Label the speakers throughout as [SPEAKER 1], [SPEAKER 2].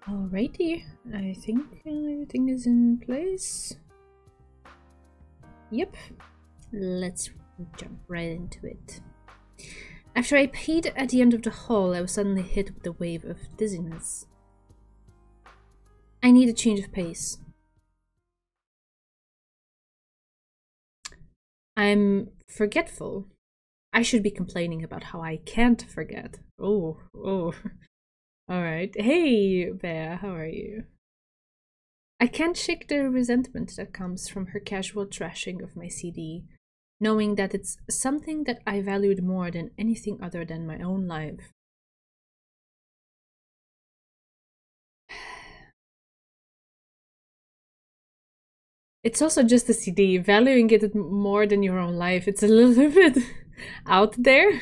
[SPEAKER 1] Alrighty, I think everything is in place. Yep, let's jump right into it. After I paid at the end of the hall, I was suddenly hit with a wave of dizziness. I need a change of pace. I'm forgetful. I should be complaining about how I can't forget. Oh. Alright. Hey, Bear, how are you? I can't shake the resentment that comes from her casual trashing of my CD, knowing that it's something that I valued more than anything other than my own life. It's also just a CD, valuing it more than your own life. It's a little bit out there.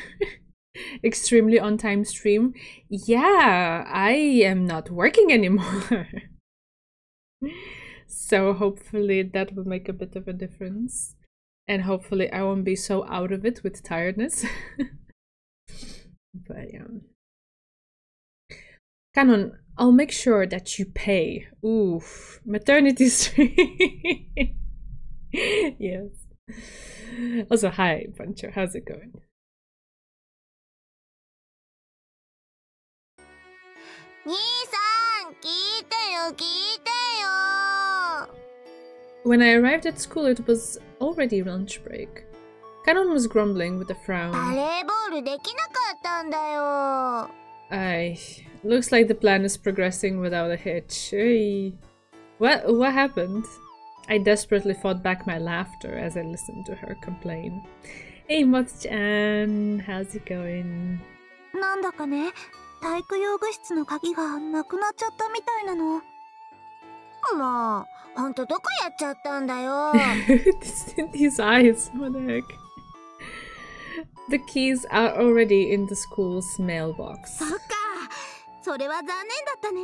[SPEAKER 1] Extremely on time stream. Yeah, I am not working anymore. So hopefully that will make a bit of a difference. And hopefully I won't be so out of it with tiredness. But yeah. Canon, I'll make sure that you pay. Oof. Maternity stream. Yes. Also, hi, Pancho. How's it going? When I arrived at school, it was already lunch break. Canon was grumbling with a frown. Looks like the plan is progressing without a hitch. Hey. What happened? I desperately fought back my laughter as I listened to her complain. Hey, Mots-chan, how's it going? なんだかね、体育用具室の鍵がなくなっちゃったみたいなの。もう、ほんとどこやっちゃったんだよ。These eyes, what the heck? The keys are already in the school's mailbox. そっか、それは残念だったね。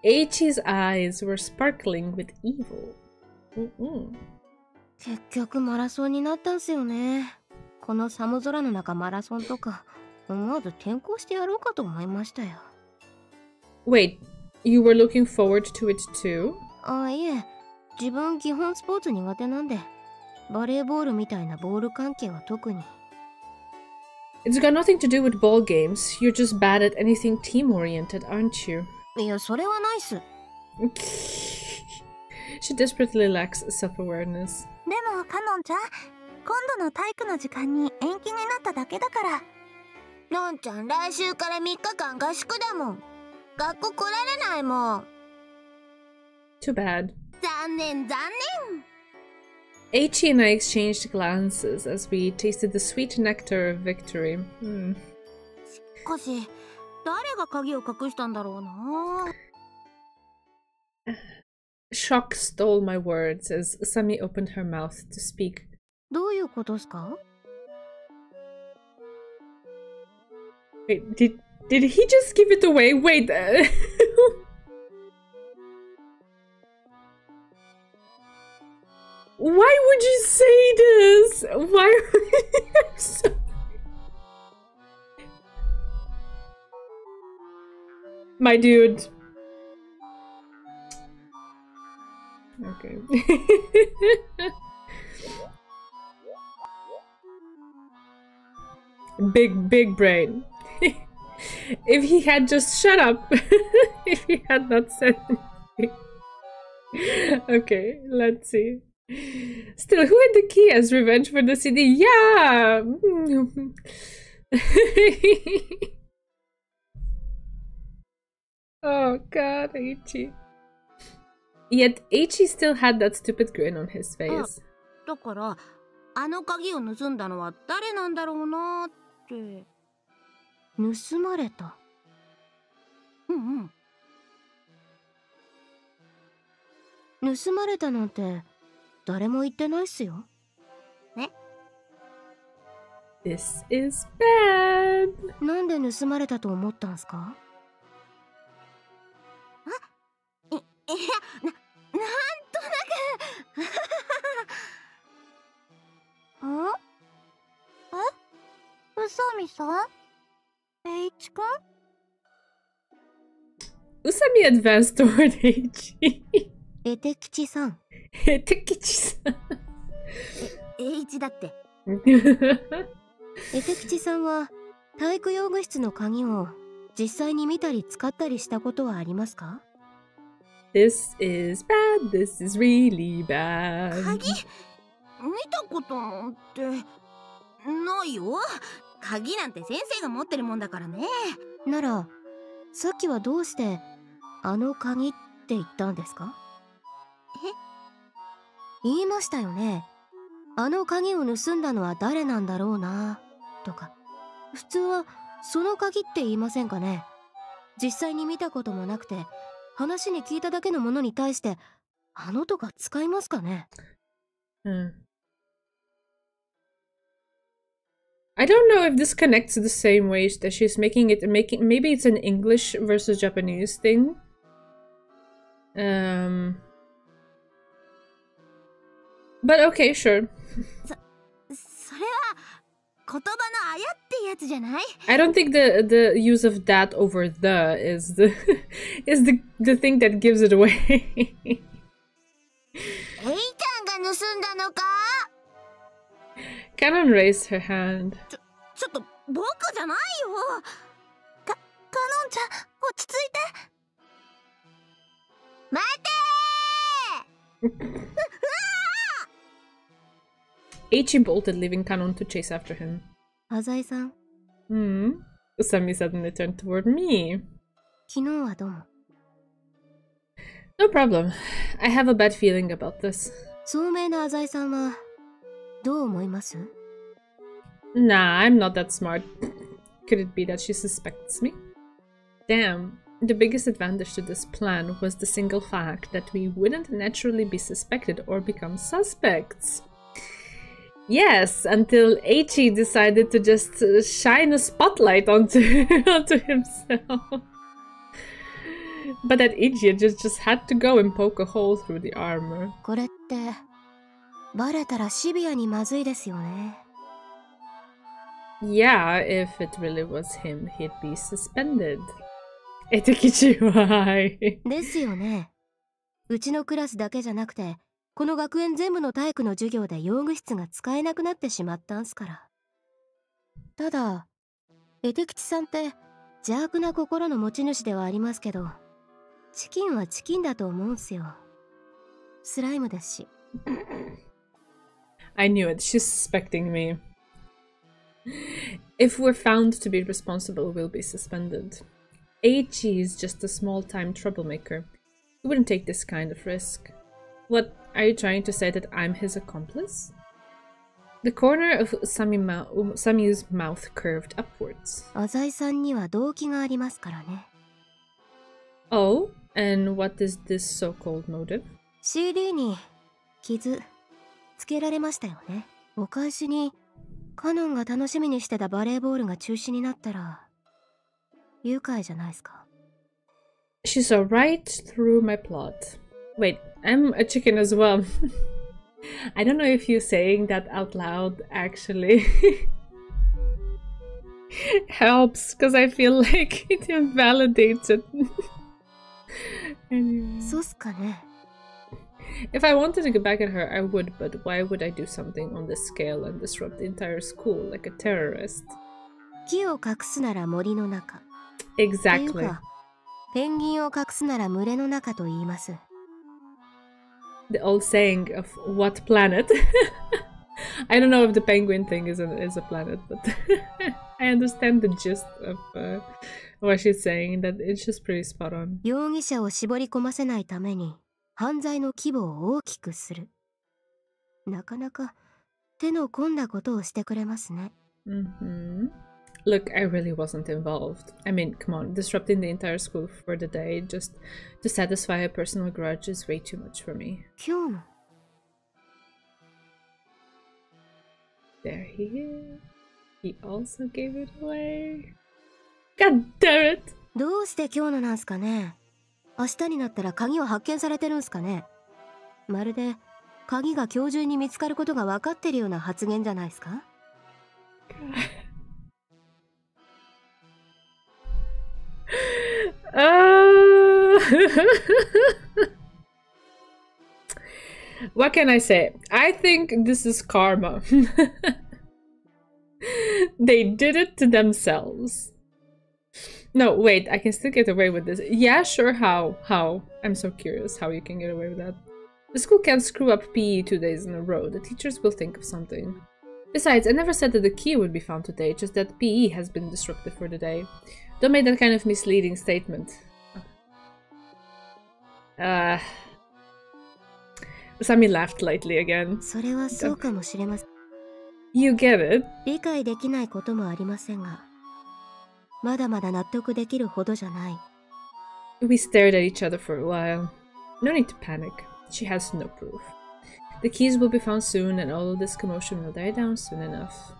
[SPEAKER 1] Eiichi's eyes were sparkling with evil. 結局マラソンになったんすよね。この寒空の中マラソンとか思わず転校してやろうかと思いましたよ。Wait, you were looking forward to it too? あ、いえ、自分基本スポーツ苦手なんで、バレーボールみたいなボール関係は特に。It's got nothing to do with ball games. You're just bad at anything team-oriented, aren't you? いや、それはないっす。She desperately lacks self-awareness. でも、カノンちゃん、今度の体育の時間に延期になっただけだから。のんちゃん、来週から3日間合宿だもん。学校来られないもん。Too bad. 残念、残念。Eiichi and I exchanged glances as we tasted the sweet nectar of victory. しかし、誰が鍵を隠したんだろうな。Shock stole my words as Sami opened her mouth to speak. どういうことですか? Wait, did he just give it away? Wait. Why would you say this? Why would you so... My dude. Okay. Big brain. If he had just shut up. If he had not said anything. Okay, let's see. Still, who had the key as revenge for the CD? Yeah! Oh god, Eiichi. Yet Eiichi still had that stupid grin on his face. だから、あの鍵を盗んだのは誰なんだろうなって。盗まれた。盗まれたなんて誰も言ってないっすよ。え？ This is bad. なんで盗まれたと思ったんすか？いや、なんとなく。ん？え？宇佐美さん？栄一くん？ Usami advanced toward H.
[SPEAKER 2] 絵的地さん。
[SPEAKER 1] 絵的地さん。
[SPEAKER 2] H だって。絵的地さんは体育用具室の鍵を実際に見たり使ったりしたことはありますか？
[SPEAKER 1] This is bad. This is really bad.
[SPEAKER 2] 鍵見たことなんてないよ。鍵なんて先生が持ってるもんだからね。ならさっきはどうしてあの鍵って言ったんですか？言いましたよね。あの鍵を盗んだのは誰なんだろうなとか。普通はその鍵って言いませんかね。実際に見たこともなくて話に聞いただけのものに対してあのとか使いますかね。
[SPEAKER 1] I don't know if this connects the same way that she's making it. Maybe it's an English versus Japanese thing. But okay, sure.
[SPEAKER 2] それは言葉のあやってやつじゃない？
[SPEAKER 1] I don't think the use of that over the is the the thing that gives it away.
[SPEAKER 2] エイちゃんが盗んだのか？
[SPEAKER 1] Canon raised her hand.
[SPEAKER 2] ちょっと僕じゃないよ。カノンちゃん落ち着いて。待てー
[SPEAKER 1] Eiichi bolted, leaving Kanon to chase after him.
[SPEAKER 2] Azai-san.
[SPEAKER 1] Usami suddenly turned toward me.
[SPEAKER 2] 昨日はどうも。
[SPEAKER 1] No problem. I have a bad feeling about this.
[SPEAKER 2] 聡明なAzai-sanはどう思います？
[SPEAKER 1] Nah, I'm not that smart. Could it be that she suspects me? Damn. The biggest advantage to this plan was the single fact that we wouldn't naturally be suspected or become suspects. Yes, until Eiichi decided to just shine a spotlight onto himself. But that idiot just had to go and poke a hole through the armor.
[SPEAKER 2] これってバレたらシビアにまずいですよね。
[SPEAKER 1] Yeah, if it really was him, he'd be suspended. Etekichi, why?
[SPEAKER 2] ですよね。うちのクラスだけじゃなくて、この学園全部の体育の授業で用具室が使えなくなってしまったんすから。ただ、エテキチさんって邪悪な心の持ち主ではありますけど、チキンはチキンだと思うんすよ。スライムですし。
[SPEAKER 1] I knew it. She's suspecting me. If we're found to be responsible, we'll be suspended. Eiichi is just a small-time troublemaker. He wouldn't take this kind of risk. What, are you trying to say that I'm his accomplice? The corner of Samiu's mouth curved upwards.
[SPEAKER 2] 浅井さんには動機がありますからね。
[SPEAKER 1] Oh, and what is this so-called motive?
[SPEAKER 2] CD に傷つけられましたよね。お返しにカノンが楽しみにしてたバレーボールが中止になったら愉快じゃないですか。
[SPEAKER 1] She saw right through my plot. Wait, I'm a chicken as well. I don't know if you saying that out loud actually helps, because I feel like it invalidates it. Anyway.
[SPEAKER 2] そうっすかね。
[SPEAKER 1] If I wanted to get back at her, I would, but why would I do something on this scale and disrupt the entire school like a terrorist?
[SPEAKER 2] 木を隠すなら森の中。
[SPEAKER 1] Exactly.
[SPEAKER 2] ペンギンを隠すなら群れの中と言います。
[SPEAKER 1] The old saying of what planet? I don't know if the penguin thing is a planet, but I understand the gist of what she's saying, that it's just pretty spot on.
[SPEAKER 2] 容疑者を絞り込ませないために犯罪の規模を大きくする。なかなか手の込んだことをしてくれますね。
[SPEAKER 1] Look, I really wasn't involved. I mean, come on, disrupting the entire school for the day just to satisfy a personal grudge is way too much for me.
[SPEAKER 2] 今日の
[SPEAKER 1] There he is. He also gave it away. God damn it!
[SPEAKER 2] どうして今日のなんすかね。明日になったら鍵を発見されてるんすかね。まるで鍵が今日中に見つかることが分かってるような発言じゃないですか。
[SPEAKER 1] What can I say? I think this is karma. They did it to themselves. No, wait, I can still get away with this. Yeah, sure, how? How? I'm so curious how you can get away with that. The school can't screw up PE 2 days in a row. The teachers will think of something. Besides, I never said that the key would be found today, just that PE has been disrupted for the day. Don't make that kind of misleading statement. Sami laughed lightly again. You get it? We stared at each other for a while. No need to panic. She has no proof. The keys will be found soon, and all of this commotion will die down soon enough.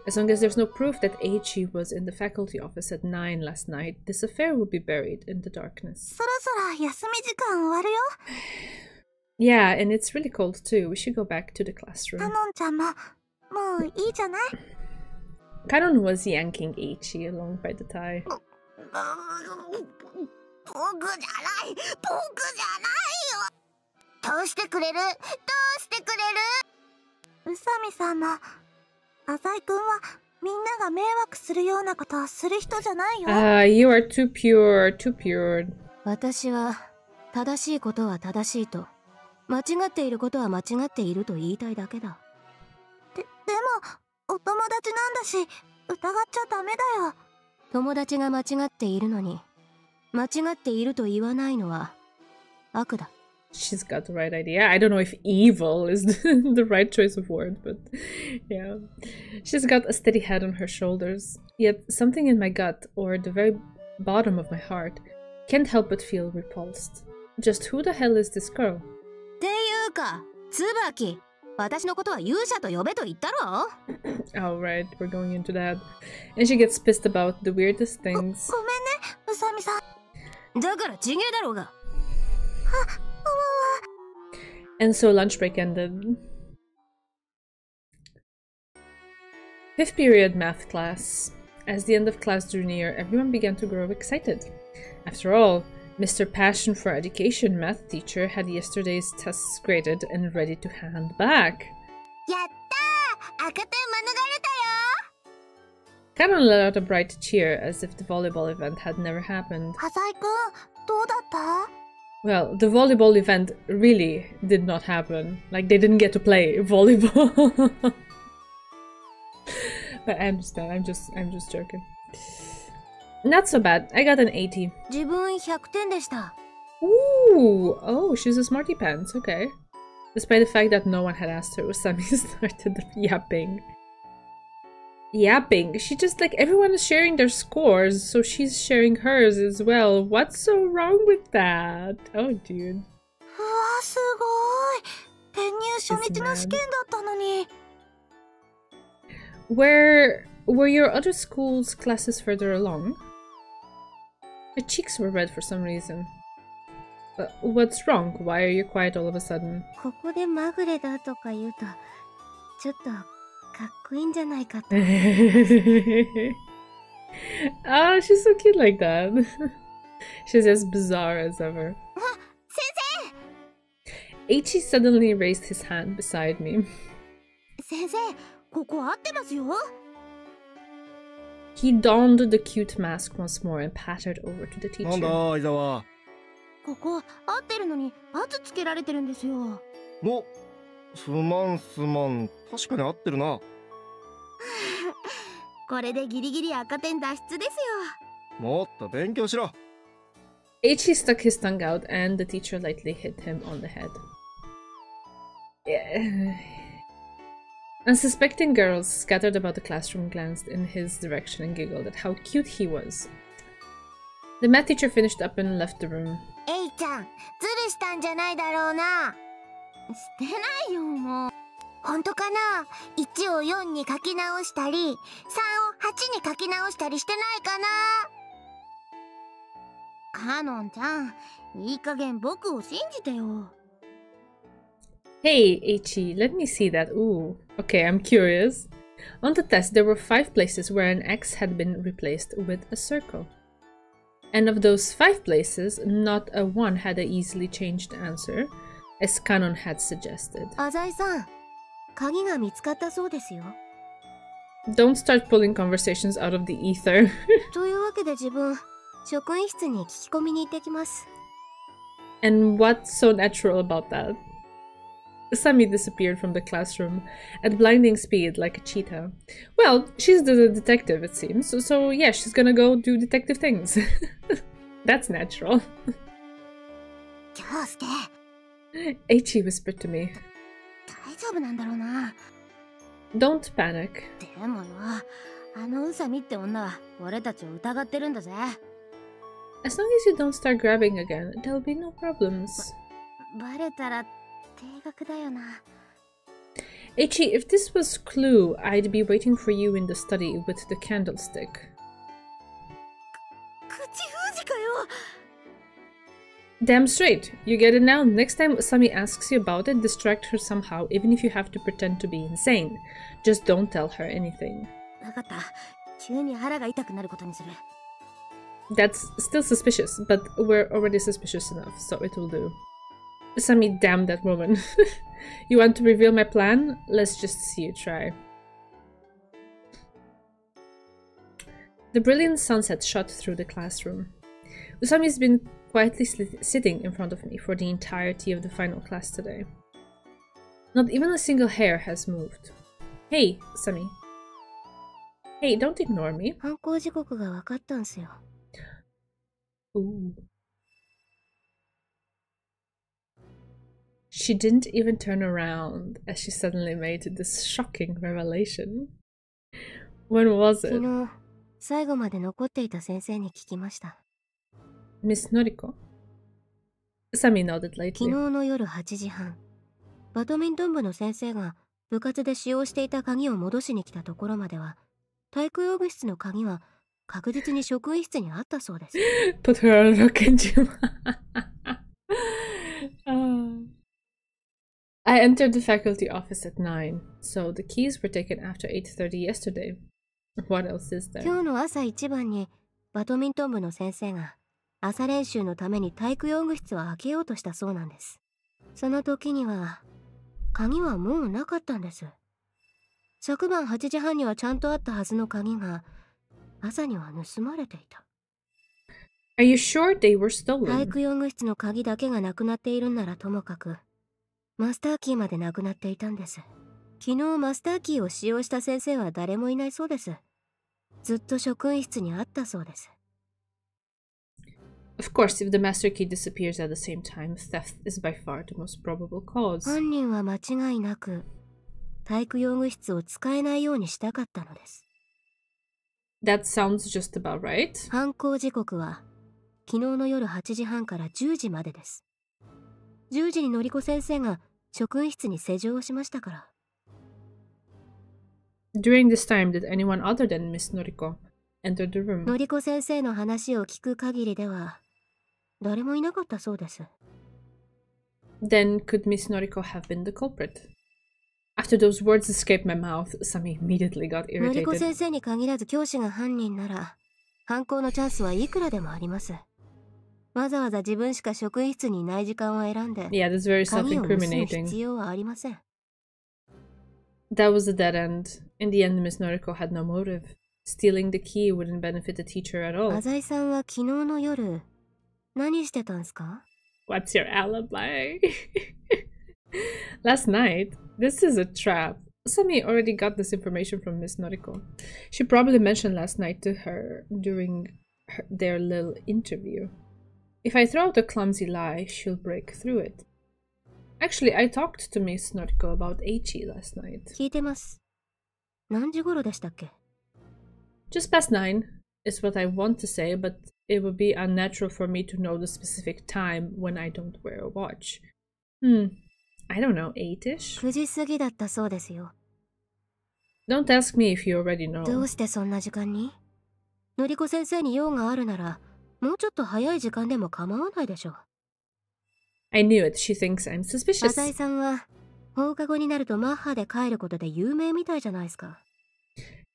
[SPEAKER 1] As long as there's no proof that Eiichi was in the faculty office at 9 last night, this affair will be buried in the darkness. Yeah, and it's really cold too. We should go back to the classroom. Kanon was yanking Eiichi along by the tie. You are too pure, too pure. She's got the right idea. I don't know if evil is the right choice of word, but yeah. She's got a steady head on her shoulders. Yet something in my gut, or the very bottom of my heart, can't help but feel repulsed. Just who the hell is this girl? Oh right, we're going into that. And she gets pissed about the weirdest things. And so lunch break ended. 5th period math class. As the end of class drew near, everyone began to grow excited. After all, Mr. Passion for Education math teacher had yesterday's tests graded and ready to hand back. Kanon let out a bright cheer as if the volleyball event had never happened. Well, the volleyball event really did not happen. Like, they didn't get to play volleyball. But I understand, I'm just joking. Not so bad. I got an 80. Ooh! Oh, she's a smarty pants, okay. Despite the fact that no one had asked her, Usami started yapping. Yapping? She just, like, everyone is sharing their scores, so she's sharing hers as well. What's so wrong with that? Oh, dude. Were your other school's classes further along? Her cheeks were red for some reason. What's wrong? Why are you quiet all of a sudden? Oh, she's so cute like that. She's as bizarre as ever. Eiichi suddenly raised his hand beside me. He donned the cute mask once more and pattered over to the teacher. Eiichi stuck his tongue out and the teacher lightly hit him on the head. Unsuspecting girls scattered about the classroom glanced in his direction and giggled at how cute he was. The math teacher finished up and left the room. Ei-chan, ズルしたんじゃないだろうな。してないよ、もう。本当かな ?1 を4に書き直したり、3を8に書き直したりしてないかなカノンちゃん、いい加減僕を信じてよ。Hey, Eiichi, let me see that. Ooh. Okay, I'm curious. On the test, there were 5 places where an X had been replaced with a circle. And of those 5 places, not a one had an easily changed answer, as Kanon had suggested.
[SPEAKER 2] 浅井さん、鍵が見つかったそうですよ。
[SPEAKER 1] Don't start pulling conversations out of the ether.
[SPEAKER 2] というわけで自分、職員室に聞き込みに行ってきます。
[SPEAKER 1] And what's so natural about that? Sami disappeared from the classroom at blinding speed like a cheetah. Well, she's the detective, it seems, so yeah, she's gonna go do detective things. That's natural.
[SPEAKER 2] 京介、
[SPEAKER 1] Eiichi whispered to me.
[SPEAKER 2] 大丈夫なんだろうな。
[SPEAKER 1] Don't panic.
[SPEAKER 2] でもよ、あの宇佐美って女は俺たちを疑ってるんだぜ。
[SPEAKER 1] As long as you don't start grabbing again, there'll be no problems.
[SPEAKER 2] バレたら定額だよな。
[SPEAKER 1] Eiichi, if this was Clue, I'd be waiting for you in the study with the candlestick.
[SPEAKER 2] 口封じかよ。
[SPEAKER 1] Damn straight. You get it now? Next time Sami asks you about it, distract her somehow, even if you have to pretend to be insane. Just don't tell her anything.
[SPEAKER 2] わかった。急に腹が痛くなることにする。
[SPEAKER 1] That's still suspicious, but we're already suspicious enough, so it will do. Sami, damn that woman. You want to reveal my plan? Let's just see you try. The brilliant sunset shot through the classroom. Usami's been quietly sitting in front of me for the entirety of the final class today. Not even a single hair has moved. Hey, Sami. Hey, don't ignore me.
[SPEAKER 2] 犯行時刻が分かったんすよ。
[SPEAKER 1] Ooh. She didn't even turn around as she suddenly made this shocking revelation. When was it?
[SPEAKER 2] 昨日、最後まで残っていた先生に聞きました。
[SPEAKER 1] Miss Noriko? Sami nodded
[SPEAKER 2] 昨
[SPEAKER 1] lightly.
[SPEAKER 2] 日の夜8時半、バドミントン部の先生が部活で使用していた鍵を戻しに来たところまでは、体育用具室の鍵は確実に職員室にあったそうです。
[SPEAKER 1] Put her on rock and gym. I entered the faculty office at 9, so the keys were taken after 8:30 yesterday. What else is there?
[SPEAKER 2] 今日の朝一番にバドミントン部の先生が朝練習のために体育用具室を開けようとしたそうなんです。その時には鍵はもうなかったんです。昨晩8時半にはちゃんとあったはずの鍵が朝には盗まれていた。
[SPEAKER 1] Are you sure they were
[SPEAKER 2] 体
[SPEAKER 1] stolen?
[SPEAKER 2] 育用具室の鍵だけがなくなっているんならともかく、マスターキーまでなくなっていたんです。昨日マスターキーを使用した先生は誰もいないそうです。ずっと職員室にあったそうです。
[SPEAKER 1] Of course, if the master key disappears at the same time, theft is by far the most probable cause.
[SPEAKER 2] 犯人は間違いなく体育用具室を使えないようにしたかったのです。
[SPEAKER 1] That sounds just about right.
[SPEAKER 2] 犯行時刻は昨日の夜8時半から10時までです。10時にのりこ先生が職員室に施錠をしましたから。
[SPEAKER 1] During this time, did anyone other than Miss Noriko enter the
[SPEAKER 2] の
[SPEAKER 1] room?
[SPEAKER 2] りこ先生の話を聞く限りでは誰もいなかったそうです。
[SPEAKER 1] Then could Miss Noriko have been the culprit? After those words escaped my mouth, Sami immediately got
[SPEAKER 2] のりこ
[SPEAKER 1] irritated.
[SPEAKER 2] 先生に限らず教師が犯人なら犯行のチャンスはいくらでもあります。わざわざ自分しか職員室にいない時間を選んで
[SPEAKER 1] Yeah, that's very
[SPEAKER 2] 鍵を盗む必
[SPEAKER 1] self-incriminating.
[SPEAKER 2] 要はありません。
[SPEAKER 1] That was a dead end. In the end, Miss Noriko had no motive. Stealing the key wouldn't benefit the teacher at all.
[SPEAKER 2] 浅井さんは昨日の夜何してたんすか？
[SPEAKER 1] What's your alibi? Last night? This is a trap. Sami already got this information from Miss Noriko. She probably mentioned last night to her during their little interview. If I throw out a clumsy lie, she'll break through it. Actually, I talked to Miss Noriko about Eiichi last night.
[SPEAKER 2] 聞いてます。何時頃でしたっけ？
[SPEAKER 1] Just past 9 is what I want to say, but it would be unnatural for me to know the specific time when I don't wear a watch. I don't know, 8-ish?
[SPEAKER 2] 9時過ぎだったそうですよ。
[SPEAKER 1] Don't ask me if you already
[SPEAKER 2] ど
[SPEAKER 1] know.
[SPEAKER 2] うしてそんな時間に？のりこ先生に用があるならもうちょっと早い時間でも構わないでしょう。
[SPEAKER 1] I knew it. She thinks I'm
[SPEAKER 2] 浅井
[SPEAKER 1] suspicious.
[SPEAKER 2] さんは放課後になるとマッハで帰ることで有名みたいじゃないですか。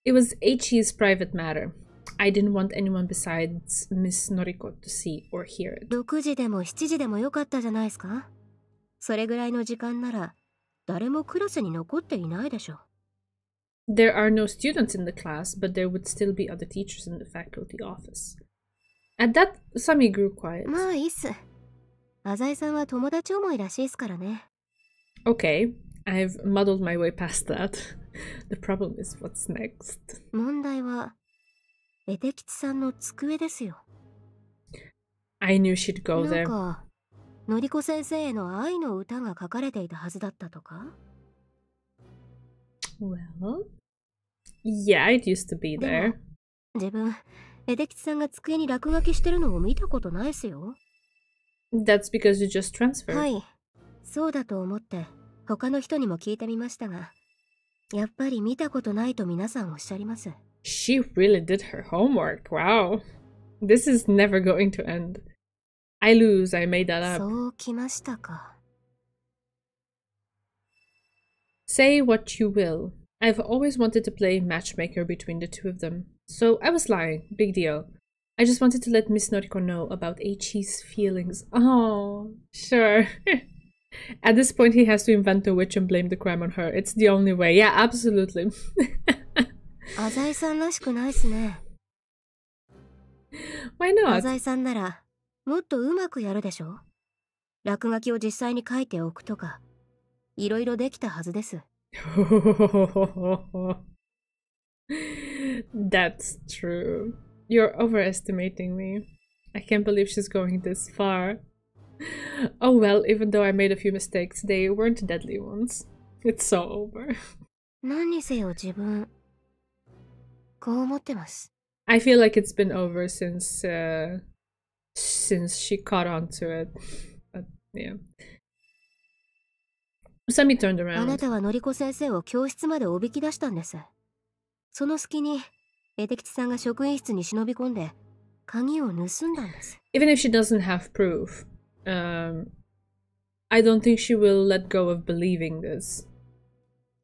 [SPEAKER 1] It was Eiichi's private matter. I didn't want anyone besides Miss Noriko to see or hear it.
[SPEAKER 2] 6時でも7時でもよかったじゃないですか。それぐらいの時間なら誰もクラスに残っていないでしょ。
[SPEAKER 1] There are no students in the class, but there would still be other teachers in the faculty office. At that, Sami grew quiet.
[SPEAKER 2] まあいいっす。浅井さんは友達思いらしいっすからね。
[SPEAKER 1] Okay, I've muddled my way past that. The problem is what's next.
[SPEAKER 2] 問題は絵手吉さんの机ですよ。
[SPEAKER 1] I knew she'd go
[SPEAKER 2] なん
[SPEAKER 1] there.
[SPEAKER 2] かのりこ先生への愛の歌が書かれていたはずだったとか。
[SPEAKER 1] Well, yeah, it used to be
[SPEAKER 2] で
[SPEAKER 1] there.
[SPEAKER 2] も自分絵手吉さんが机に落書きしてるのを見たことないっすよ。
[SPEAKER 1] That's because you just transferred.
[SPEAKER 2] はい、そうだと思って他の人にも聞いてみましたが、やっぱり見たことないと皆さんおっしゃります。
[SPEAKER 1] She really did her homework. Wow. This is never going to end. I lose. I made that up.
[SPEAKER 2] そうきましたか。
[SPEAKER 1] Say what you will. I've always wanted to play matchmaker between the two of them. So I was lying. Big deal. I just wanted to let Miss Noriko know about Eiichi's feelings. Oh, sure. At this point, he has to invent a witch and blame the crime on her. It's the only way. Yeah, absolutely.
[SPEAKER 2] 浅井さんらしくないっすね。
[SPEAKER 1] Why not?
[SPEAKER 2] 浅井さんならもっとうまくやるでしょ。落書きを実際に書いておくとか、いろいろできたはずです。
[SPEAKER 1] That's true. You're overestimating me. I can't believe she's going this far. Oh well, even though I made a few mistakes, they weren't deadly ones. It's so over.
[SPEAKER 2] 何にせよ自分こう思ってます。
[SPEAKER 1] I feel like it's been over since she caught on to it. But yeah. Usami turned
[SPEAKER 2] あな
[SPEAKER 1] around.
[SPEAKER 2] たはのりこ先生を教室までおびき出したんです。その隙に絵手吉さんが職員室に忍び込んで鍵を盗んだんです。
[SPEAKER 1] Even if she doesn't have proof, I don't think she will let go of believing this.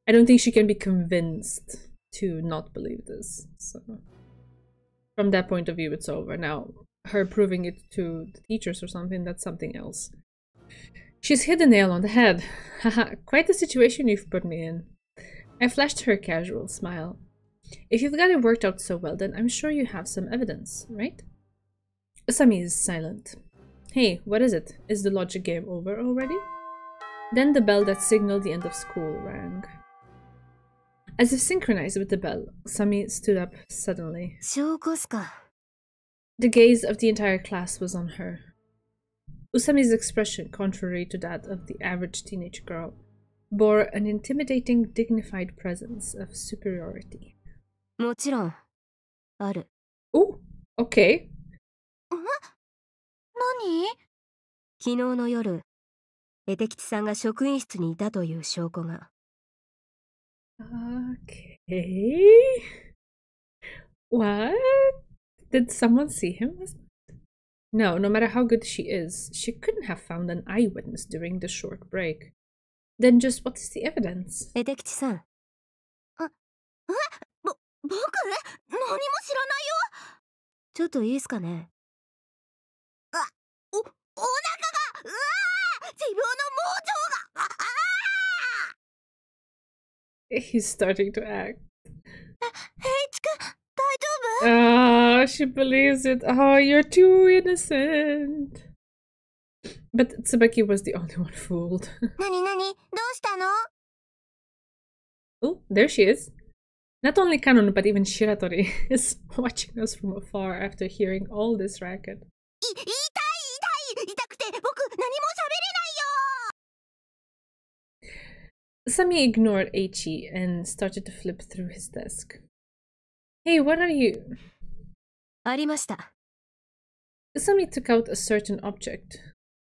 [SPEAKER 1] I don't think she can be convinced to not believe this. So, from that point of view, it's over. Now, her proving it to the teachers or something, that's something else. She's hit the nail on the head. Haha, quite the situation you've put me in. I flashed her a casual smile. If you've got it worked out so well, then I'm sure you have some evidence, right? Usami is silent. Hey, what is it? Is the logic game over already? Then the bell that signaled the end of school rang. As if synchronized with the bell, Usami stood up suddenly.
[SPEAKER 2] 証拠っすか。
[SPEAKER 1] The gaze of the entire class was on her. Usami's expression, contrary to that of the average teenage girl, bore an intimidating, dignified presence of superiority.
[SPEAKER 2] もちろんある。
[SPEAKER 1] Oh, okay.
[SPEAKER 2] 何？昨日の夜、絵手吉さんが職員室にいたという証拠が。
[SPEAKER 1] Okay. What? Did someone see him last night? No, no matter how good she is, she couldn't have found an eyewitness during the short break. Then just what is the evidence?
[SPEAKER 2] 絵手吉さん。僕？何も知らないよ。ちょっといいっすかね。お腹が、自分の盲腸が。
[SPEAKER 1] He's starting to act.
[SPEAKER 2] 平地君、大丈夫？
[SPEAKER 1] Ah, she believes it. Oh, you're too innocent. But Tsubaki was the only one fooled.
[SPEAKER 2] 何？どうしたの？
[SPEAKER 1] Oh, there she is. Not only Kanon, but even Shiratori is watching us from afar after hearing all this racket.
[SPEAKER 2] 痛くて僕何も喋れないよ。
[SPEAKER 1] Sami ignored Eiichi and started to flip through his desk. Hey, what are you?
[SPEAKER 2] ありました。
[SPEAKER 1] Sami took out a certain object.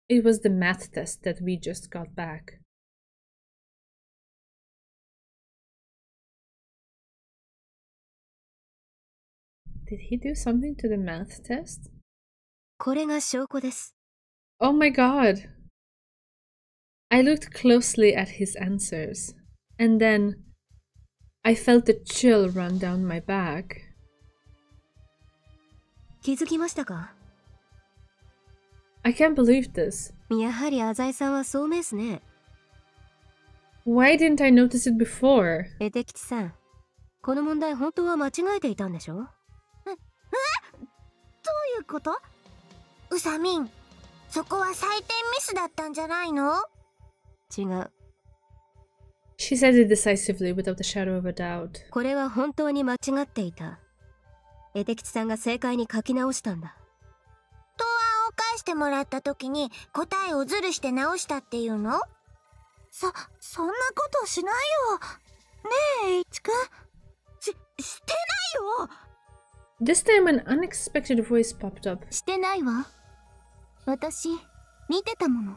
[SPEAKER 1] It was the math test that we just got back. Did he do something to the math test?
[SPEAKER 2] これが証拠です。
[SPEAKER 1] Oh my god! I looked closely at his answers, and then I felt a chill run down my back.
[SPEAKER 2] 気づきましたか？
[SPEAKER 1] I can't believe this.
[SPEAKER 2] やはり浅井さんは聡明っすね。
[SPEAKER 1] Why didn't I notice it before?
[SPEAKER 2] 絵的地さん、この問題本当は間違えていたんでしょ？どういうこと？
[SPEAKER 3] うさみん、そこは採点ミスだったんじゃないの？
[SPEAKER 2] 違う。
[SPEAKER 1] She said it decisively without a shadow of a doubt.
[SPEAKER 2] これは本当に間違っていた。絵的地さんが正解に書き直したんだ。
[SPEAKER 3] 答案を返してもらった時に答えをズルして直したっていうの？そんなことしないよ。ねえ、いちくん。してないよ。
[SPEAKER 1] This time an unexpected voice popped up.
[SPEAKER 3] してないわ。私、見てたもの。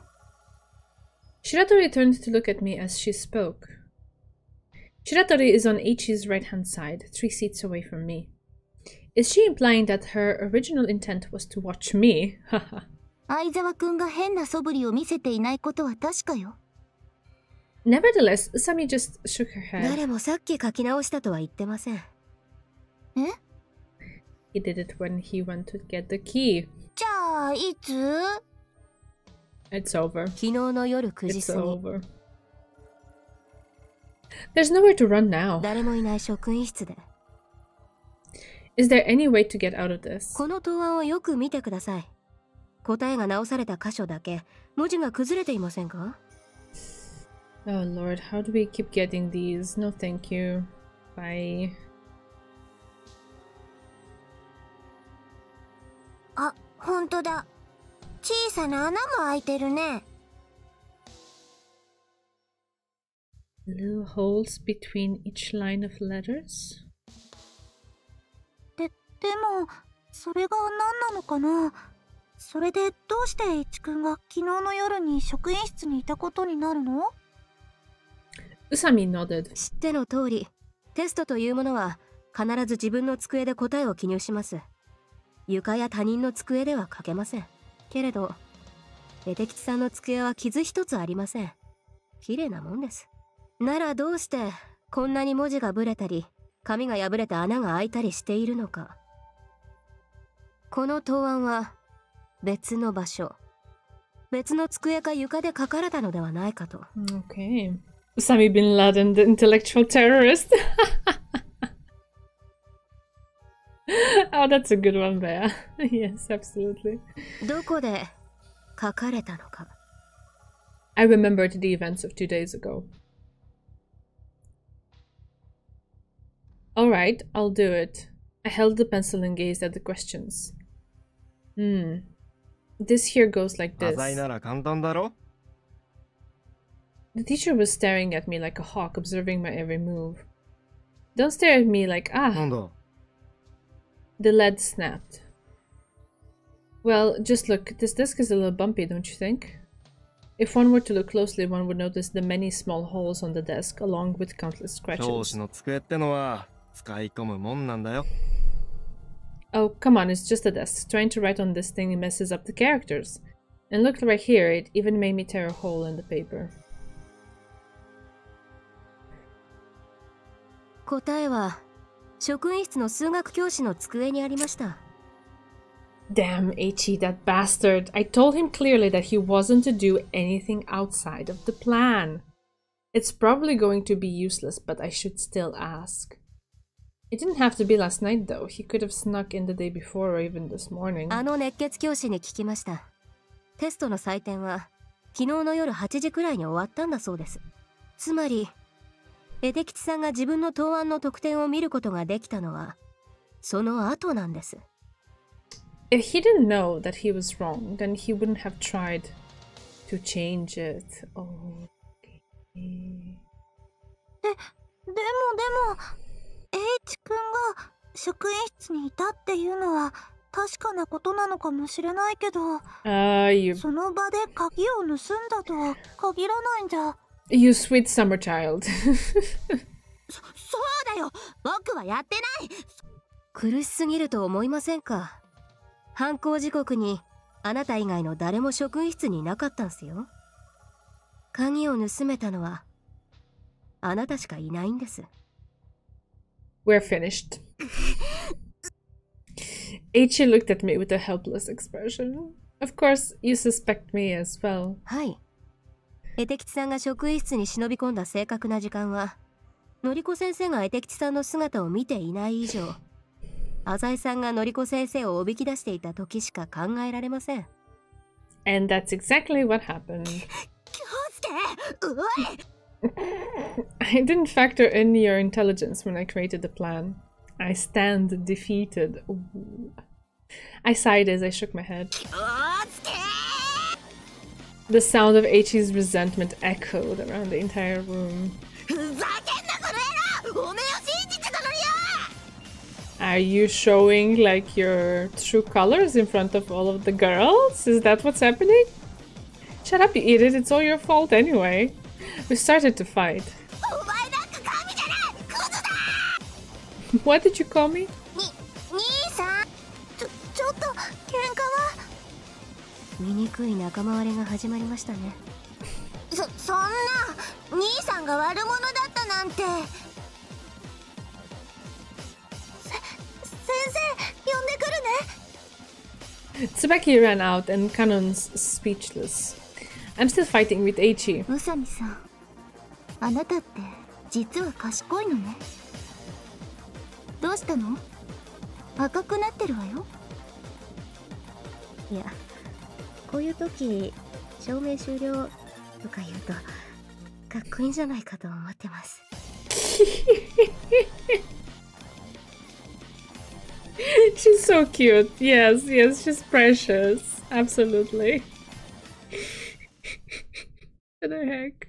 [SPEAKER 1] Shiratori turned to look at me as she spoke. Shiratori is on Eiichi's right-hand side, 3 seats away from me. Is she implying that her original intent was to watch me? Haha.
[SPEAKER 3] 相沢くんが変な素振りを見せていないことは確かよ。
[SPEAKER 1] Nevertheless, Usami just shook her head.
[SPEAKER 2] 誰もさっき書き直したとは言ってません。
[SPEAKER 1] He did it when he went to get the key.
[SPEAKER 3] じゃあ、いつ？
[SPEAKER 1] It's over.
[SPEAKER 2] 昨日の夜9時
[SPEAKER 1] It's
[SPEAKER 2] 過ぎ。
[SPEAKER 1] over. There's nowhere to run now.
[SPEAKER 2] 誰もいない職員室で。
[SPEAKER 1] Is there any way to get out of this?
[SPEAKER 2] この答案をよく見てください。答えが直された箇所だけ文字が崩れていませんか？
[SPEAKER 1] Oh lord, how do we keep getting these? No thank you. Bye.
[SPEAKER 3] あ、ほんとだ。小さな穴も開いてるね。
[SPEAKER 1] Little holes between each line of letters?
[SPEAKER 3] でも、それが何なのかな？それでどうしていちくんが昨日の夜に職員室にいたことになるの？
[SPEAKER 1] Usami nodded.
[SPEAKER 2] 知っての通り、テストというものは必ず自分の机で答えを記入します。床や他人の机では書けません。けれど、絵的地さんの机は傷一つありません。綺麗なもんです。ならどうしてこんなに文字がぶれたり、紙が破れて穴が開いたりしているのか。この答案は別の場所、別の机か床で書かれたのではないかと。
[SPEAKER 1] Okay. Usami bin Laden, the intellectual terrorist. Oh, that's a good one, Bea. Yes, absolutely.
[SPEAKER 2] どこで書かれたのか。
[SPEAKER 1] I remembered the events of 2 days ago. Alright, I'll do it. I held the pencil and gazed at the questions. This here goes like this. The teacher was staring at me like a hawk, observing my every move. Don't stare at me like, ah! The lead snapped. Well, just look, this desk is a little bumpy, don't you think? If one were to look closely, one would notice the many small holes on the desk, along with countless scratches. Oh, come on, it's just a desk. Trying to write on this thing messes up the characters. And look right here, it even made me tear a hole in the paper.
[SPEAKER 2] 答えは職員室の数学教師の机にありました。
[SPEAKER 1] Damn, Eiichi, that bastard. I told him clearly that he wasn't to do anything outside of the plan. It's probably going to be useless, but I should still ask. It didn't have to be last night, though. He could have snuck in the day before or even this morning.
[SPEAKER 2] あの熱血教師に聞きました。テストの採点は昨日の夜8時くらいに終わったんだそうです。つまり、絵的地さんが自分の答案の得点を見ることができたのはその後なんです。
[SPEAKER 1] If he didn't know that he was wrong, then he wouldn't have tried to change it. Okay.
[SPEAKER 3] でも、H 君が職員室にいたっていうのは確かなことなのかもしれないけど、その場で鍵を盗んだとは限らないんじゃ。
[SPEAKER 1] You sweet summer child.
[SPEAKER 3] そうだよ、僕はやってない。
[SPEAKER 2] 苦しすぎると思いませんか？犯行時刻にあなた以外の誰も職員室にいなかったんすよ。鍵を盗めたのはあなたしかいないんです。
[SPEAKER 1] We're finished. Eiichi looked at me with a helpless expression. Of course, you suspect me as well.
[SPEAKER 2] はい。絵的さんが職員室に忍び込んだ正確な時間は、のりこ先生が絵的さんの姿を見ていない以上、浅井さんがのりこ先生をおびき出していた時しか考えられません。
[SPEAKER 1] And that's exactly what happened. I didn't factor in your intelligence when I created the plan. I stand defeated. Ooh. I sighed as I shook my head. The sound of Eiichi's resentment echoed around the entire room. Are you showing like your true colors in front of all of the girls? Is that what's happening? Shut up, you idiot. It's all your fault anyway. We started to fight. What did you call me?
[SPEAKER 2] 醜い仲間割れが始まりましたね。
[SPEAKER 3] そんな兄さんが悪者だったなんて。先生呼んでくるね。
[SPEAKER 1] Tsubaki ran out and Kanon's speechless. I'm still fighting with Eiichi.
[SPEAKER 3] 宇佐美さん、あなたって実は賢いのね。どうしたの？赤くなってるわよ。
[SPEAKER 2] いや、こういう時証明終了とか言うとかっこいいんじゃないかと思ってます。
[SPEAKER 1] She's so cute. Yes, yes, she's precious. Absolutely. What the heck?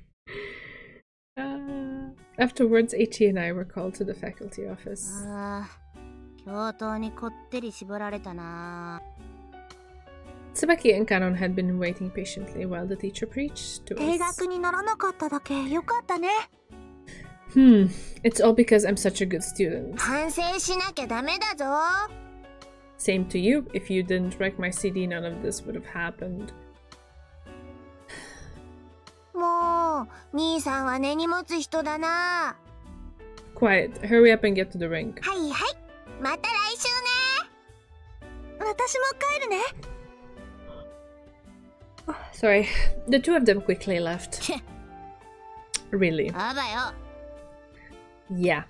[SPEAKER 1] Afterwards, Eiichi and I were called to the faculty office.
[SPEAKER 3] 教頭にこってり絞られたな。
[SPEAKER 1] Tsubaki and Kanon had been waiting patiently while the teacher preached to us.
[SPEAKER 3] 定額にならなかっただけよかったね。
[SPEAKER 1] It's all because I'm such a good student.
[SPEAKER 3] 反省しなきゃダメだぞ。
[SPEAKER 1] Same to you. If you didn't wreck my CD, none of this would have happened.
[SPEAKER 3] もう、兄さんは根に持つ人だな。
[SPEAKER 1] Quiet. Hurry up and get to the rink.
[SPEAKER 3] はいはい。また来週ね。私も帰るね。
[SPEAKER 1] Sorry. The two of them quickly left. Really?
[SPEAKER 3] あばよ。
[SPEAKER 1] Yeah.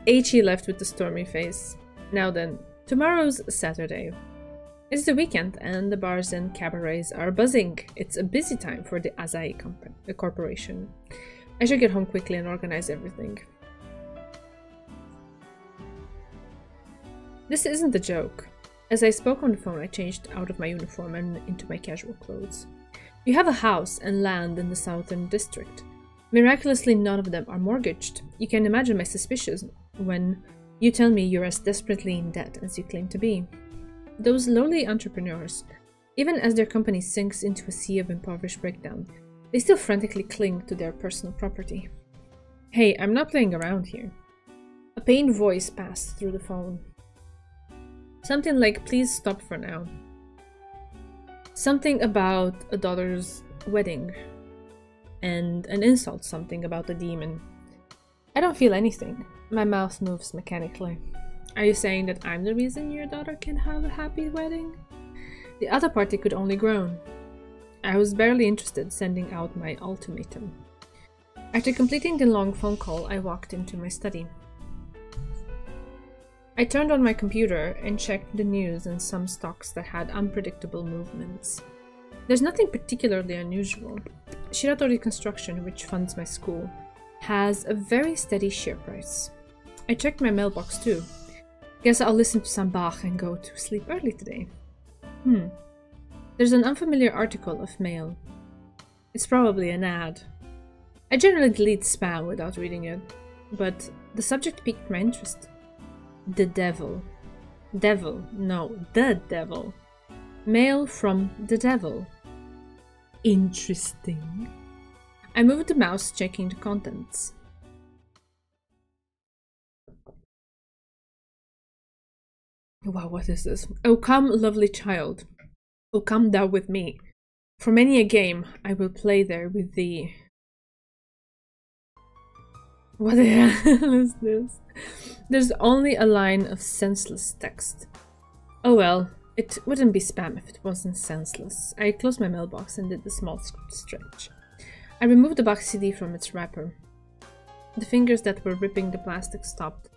[SPEAKER 1] Eiichi left with a stormy face. Now then, tomorrow's Saturday. It's the weekend and the bars and cabarets are buzzing. It's a busy time for the Azai Corporation. I should get home quickly and organize everything. This isn't a joke. As I spoke on the phone, I changed out of my uniform and into my casual clothes. You have a house and land in the southern district. Miraculously, none of them are mortgaged. You can imagine my suspicions when you tell me you're as desperately in debt as you claim to be. Those lowly entrepreneurs, even as their company sinks into a sea of impoverished breakdown, they still frantically cling to their personal property. Hey, I'm not playing around here. A pained voice passed through the phone. Something like, please stop for now. Something about a daughter's wedding. And an insult something about a demon. I don't feel anything. My mouth moves mechanically. Are you saying that I'm the reason your daughter can have a happy wedding? The other party could only groan. I was barely interested, sending out my ultimatum. After completing the long phone call, I walked into my study. I turned on my computer and checked the news and some stocks that had unpredictable movements. There's nothing particularly unusual. Shiratori Construction, which funds my school, has a very steady share price. I checked my mailbox too. Guess I'll listen to some Bach and go to sleep early today. There's an unfamiliar article of mail. It's probably an ad. I generally delete spam without reading it, but the subject piqued my interest. The devil. Devil. No, the devil. Mail from the devil. Interesting. I moved the mouse, checking the contents. Wow, what is this? Oh, come, lovely child. Oh, come thou with me. For many a game I will play there with thee. What the hell is this? There's only a line of senseless text. Oh well, it wouldn't be spam if it wasn't senseless. I closed my mailbox and did a small stretch. I removed the box CD from its wrapper. The fingers that were ripping the plastic stopped.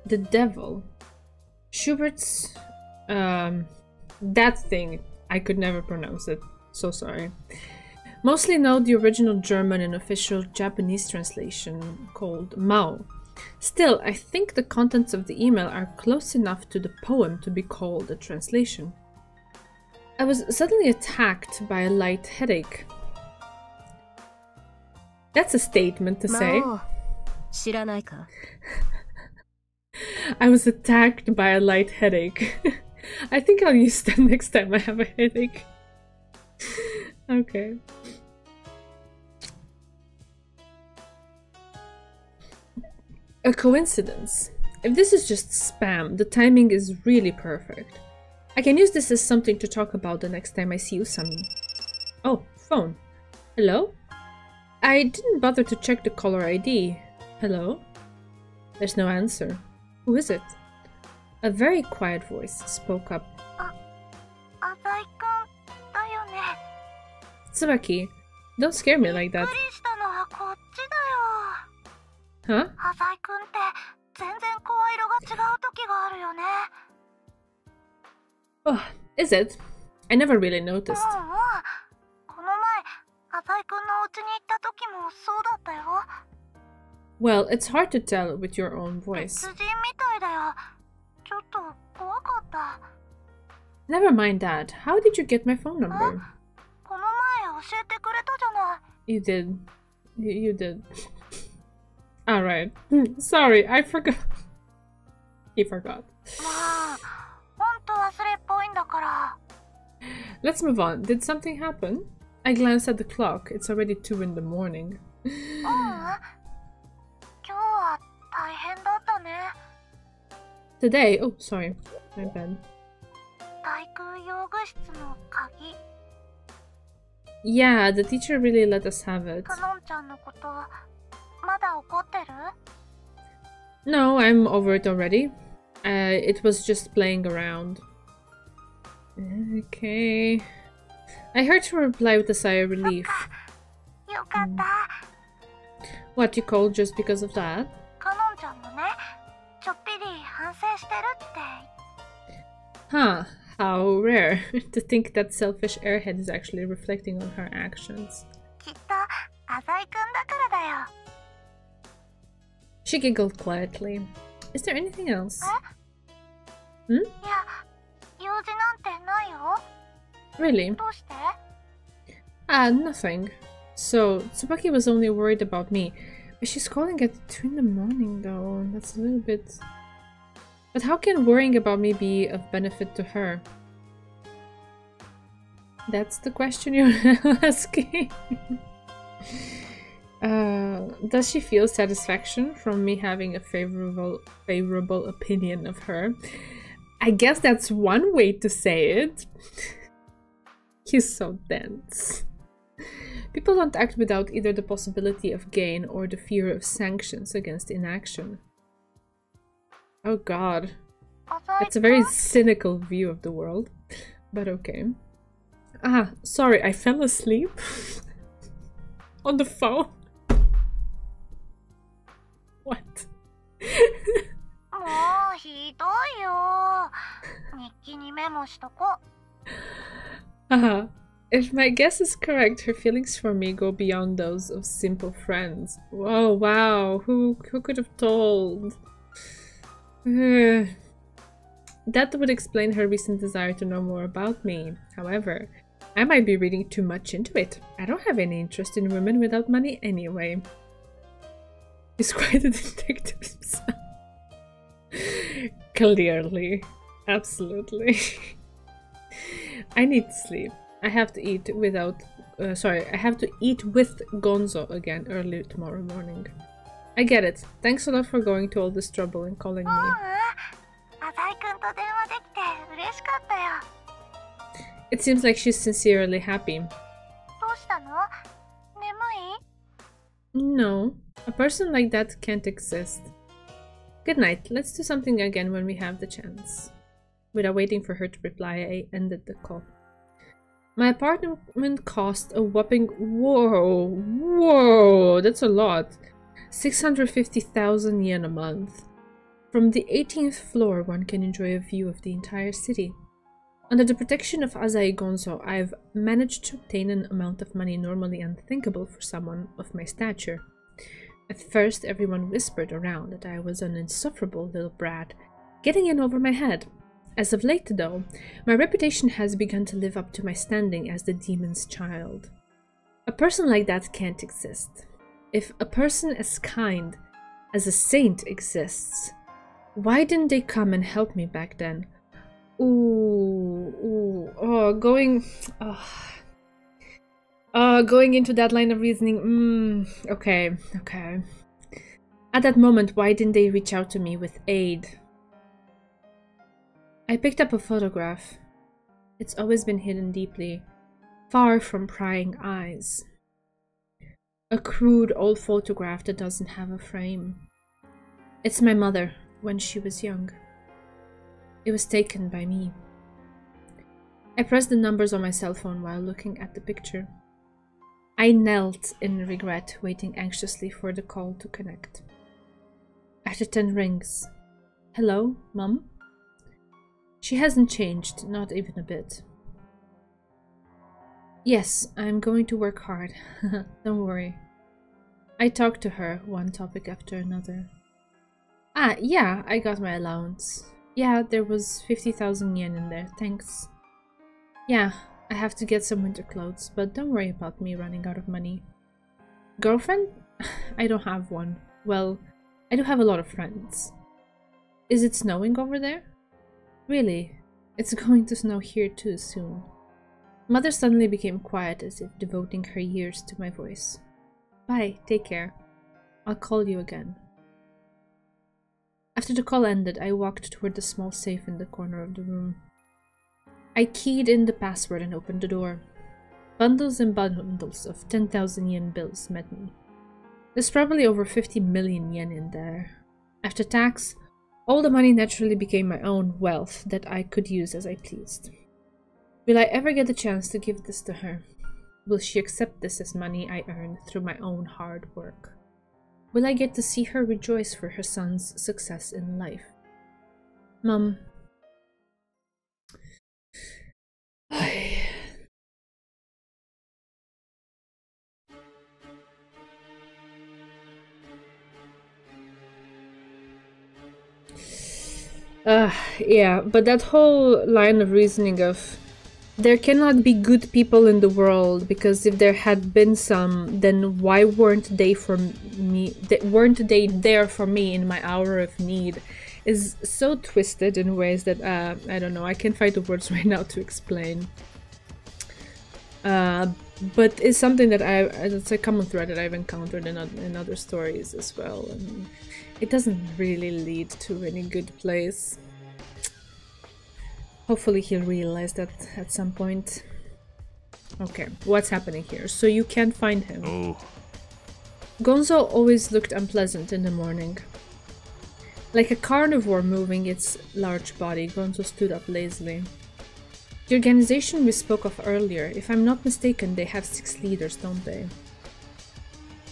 [SPEAKER 1] The devil. Schubert's... that thing. I could never pronounce it. So sorry. Mostly know the original German and official Japanese translation called Maou. Still, I think the contents of the email are close enough to the poem to be called a translation. I was suddenly attacked by a light headache. That's a statement to say. I was attacked by a light headache. I think I'll use that next time I have a headache. Okay. A coincidence. If this is just spam, the timing is really perfect. I can use this as something to talk about the next time I see you, Sami. Oh, phone. Hello? I didn't bother to check the caller ID. Hello? There's no answer. Who is it? A very quiet voice spoke up. Tsubaki, don't scare me like that. Huh? Oh, is it? I never really noticed. Well, it's hard to tell with your own voice. Never mind that. How did you get my phone number? You did. You did. Alright. Sorry, I forgot. He forgot. Let's move on. Did something happen? I glanced at the clock. It's already 2 in the morning. Today? Oh, sorry. My bad. Yeah, the teacher really let us have it. No, I'm over it already. It was just playing around. Okay. I heard her reply with a sigh of relief. What, you called just because of that? Huh, how rare to think that selfish airhead is actually reflecting on her actions. She giggled quietly. Is there anything else? Hmm? Really? Nothing. So, Tsubaki was only worried about me. But she's calling at 2 in the morning though. That's a little bit... But how can worrying about me be of benefit to her? That's the question you're asking. Does she feel satisfaction from me having a favorable opinion of her? I guess that's one way to say it. He's so dense. People don't act without either the possibility of gain or the fear of sanctions against inaction. Oh god. It's a very cynical view of the world. But okay. Ah, sorry, I fell asleep. On the phone. What? If my guess is correct, her feelings for me go beyond those of simple friends. Whoa, wow, who could have told? That would explain her recent desire to know more about me. However, I might be reading too much into it. I don't have any interest in women without money anyway. He's quite a detective. Clearly. Absolutely. I need to sleep. I have to eat without... I have to eat with Gonzo again early tomorrow morning. I get it. Thanks a lot for going to all this trouble and calling me. It seems like she's sincerely happy. No, a person like that can't exist. Good night. Let's do something again when we have the chance. Without waiting for her to reply, I ended the call. My apartment cost a whopping... Whoa, that's a lot. 650,000 yen a month. From the 18th floor, one can enjoy a view of the entire city. Under the protection of Azai Gonzo, I've managed to obtain an amount of money normally unthinkable for someone of my stature. At first, everyone whispered around that I was an insufferable little brat, getting in over my head. As of late, though, my reputation has begun to live up to my standing as the demon's child. A person like that can't exist. If a person as kind as a saint exists, why didn't they come and help me back then? Going into that line of reasoning, okay. At that moment, why didn't they reach out to me with aid? I picked up a photograph. It's always been hidden deeply, far from prying eyes. A crude old photograph that doesn't have a frame. It's my mother when she was young. It was taken by me. I pressed the numbers on my cell phone while looking at the picture. I knelt in regret, waiting anxiously for the call to connect. After 10 rings. Hello, Mom? She hasn't changed, not even a bit. Yes, I'm going to work hard. Don't worry. I talked to her, one topic after another. Ah, yeah, I got my allowance. Yeah, there was 50,000 yen in there, thanks. Yeah, I have to get some winter clothes, but don't worry about me running out of money. Girlfriend? I don't have one. Well, I do have a lot of friends. Is it snowing over there? Really? It's going to snow here too soon. Mother suddenly became quiet, as if devoting her ears to my voice. Bye, take care. I'll call you again. After the call ended, I walked toward the small safe in the corner of the room. I keyed in the password and opened the door. Bundles and bundles of 10,000 yen bills met me. There's probably over 50 million yen in there. After tax, all the money naturally became my own wealth that I could use as I pleased. Will I ever get the chance to give this to her? Will she accept this as money I earned through my own hard work? Will I get to see her rejoice for her son's success in life? Mom. Yeah, but that whole line of reasoning of there cannot be good people in the world because if there had been some, then why weren't they for me? Weren't they there for me in my hour of need? Is so twisted in ways that I don't know. I can't find the words right now to explain. But it's something that it's a common thread that I've encountered in other stories as well, and it doesn't really lead to any good place. Hopefully he'll realize that at some point. Okay, what's happening here? So you can't find him. Oh. Gonzo always looked unpleasant in the morning. Like a carnivore moving its large body, Gonzo stood up lazily. The organization we spoke of earlier, if I'm not mistaken, they have 6 leaders, don't they?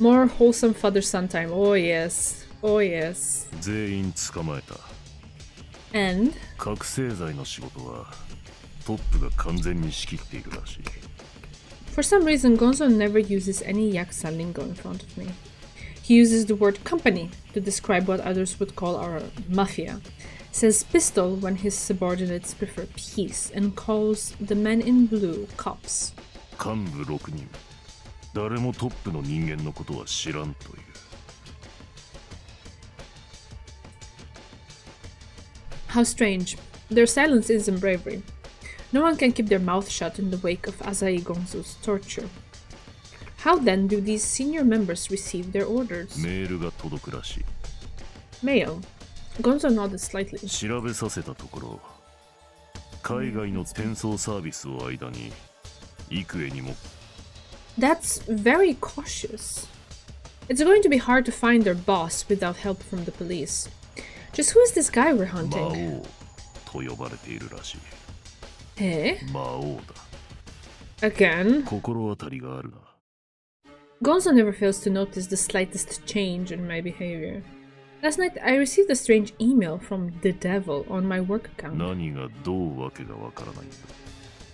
[SPEAKER 1] More wholesome father-son time. Oh yes. Oh yes. And? For some reason, Gonzo never uses any Yakuza lingo in front of me. He uses the word company to describe what others would call our mafia, says pistol when his subordinates prefer peace, and calls the men in blue cops. How strange. Their silence isn't bravery. No one can keep their mouth shut in the wake of Azai Gonzo's torture. How then do these senior members receive their orders? Mail. Gonzo nodded slightly. That's very cautious. It's going to be hard to find their boss without help from the police. Just who is this guy we're hunting? Eh? Again? Gonzo never fails to notice the slightest change in my behavior. Last night I received a strange email from the devil on my work account.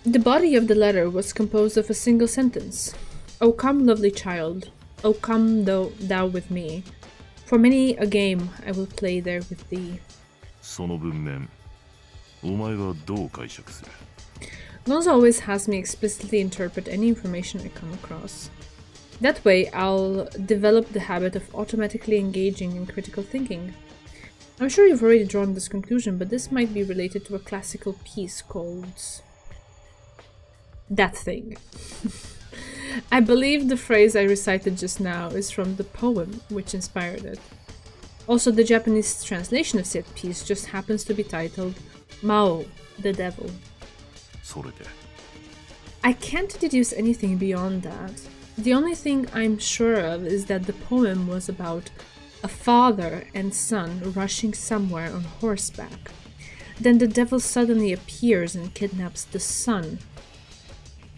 [SPEAKER 1] The body of the letter was composed of a single sentence. O come, lovely child. O come thou with me. For many a game I will play there with thee. Gonzo always has me explicitly interpret any information I come across. That way, I'll develop the habit of automatically engaging in critical thinking. I'm sure you've already drawn this conclusion, but this might be related to a classical piece called... That Thing. I believe the phrase I recited just now is from the poem which inspired it. Also, the Japanese translation of said piece just happens to be titled Maou, the Devil. I can't deduce anything beyond that. The only thing I'm sure of is that the poem was about a father and son rushing somewhere on horseback. Then the devil suddenly appears and kidnaps the son.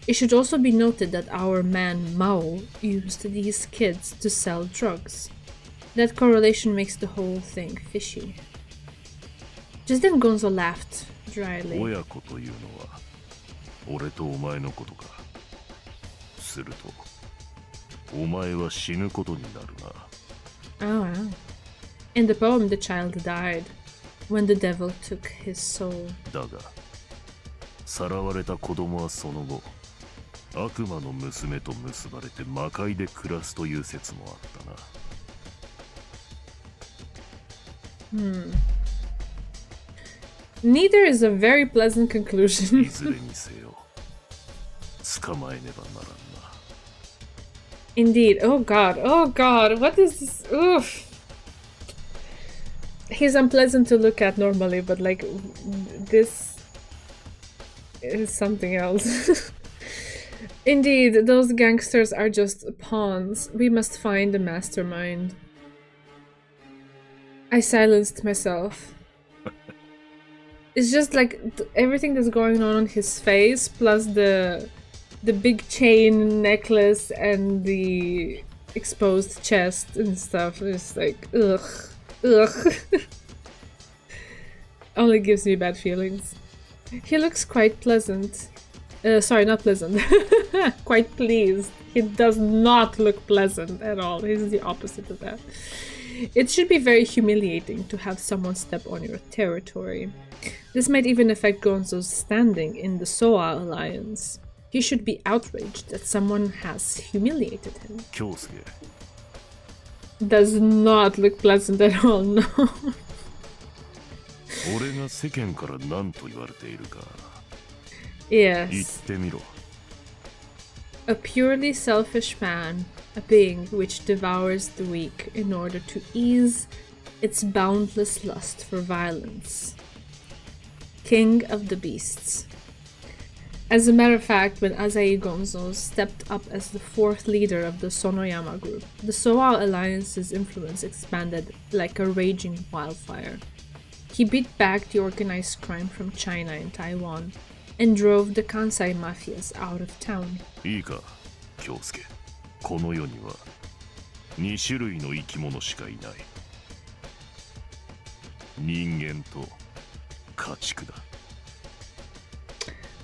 [SPEAKER 1] It should also be noted that our man Maou used these kids to sell drugs. That correlation makes the whole thing fishy. Just then Gonzo laughed dryly. Oh wow. In the poem, the child died when the devil took his soul. Neither is a very pleasant conclusion. Indeed. Oh god, what is this? Oof. He's unpleasant to look at normally, but like, this is something else. Indeed, those gangsters are just pawns. We must find the mastermind. I silenced myself. It's just like everything that's going on his face, plus the big chain necklace and the exposed chest and stuff is like, ugh. Only gives me bad feelings. He looks quite pleasant. Sorry, not pleasant. Quite pleased. He does not look pleasant at all. He's the opposite of that. It should be very humiliating to have someone step on your territory. This might even affect Gonzo's standing in the Soa Alliance. He should be outraged that someone has humiliated him. Does not look pleasant at all, no. Yes. A purely selfish man, a being which devours the weak in order to ease its boundless lust for violence. King of the beasts. As a matter of fact, when Azai Gonzo stepped up as the fourth leader of the Sonoyama group, the Soa Alliance's influence expanded like a raging wildfire. He beat back the organized crime from China and Taiwan, and drove the Kansai mafias out of town.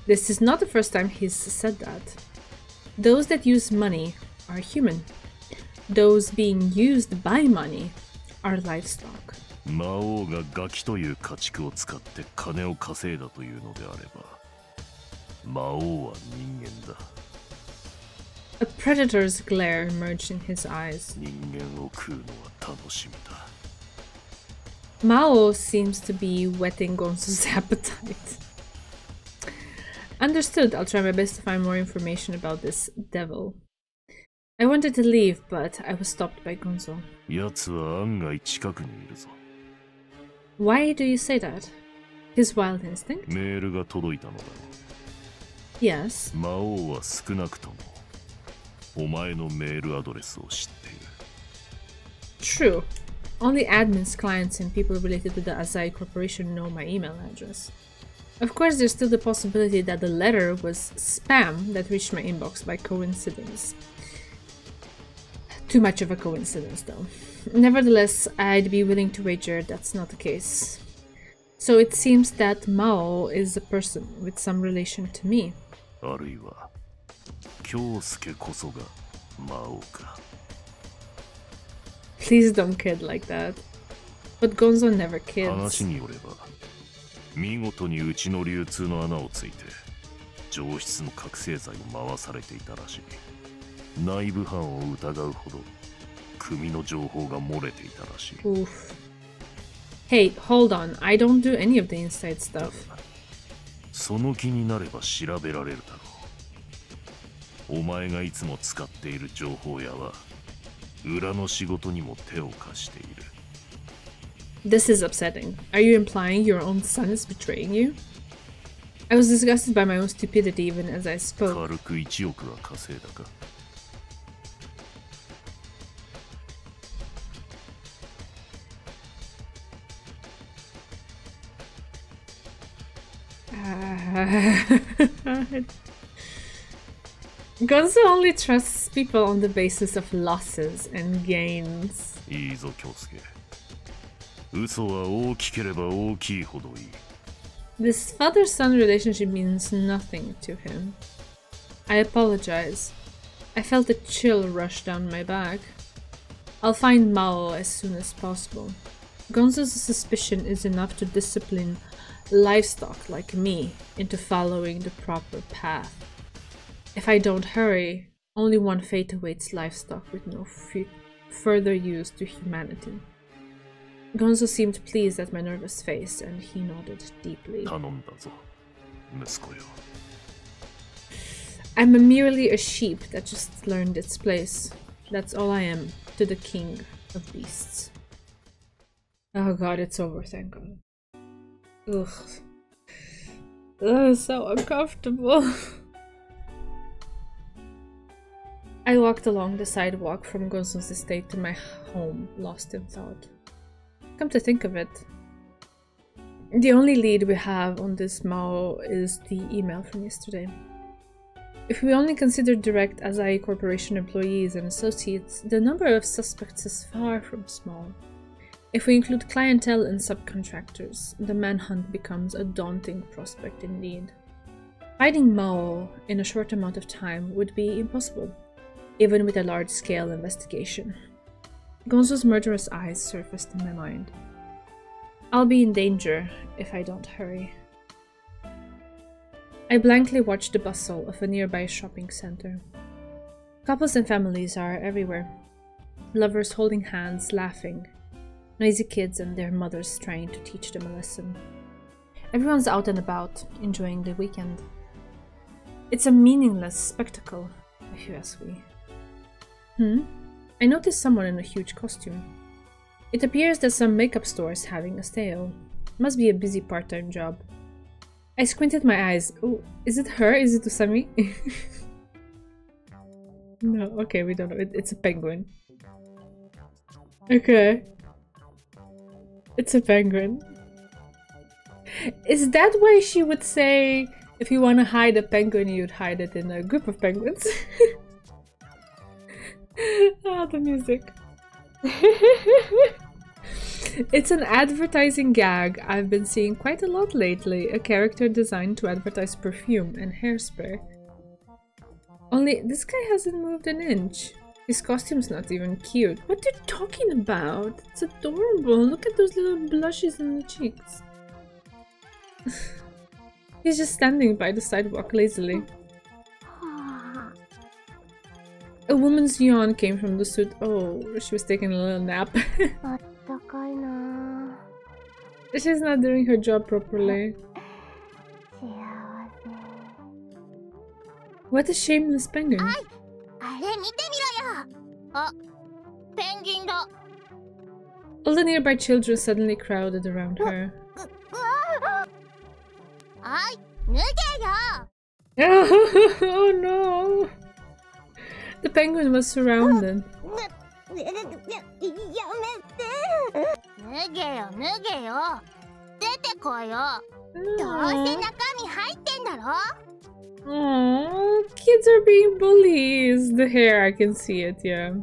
[SPEAKER 1] This is not the first time he's said that. Those that use money are human. Those being used by money are livestock. A predator's glare emerged in his eyes. Maou seems to be whetting Gonzo's appetite. Understood, I'll try my best to find more information about this devil. I wanted to leave, but I was stopped by Gonzo. Why do you say that? His wild instinct? Yes. True. Only admins, clients, and people related to the Azai Corporation know my email address. Of course, there's still the possibility that the letter was spam that reached my inbox by coincidence. Too much of a coincidence, though. Nevertheless, I'd be willing to wager that's not the case. So it seems that Maou is a person with some relation to me. Please don't kid like that. But Gonzo never kids.
[SPEAKER 4] 見事にうちの流通の穴をついて上質の覚醒剤を回されていたらしい。内部犯を疑うほど組の情報が漏れていたらしい。
[SPEAKER 1] Oof. Hey, hold on. I don't do any of the inside stuff.
[SPEAKER 4] その気になれば調べられるだろう。お前がいつも使っている情報屋は裏の仕事にも手を貸している。
[SPEAKER 1] This is upsetting. Are you implying your own son is betraying you? I was disgusted by my own stupidity even as I spoke.
[SPEAKER 4] 軽く1億は稼いだか。
[SPEAKER 1] Gonzo only trusts people on the basis of losses and gains.
[SPEAKER 4] いいぞ、京介。嘘は大きければ大きいほどいい。
[SPEAKER 1] This father-son relationship means nothing to him. I apologize. I felt a chill rush down my back. I'll find Maou as soon as possible. Gonzo's suspicion is enough to discipline livestock like me into following the proper path. If I don't hurry, only one fate awaits livestock with no further use to humanity. Gonzo seemed pleased at my nervous face, and he nodded deeply. I'm merely a sheep that just learned its place. That's all I am to the king of beasts. Oh god, it's over, thank god. Ugh. Ugh, so uncomfortable. I walked along the sidewalk from Gonzo's estate to my home, lost in thought. Come to think of it, the only lead we have on this Maou is the email from yesterday. If we only consider direct Asahi Corporation employees and associates, the number of suspects is far from small. If we include clientele and subcontractors, the manhunt becomes a daunting prospect indeed. Finding Maou in a short amount of time would be impossible, even with a large-scale investigation. Gonzo's murderous eyes surfaced in my mind. I'll be in danger if I don't hurry. I blankly watched the bustle of a nearby shopping center. Couples and families are everywhere. Lovers holding hands, laughing. Noisy kids and their mothers trying to teach them a lesson. Everyone's out and about, enjoying the weekend. It's a meaningless spectacle, if you ask me. I noticed someone in a huge costume. It appears that some makeup store is having a sale. Must be a busy part-time job. I squinted my eyes. Oh, is it her? Is it Usami? No, okay, we don't know. It's a penguin. Okay. It's a penguin. Is that why she would say if you want to hide a penguin, you'd hide it in a group of penguins? Ah, the music. It's an advertising gag I've been seeing quite a lot lately, a character designed to advertise perfume and hairspray. Only this guy hasn't moved an inch. His costume's not even cute. What are you talking about? It's adorable. Look at those little blushes in the cheeks. He's just standing by the sidewalk lazily. A woman's yawn came from the suit. Oh, she was taking a little nap. She's not doing her job properly. What a shameless penguin. All the nearby children suddenly crowded around her. Oh no! The penguin was surrounded. Oh, kids are being bullies. The hair, I can see it, yeah.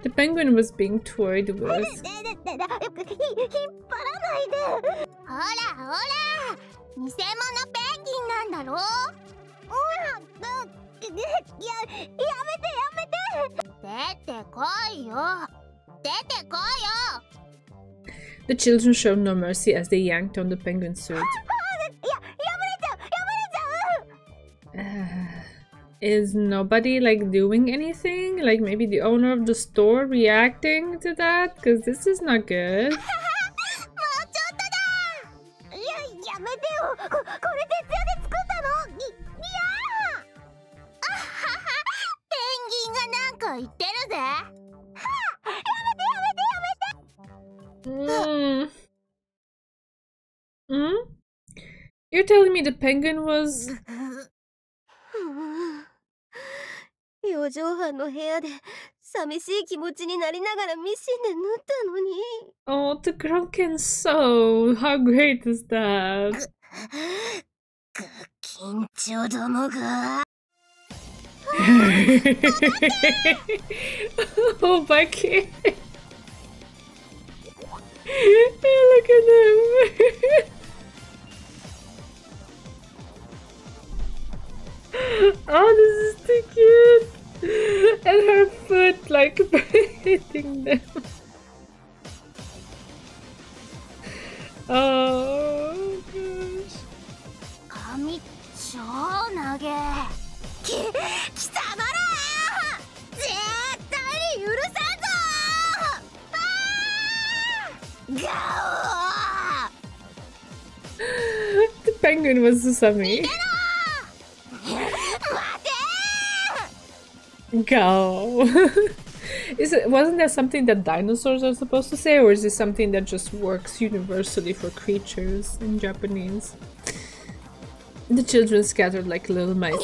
[SPEAKER 1] The penguin was being toyed with. The children showed no mercy as they yanked on the penguin suit. Is nobody like doing anything? Like maybe the owner of the store reacting to that? Because this is not good. You're telling me the penguin was...
[SPEAKER 2] 4畳半の部屋で寂しい気持ちになりながらミシンで縫ったのに。
[SPEAKER 1] Oh, the girl can sew. How great is that?
[SPEAKER 2] 緊張どもが。
[SPEAKER 1] Oh, my kid. Look at him. Oh, this is too cute. And her foot like hitting them. Oh gosh.
[SPEAKER 2] 髪超長げ。貴様ら絶対に許さんぞ。ガオ。
[SPEAKER 1] The penguin was Susami. Go. Wasn't there something that dinosaurs are supposed to say, or is this something that just works universally for creatures in Japanese? The children scattered like little mice.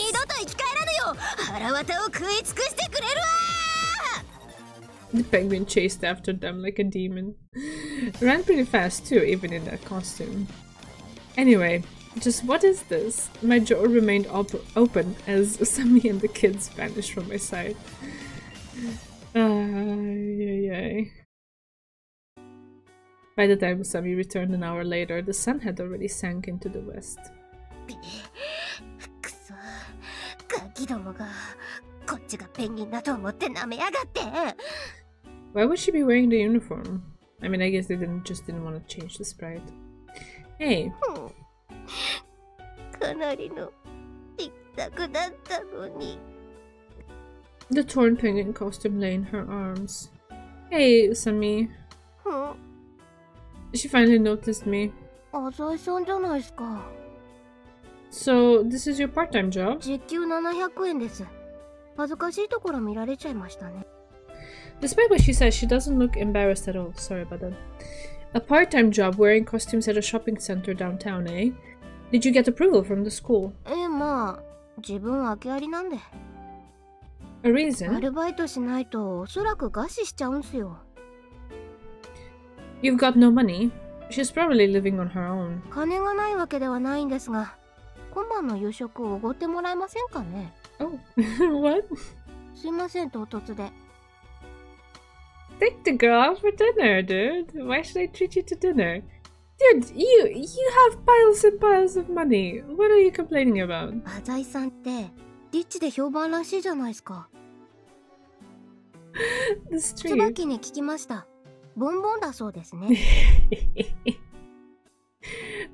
[SPEAKER 1] The penguin chased after them like a demon. Ran pretty fast too, even in that costume. Anyway, just what is this? My jaw remained open as Usami and the kids vanished from my sight. Yay. By the time Usami returned an hour later, the sun had already sank into the west. Why would she be wearing the uniform? I mean, I guess they just didn't want to change the sprite. Hey. The torn penguin costume lay in her arms. Hey, Usami. She finally noticed me. So, this is your part-time job? Despite what she says, she doesn't look embarrassed at all. Sorry about that. A part-time job wearing costumes at a shopping center downtown, eh? Did you get approval from the school? A reason? You've got no money. She's probably living on her own. Oh, what? Take the girl out for dinner, dude. Why should I treat you to dinner? Dude, you have piles and piles of money. What are you complaining about? The street.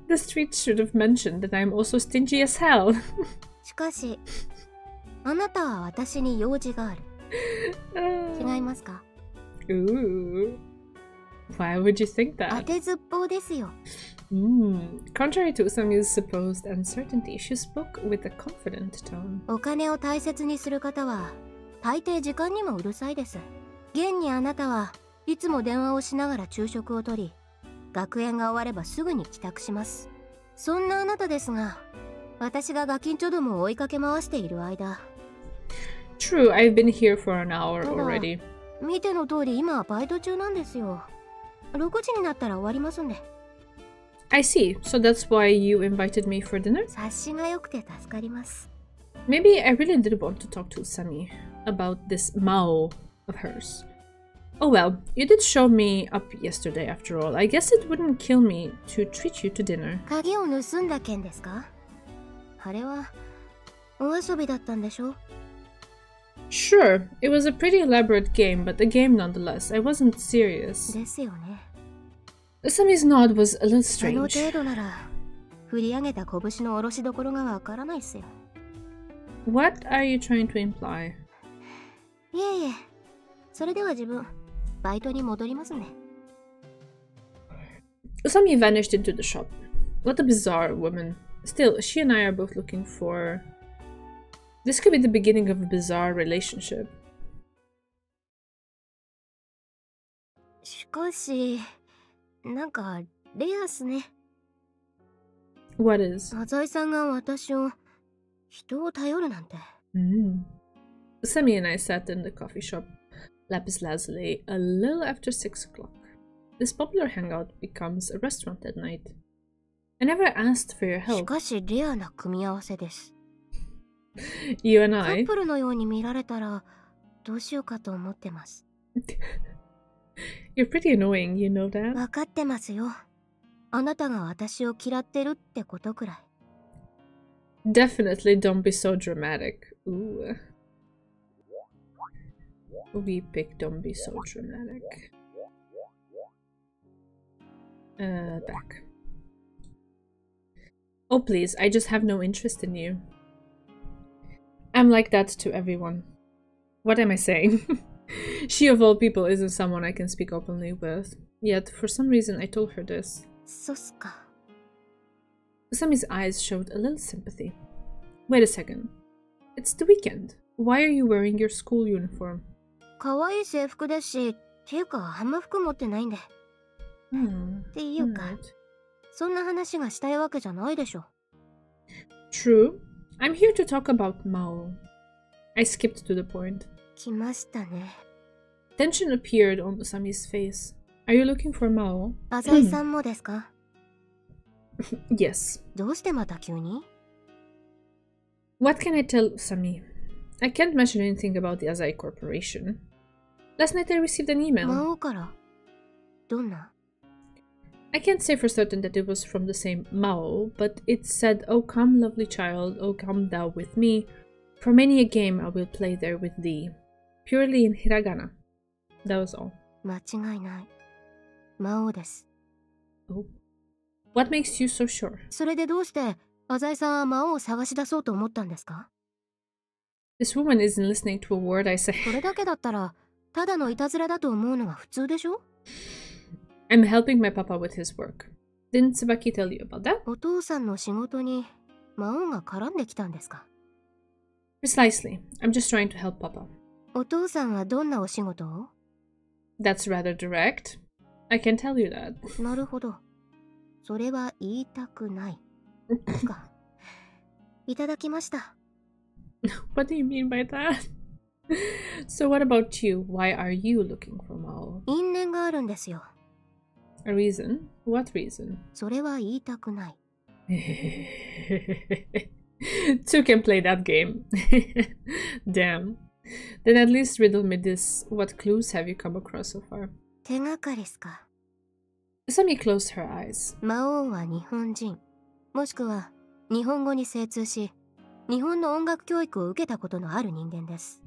[SPEAKER 1] The street should have mentioned that I'm also stingy as hell. Ooh. Why would you think that? Contrary to Usami's supposed uncertainty, she spoke with a confident tone. True, I've been here for an hour already. I see. So that's why you invited me for dinner?
[SPEAKER 2] 察しが良くて助かります。
[SPEAKER 1] Maybe I really did want to talk to Usami about this Maou of hers. Oh well, you did show me up yesterday after all. I guess it wouldn't kill me to treat you to dinner.
[SPEAKER 2] 鍵を盗んだ件ですか？あれはお遊びだったんでしょ？
[SPEAKER 1] Sure, it was a pretty elaborate game, but a game nonetheless. I wasn't serious.
[SPEAKER 2] ですよね。
[SPEAKER 1] Usami's nod was a little
[SPEAKER 2] あの
[SPEAKER 1] strange.
[SPEAKER 2] 程度なら振り上げた拳の下ろしどころがわからないっすよ。
[SPEAKER 1] What are you trying to imply?
[SPEAKER 2] いえいえ、それでは自分バイトに戻りますね。
[SPEAKER 1] Usami vanished into the shop. What a bizarre woman. Still, she and I are both looking for... This could be the beginning of a bizarre relationship.
[SPEAKER 2] しかし、なんかレアっすね。
[SPEAKER 1] What is?
[SPEAKER 2] 浅井さんが私を人を頼るなんて。
[SPEAKER 1] Usami and I sat in the coffee shop, lapis lazuli, a little after 6 o'clock. This popular hangout becomes a restaurant at night. I never asked for your
[SPEAKER 2] し
[SPEAKER 1] help.
[SPEAKER 2] かしレアな組み合わせです。
[SPEAKER 1] You and
[SPEAKER 2] カ
[SPEAKER 1] I...
[SPEAKER 2] ップルのように見られたらどうしようかと思ってます。
[SPEAKER 1] You're pretty annoying, you know that?
[SPEAKER 2] わかってますよ。あなたが私を嫌ってるってことくらい。
[SPEAKER 1] Definitely don't be so dramatic. Ooh. We pick don't be so dramatic. Back. Oh please, I just have no interest in you. I'm like that to everyone. What am I saying? She of all people isn't someone I can speak openly with. Yet, for some reason, I told her this.
[SPEAKER 2] そっすか。
[SPEAKER 1] Usami's eyes showed a little sympathy. Wait a second. It's the weekend. Why are you wearing your school uniform?
[SPEAKER 2] 可愛い制服ですし、っていうかあんま服持ってないんで。っていうか、そんな話がしたいわけじゃないでしょ。
[SPEAKER 1] True. I'm here to talk about Maou. I skipped to the point.
[SPEAKER 2] 来ましたね。
[SPEAKER 1] Tension appeared on Usami's face. Are you looking for Maou?
[SPEAKER 2] 浅井さんもですか？
[SPEAKER 1] Yes.
[SPEAKER 2] どうしてまた急に？
[SPEAKER 1] What can I tell Usami? I can't mention anything about the Azai Corporation. Last night I received an email.
[SPEAKER 2] 魔王から？どんな？
[SPEAKER 1] I can't say for certain that it was from the same Maou, but it said, "Oh come, lovely child, oh come thou with me. For many a game I will play there with thee." Purely in hiragana. That was all.
[SPEAKER 2] 間違いない。魔王です。
[SPEAKER 1] Oh. What makes you so sure?
[SPEAKER 2] それでどうして浅井さんは魔王を探し出そうと思ったんですか？
[SPEAKER 1] This woman isn't listening to a word I say.
[SPEAKER 2] これだけだったらただのいたずらだと思うのが普通でしょ？
[SPEAKER 1] I'm helping my papa with his work. Didn't Tsubaki tell you about that?
[SPEAKER 2] お父さんの仕事に魔王が絡んできたんですか？
[SPEAKER 1] Precisely. I'm just trying to help papa.
[SPEAKER 2] お父さんはどんなお仕事を？
[SPEAKER 1] That's rather direct. I can tell you that.
[SPEAKER 2] なるほど。それは言いたくない。か。いただきました。
[SPEAKER 1] What do you mean by that? So what about you? Why are you looking for Maou?
[SPEAKER 2] 因縁があるんですよ。
[SPEAKER 1] A reason? What reason?
[SPEAKER 2] それは言いたくない。
[SPEAKER 1] Two can play that game. Damn. Then at least riddle me this. What clues have you come across so far?
[SPEAKER 2] 手がかりっすか。
[SPEAKER 1] Usami closed her eyes.
[SPEAKER 2] 魔王は日本人、もしくは日本語に精通し、日本の音楽教育を受けたことのある人間です。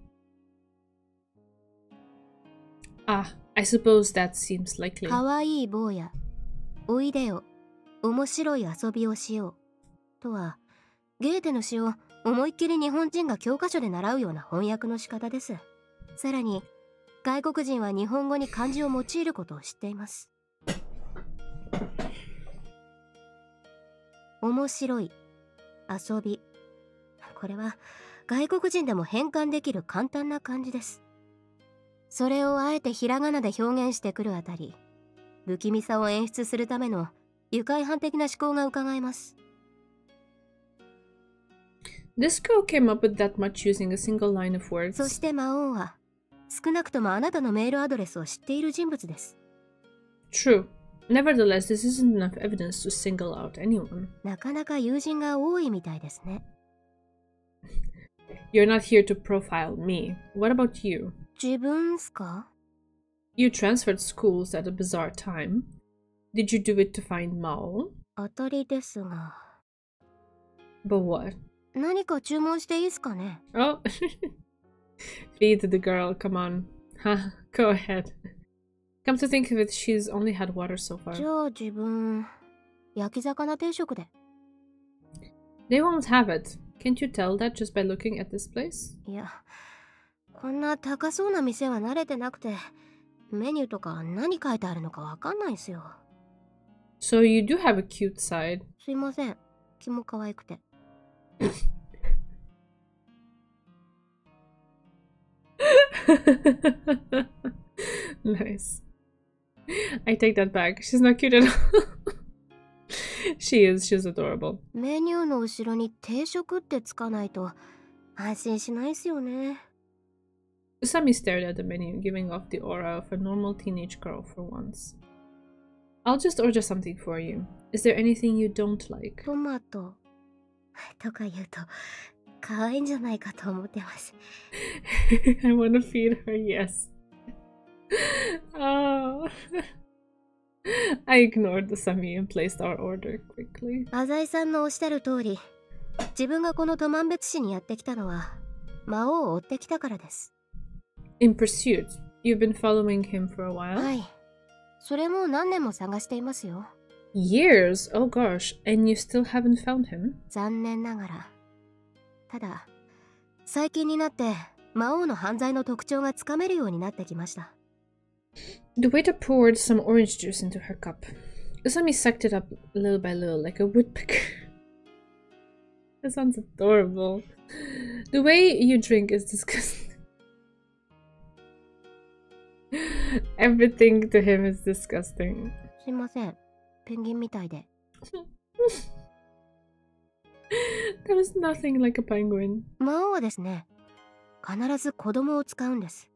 [SPEAKER 1] Ah, I suppose that seems likely.
[SPEAKER 2] かわいい坊や、おいでよ、面白い遊びをしよう。とは、ゲーテの詩を思いっきり日本人が教科書で習うような翻訳の仕方です。さらに、外国人は日本語に漢字を用いることを知っています。面白い、遊び。これは外国人でも変換できる簡単な漢字です。それをあえてひらがなで表現してくるあたり、不気味さを演出するための愉快犯的な思考がうかがえます。
[SPEAKER 1] This girl came up with that much using a single line of words.
[SPEAKER 2] そして魔王は少なくともあなたのメールアドレスを知っている人物です。
[SPEAKER 1] True. Nevertheless, this isn't enough evidence to single out anyone.
[SPEAKER 2] なかなか友人が多いみたいですね。
[SPEAKER 1] You're not here to profile me. What about you?
[SPEAKER 2] 自分っすか?
[SPEAKER 1] You transferred schools at a bizarre time. Did you do it to find Maou?
[SPEAKER 2] 当たりですが。
[SPEAKER 1] But what?
[SPEAKER 2] 何か注文していいっすかね?
[SPEAKER 1] Oh, feed the girl, come on. Huh, go ahead. Come to think of it, she's only had water so far.
[SPEAKER 2] じゃあ自分、焼き魚定食で。
[SPEAKER 1] They won't have it. Can't you tell that just by looking at this place?
[SPEAKER 2] いや、こんな高そうな店は慣れてなくて、メニューとか何書いてあるのかわかんないんすよ。
[SPEAKER 1] So you do have a cute side.
[SPEAKER 2] すいません、気も可愛くて。
[SPEAKER 1] Nice. I take that back. She's not cute at all. She's adorable.
[SPEAKER 2] メニューの後ろに定食ってつかないと安心しないっすよね。
[SPEAKER 1] Usami stared at the menu, giving off the aura of a normal teenage girl for once. I'll just order something for you. Is there anything you don't like?
[SPEAKER 2] トマトとか言うと可愛いんじゃないかと思ってます。
[SPEAKER 1] I want to feed her, yes. Oh. I ignored Usami and placed our order quickly.
[SPEAKER 2] 浅井さんのおっしゃる通り、自分がこのトマンベツ市にやってきたのは魔王を追ってきたからです。
[SPEAKER 1] In pursuit, you've been following him for a while?
[SPEAKER 2] はい。それも何年も探していますよ。
[SPEAKER 1] Years? Oh gosh, and you still haven't found him?
[SPEAKER 2] 残念ながら。ただ、最近になって魔王の犯罪の特徴がつかめるようになってきました。
[SPEAKER 1] The waiter poured some orange juice into her cup. Usami sucked it up little by little like a woodpecker. That sounds adorable. The way you drink is disgusting. Everything to him is disgusting.
[SPEAKER 2] すいません。ペンギンみたいで。
[SPEAKER 1] That was nothing like a penguin.
[SPEAKER 2] 魔王はですね、必ず子供を使うんです。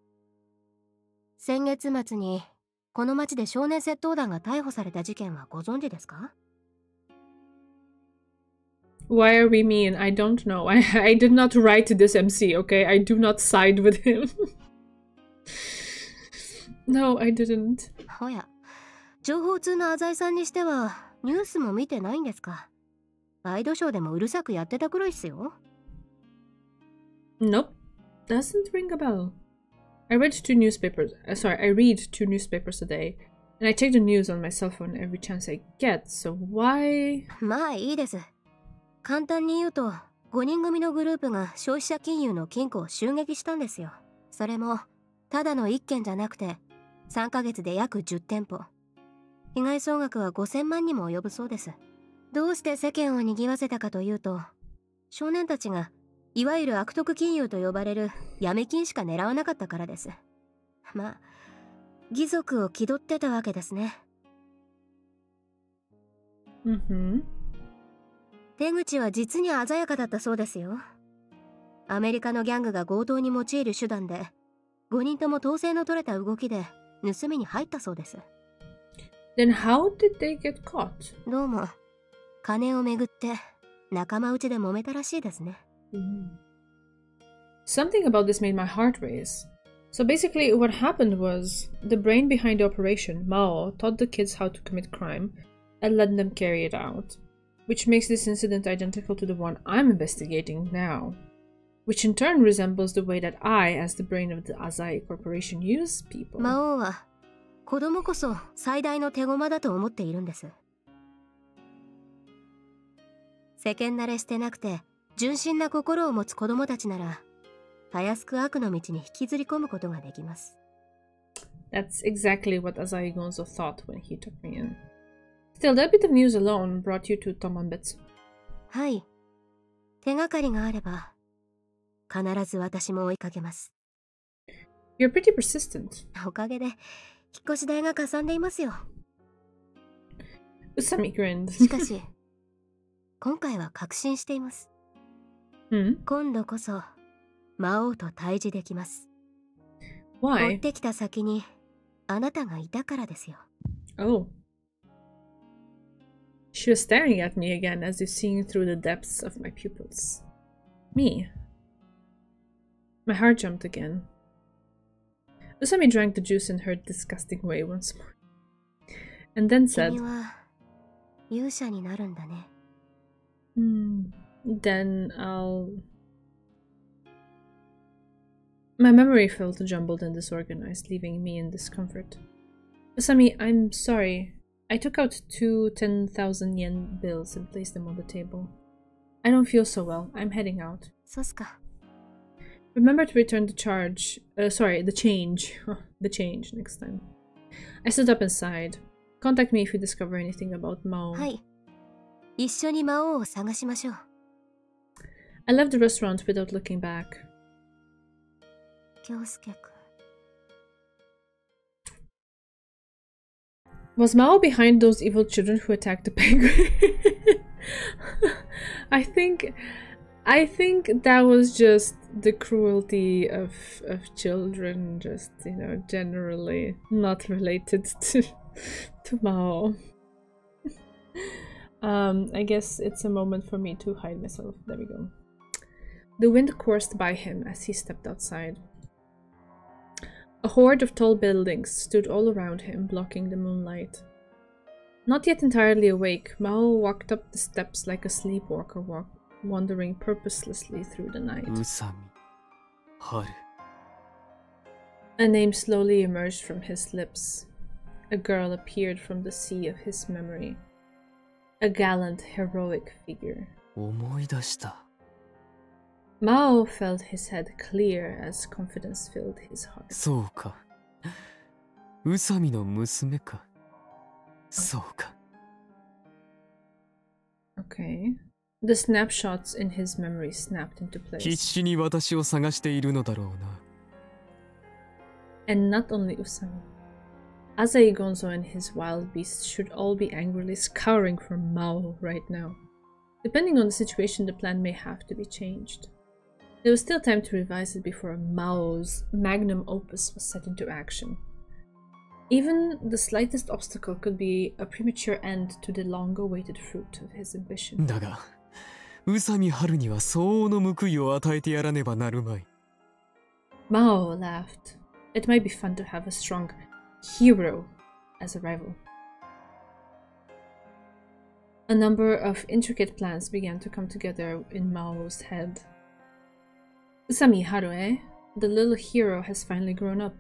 [SPEAKER 2] 先月末にこの町で少年窃盗団が逮捕された事件はご存知ですか?
[SPEAKER 1] Why are we mean? I don't know. I did not write this MC, okay? I do not side with him. No, I didn't.
[SPEAKER 2] おや、情報通の浅井さんにしてはニュースも見てないんですか? ワイドショーでもうるさくやってたくらいっすよ。
[SPEAKER 1] Nope. Doesn't ring a bell. I read two newspapers a day, and I check the news on my cell phone every chance I get, so why?
[SPEAKER 2] まあいいです。簡単に言うと、5人組のグループが消費者金融の金庫を襲撃したんですよ。それも、ただの1件じゃなくて、3ヶ月で約10店舗。被害総額は5000万にも及ぶそうです。どうして世間を賑わせたかというと、少年たちが、いわゆる悪徳金融と呼ばれる闇金しか狙わなかったからです。まあ、義足を気取ってたわけですね。手口は実に鮮やかだったそうですよ。アメリカのギャングが強盗に用いる手段で、5人とも統制の取れた動きで盗みに入ったそうです。
[SPEAKER 1] Then how did they get caught?
[SPEAKER 2] どうも、金をめぐって仲間内で揉めたらしいですね。
[SPEAKER 1] Something about this made my heart race. So basically what happened was the brain behind the operation, Maou, taught the kids how to commit crime and let them carry it out, which makes this incident identical to the one I'm investigating now, which in turn resembles the way that I, as the brain of the Azai Corporation, use people.
[SPEAKER 2] 魔王は子供こそ最大の手駒だと思っているんです。世間慣れしてなくて純真な心を持つ子供たちなら、たやすく悪の道に引きずり込むことができます。
[SPEAKER 1] That's exactly what Azai Gonzo thought when he took me in. Still, that bit of news alone brought you to Tomanbetsu.
[SPEAKER 2] はい。手がかりがあれば、必ず私も追いかけます。
[SPEAKER 1] You're pretty persistent.
[SPEAKER 2] おかげで、引っ越し代がかさんでいますよ。
[SPEAKER 1] Usami grinned.
[SPEAKER 2] しかし、今回は確信しています。今度こそ魔王と対峙できます。
[SPEAKER 1] Why?
[SPEAKER 2] 追ってきた先にあなたがいたからですよ。
[SPEAKER 1] Oh. She was staring at me again, as if seeing through the depths of my pupils. Me. My heart jumped again. Usami drank the juice in her disgusting way once more, and then said, then I'll... My memory felt jumbled and disorganized, leaving me in discomfort. Usami, I'm sorry. I took out 2 10,000 yen bills and placed them on the table. I don't feel so well. I'm heading out. Remember to return the change. The change next time. I stood up and sighed. Contact me if you discover anything about Maou. I left the restaurant without looking back. Was Maou behind those evil children who attacked the penguin? I think that was just the cruelty of children, just, you know, generally not related to Maou. I guess it's a moment for me to hide myself. There we go. The wind coursed by him as he stepped outside. A horde of tall buildings stood all around him, blocking the moonlight. Not yet entirely awake, Maou walked up the steps like a sleepwalker wandering purposelessly through the night. A name slowly emerged from his lips. A girl appeared from the sea of his memory. A gallant, heroic figure. Maou felt his head clear as confidence filled his heart. Okay. The snapshots in his memory snapped into place. And not only Usami. Azai Gonzo and his wild beasts should all be angrily scouring for Maou right now. Depending on the situation, the plan may have to be changed. There was still time to revise it before Mao's magnum opus was set into action. Even the slightest obstacle could be a premature end to the long-awaited fruit of his ambition. Maou laughed. It might be fun to have a strong hero as a rival. A number of intricate plans began to come together in Mao's head. Usami Haru, eh? The little hero has finally grown up.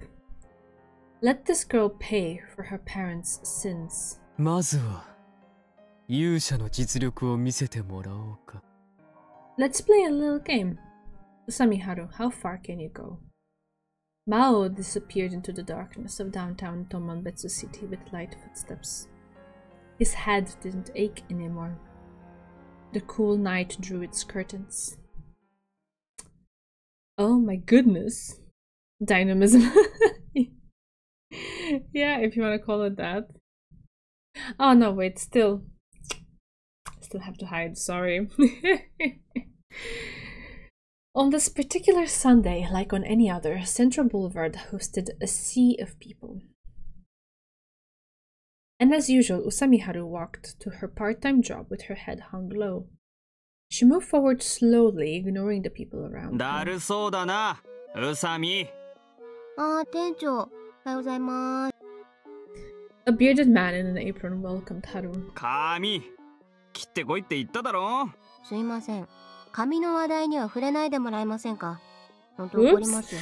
[SPEAKER 1] Let this girl pay for her parents' sins. Let's play a little game. Usami Haru, how far can you go? Maou disappeared into the darkness of downtown Tomanbetsu City with light footsteps. His head didn't ache anymore. The cool night drew its curtains. Oh my goodness. Dynamism. Yeah, if you want to call it that. Oh no, wait, still have to hide, sorry. On this particular Sunday, like on any other, Central Boulevard hosted a sea of people. And as usual, Usami Haru walked to her part-time job with her head hung low. She moved forward slowly, ignoring the people around her. A bearded man in an apron welcomed Haru. Oops.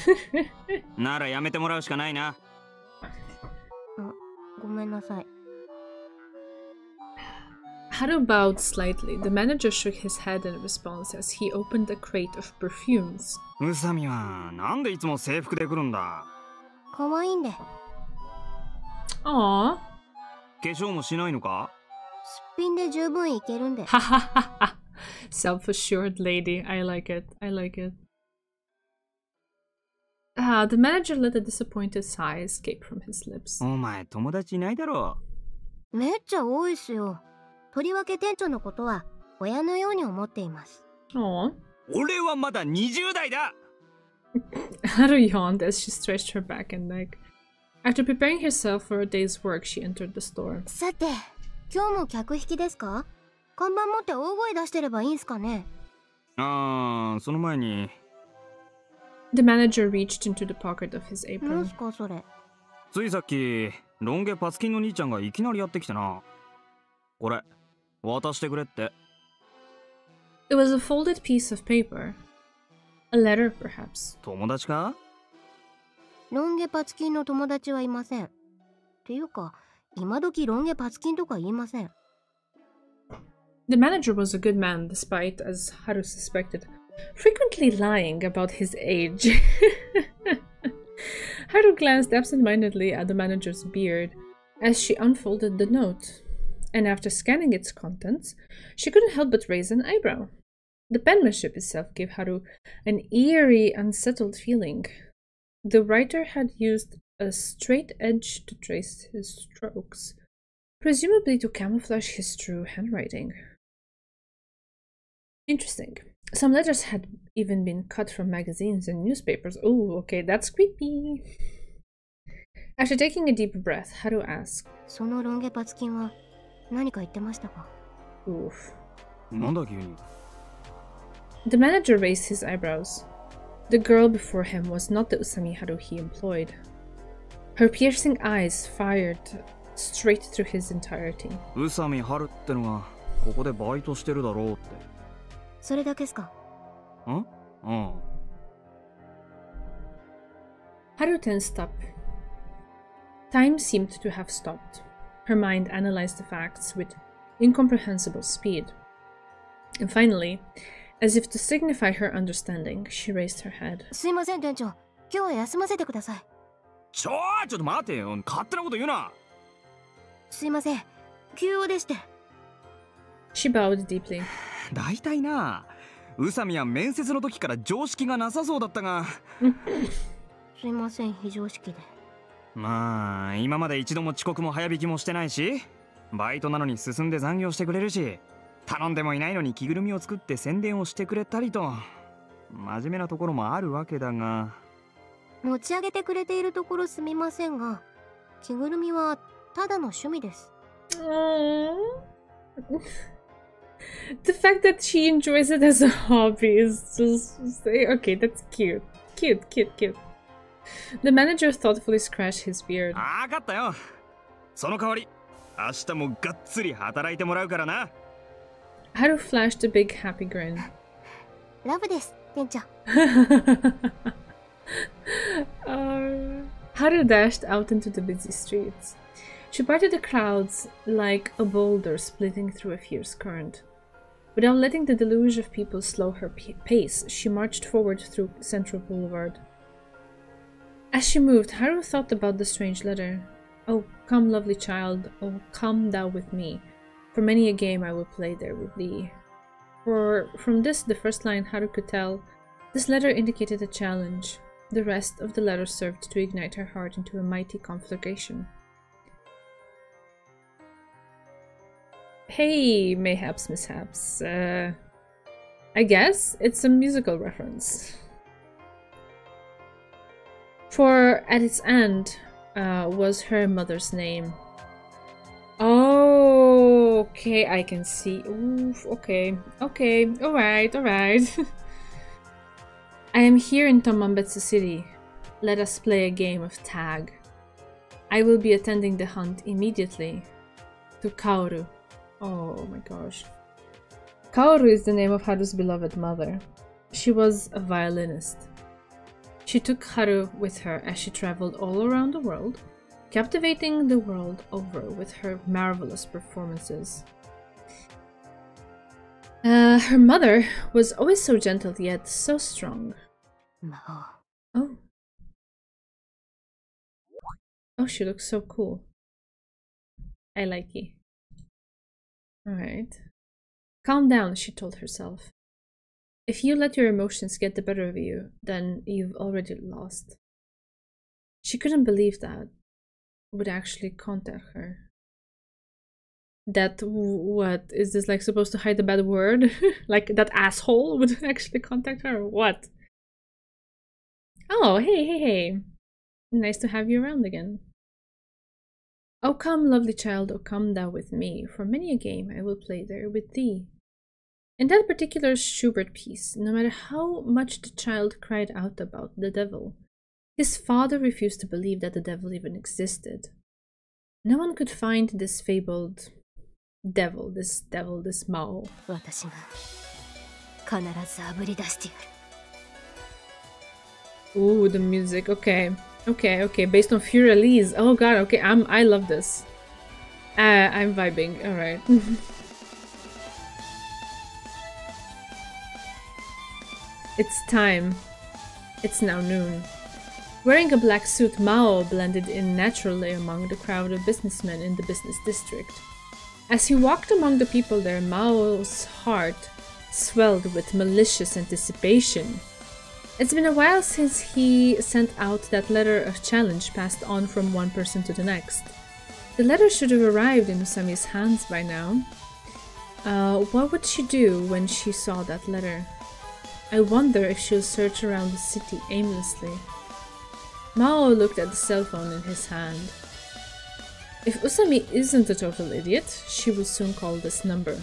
[SPEAKER 1] Haru bowed slightly. The manager shook his head in response as he opened a crate of perfumes. Aww. Self-assured lady. I like it. I like it. The manager let a disappointed sigh escape from his lips. Aww. Haru yawned as she stretched her back and neck. After preparing herself for a day's work, she entered the store.
[SPEAKER 2] 今日も客引きですか？看板持って大声出してればいいんすかね？
[SPEAKER 5] その前に。
[SPEAKER 1] The manager reached into the pocket of his apron.
[SPEAKER 2] なんすかそれ？
[SPEAKER 5] ついさっきロン毛パツキンの兄ちゃんがいきなりやってきてな。これ渡してくれって。
[SPEAKER 1] It was a folded piece of paper. A letter, perhaps.
[SPEAKER 5] 友達か？
[SPEAKER 2] ロン毛パツキンの友達はいません。っていうか、今時ロン毛パツキンとか言いません。
[SPEAKER 1] The manager was a good man, despite, as Haru suspected, frequently lying about his age. Haru glanced absent-mindedly at the manager's beard as she unfolded the note, and after scanning its contents, she couldn't help but raise an eyebrow. The penmanship itself gave Haru an eerie, unsettled feeling. The writer had used a straight edge to trace his strokes, presumably to camouflage his true handwriting. Interesting. Some letters had even been cut from magazines and newspapers. Oh, okay, that's creepy. After taking a deep breath, Haru asked,
[SPEAKER 2] そのロン毛パツキンは何か言ってましたか？
[SPEAKER 1] Oof.
[SPEAKER 5] なんだ急に。
[SPEAKER 1] The manager raised his eyebrows. The girl before him was not the Usami Haru he employed. Her piercing eyes fired straight through his entirety.
[SPEAKER 5] 宇佐美春ってのがここでバイトしてるだろうって。
[SPEAKER 2] それだけっすか？
[SPEAKER 5] ん？うん。
[SPEAKER 1] Haru tensed up. Time seemed to have stopped. Her mind analyzed the facts with incomprehensible speed. And finally, as if to signify her understanding, she raised her head.
[SPEAKER 2] すいません店長、今日は休ませてください。
[SPEAKER 5] ちょっと待てよ、勝手なこと言うな。
[SPEAKER 2] すいません、急用でして。
[SPEAKER 1] She bowed deeply.
[SPEAKER 5] だいたいな、宇佐美は面接の時から常識がなさそうだったが。
[SPEAKER 2] すいません、非常識で。
[SPEAKER 5] まあ今まで一度も遅刻も早引きもしてないし、バイトなのに進んで残業してくれるし、頼んでもいないのに着ぐるみを作って宣伝をしてくれたりと、真面目なところもあるわけだが。
[SPEAKER 2] 持ち上げてくれているところすみませんが、着ぐるみはただの趣味です。
[SPEAKER 1] The fact that she enjoys it as a hobby is just okay, that's cute. Cute, cute, cute. The manager thoughtfully scratched his beard.
[SPEAKER 5] わかったよ。その代わり、明日もがっつり働いてもらうからな。
[SPEAKER 1] Haru flashed a big happy grin.
[SPEAKER 2] ラブです、店長。
[SPEAKER 1] Haru dashed out into the busy streets. She parted the crowds like a boulder splitting through a fierce current. Without letting the deluge of people slow her pace, she marched forward through Central Boulevard. As she moved, Haru thought about the strange letter. Oh, come, lovely child, oh, come thou with me. For many a game I will play there with thee. For from this, the first line Haru could tell, this letter indicated a challenge. The rest of the letter served to ignite her heart into a mighty conflagration. Hey, mayhaps, mishaps. I guess it's a musical reference. For at its end was her mother's name. Oh, okay, I can see. Oof, okay, okay, alright, alright. I am here in Tomambetsu City. Let us play a game of tag. I will be attending the hunt immediately. To Kaoru. Oh my gosh. Kaoru is the name of Haru's beloved mother. She was a violinist. She took Haru with her as she traveled all around the world, captivating the world over with her marvelous performances. Her mother was always so gentle yet so strong.
[SPEAKER 2] Maou.
[SPEAKER 1] Oh. Oh, she looks so cool. I like it. Alright. Calm down, she told herself. If you let your emotions get the better of you, then you've already lost. She couldn't believe that would actually contact her. That, what? Is this like supposed to hide a bad word? Like that asshole would actually contact her or what? Oh, hey, hey, hey. Nice to have you around again. O come, lovely child, O come thou with me, for many a game I will play there with thee. In that particular Schubert piece, no matter how much the child cried out about the devil, his father refused to believe that the devil even existed. No one could find this fabled devil, this Maou. Ooh, the music, okay. Okay, based on Furelise. Oh god, okay, I love this. I'm vibing, alright. It's time. It's now noon. Wearing a black suit, Maou blended in naturally among the crowd of businessmen in the business district. As he walked among the people there, Mao's heart swelled with malicious anticipation. It's been a while since he sent out that letter of challenge passed on from one person to the next. The letter should have arrived in Usami's hands by now. What would she do when she saw that letter? I wonder if she'll search around the city aimlessly. Maou looked at the cell phone in his hand. If Usami isn't a total idiot, she will soon call this number.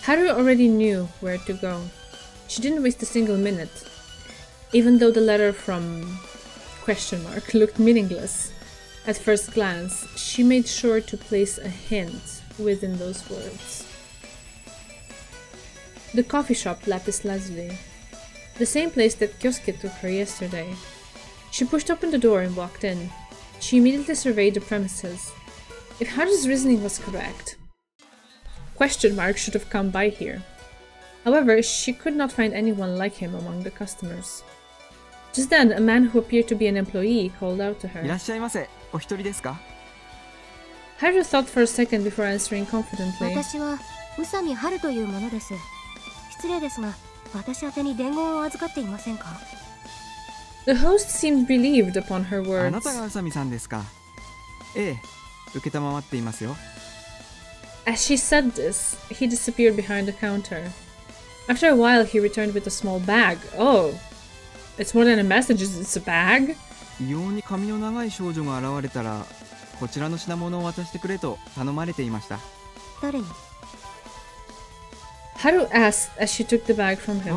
[SPEAKER 1] Haru already knew where to go. She didn't waste a single minute. Even though the letter from ... looked meaningless at first glance, she made sure to place a hint within those words. The coffee shop Lapis Lazuli. The same place that Kyosuke took her yesterday. She pushed open the door and walked in. She immediately surveyed the premises. If Haru's reasoning was correct, ... should have come by here. However, she could not find anyone like him among the customers. Just then, a man who appeared to be an employee called out to her. Haru thought for a second before answering confidently. The host seemed relieved upon her words. As she said this, he disappeared behind the counter. After a while, he returned with a small bag. Oh, it's more than a message, it's a bag? Haru asked as she took the bag from him.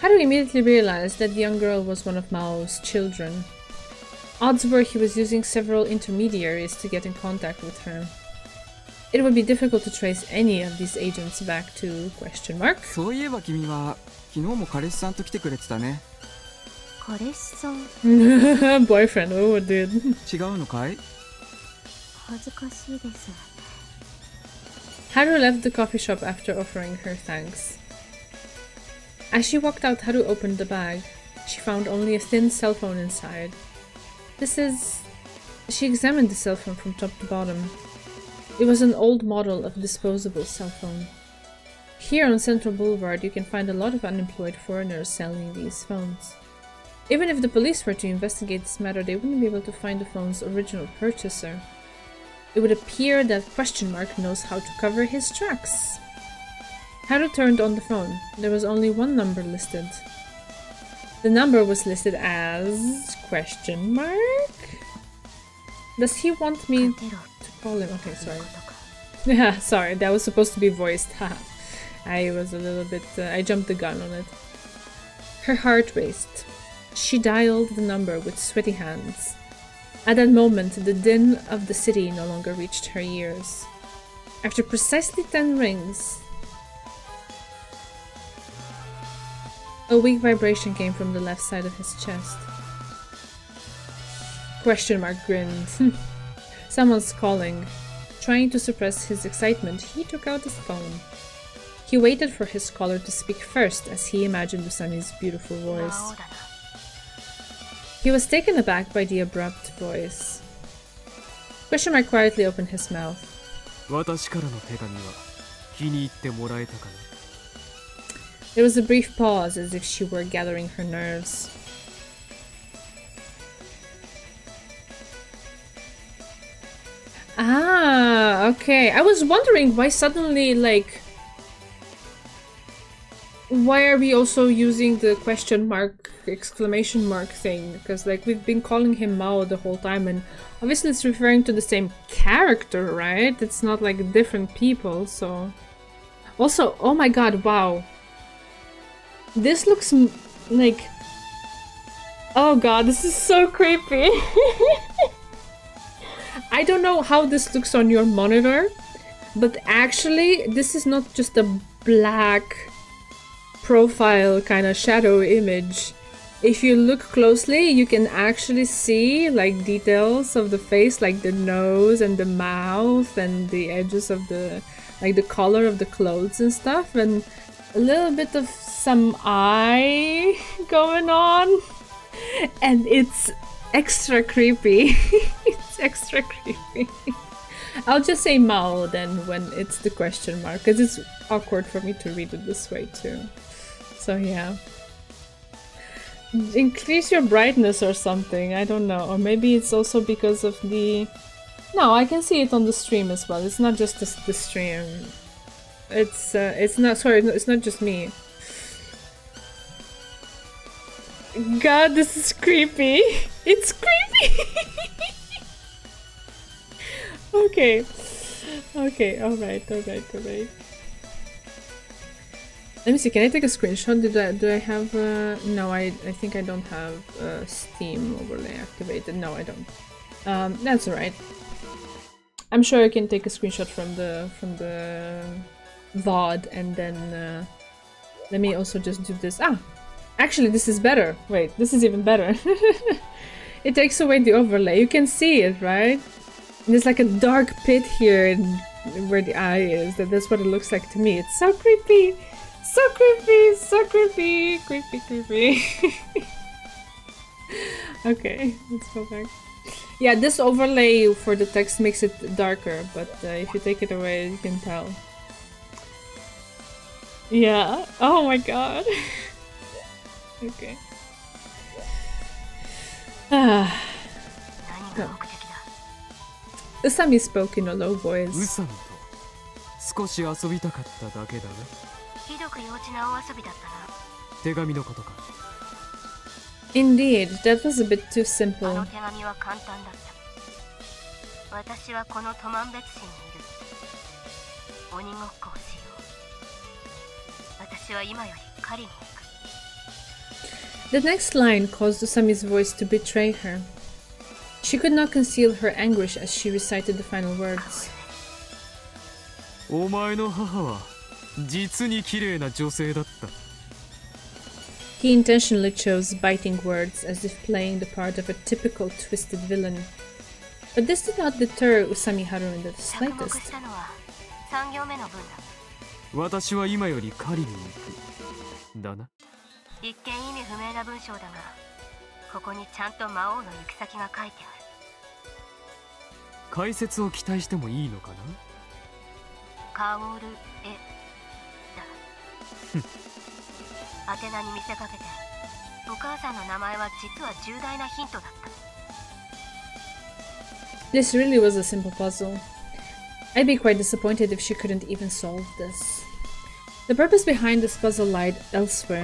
[SPEAKER 1] Haru immediately realized that the young girl was one of Mao's children. Odds were he was using several intermediaries to get in contact with her. It would be difficult to trace any of these agents back to ... Boyfriend, oh dude. Haru left the coffee shop after offering her thanks. As she walked out, Haru opened the bag. She found only a thin cell phone inside. She examined the cell phone from top to bottom. It was an old model of disposable cell phone. Here on Central Boulevard, you can find a lot of unemployed foreigners selling these phones. Even if the police were to investigate this matter, they wouldn't be able to find the phone's original purchaser. It would appear that knows how to cover his tracks. Haru turned on the phone. There was only one number listed. The number was listed as ... Does he want me to call him? Okay, sorry. Yeah, sorry, that was supposed to be voiced. I was a little bit... I jumped the gun on it. Her heart raced. She dialed the number with sweaty hands. At that moment, the din of the city no longer reached her ears. After precisely 10 rings, a weak vibration came from the left side of his chest. Grinned. Someone's calling. Trying to suppress his excitement, he took out his phone. He waited for his caller to speak first as he imagined Usami's beautiful voice. He was taken aback by the abrupt voice. Quietly opened his mouth. There was a brief pause as if she were gathering her nerves. Ah, okay. I was wondering why suddenly, like, why are we also using the question mark, exclamation mark thing? Because, like, we've been calling him Mao the whole time, and obviously it's referring to the same character, right? It's not like different people, so... Also, oh my god, wow. This looks like... Oh god, this is so creepy. I don't know how this looks on your monitor, but actually, this is not just a black profile kind of shadow image. If you look closely, you can actually see like details of the face, like the nose and the mouth and the edges of the, like the color of the clothes and stuff, and a little bit of some eye going on, and it's extra creepy. It's extra creepy. I'll just say Mao then when it's the question mark, because it's awkward for me to read it this way too. So yeah. Increase your brightness or something, I don't know. Or maybe it's also because of the... No, I can see it on the stream as well. It's not just the stream. It's not, sorry, it's not just me. God, this is creepy. It's creepy. Okay. Okay, alright. Let me see, can I take a screenshot? Do I have no, I think I don't have Steam overlay activated. No, I don't. That's alright. I'm sure I can take a screenshot from the VOD, and then let me also just do this. Ah! Actually, this is better. Wait, this is even better. It takes away the overlay. You can see it, right? There's like a dark pit here where the eye is. That's what it looks like to me. It's so creepy! So creepy! So creepy! Creepy. Okay, let's go back. Yeah, this overlay for the text makes it darker, but if you take it away, you can tell. Yeah. Oh my god. Okay. No. Usami spoke in a low voice. Indeed, that was a bit too simple. The next line caused Usami's voice to betray her. She could not conceal her anguish as she recited the final words. He intentionally chose biting words as if playing the part of a typical twisted villain. But this did not deter Usami Haru in the slightest. This really was a simple puzzle. I'd be quite disappointed if she couldn't even solve this. The purpose behind this puzzle lied elsewhere.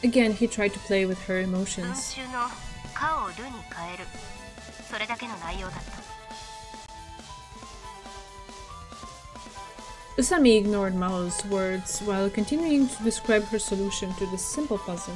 [SPEAKER 1] Again, he tried to play with her emotions. Usami ignored Mao's words while continuing to describe her solution to this simple puzzle.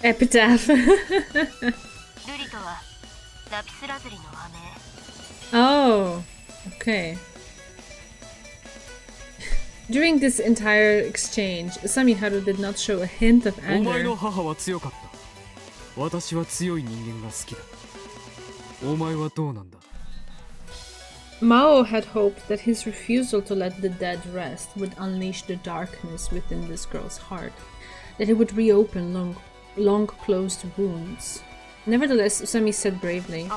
[SPEAKER 1] Epitaph. Oh, okay. During this entire exchange, Usami Haru did not show a hint of anger. Maou had hoped that his refusal to let the dead rest would unleash the darkness within this girl's heart, that it would reopen long closed wounds. Nevertheless, Usami said bravely,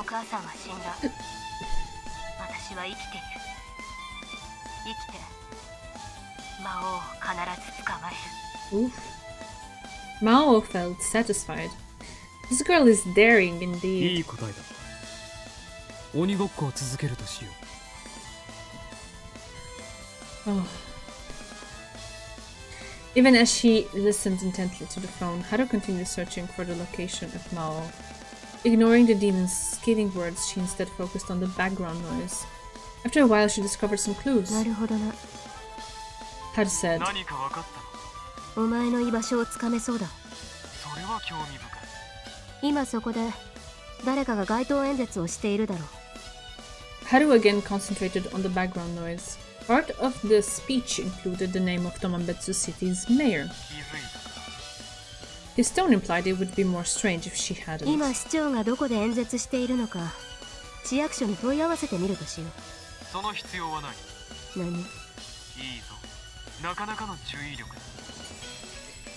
[SPEAKER 1] Oof. Maou felt satisfied. This girl is daring indeed. Oh. Even as she listened intently to the phone, Haru continued searching for the location of Maou. Ignoring the demon's scathing words, she instead focused on the background noise. After a while, she discovered some clues. Haru said, Haru again concentrated on the background noise. Part of the speech included the name of Tomambetsu City's mayor. His tone implied it would be more strange if she hadn't.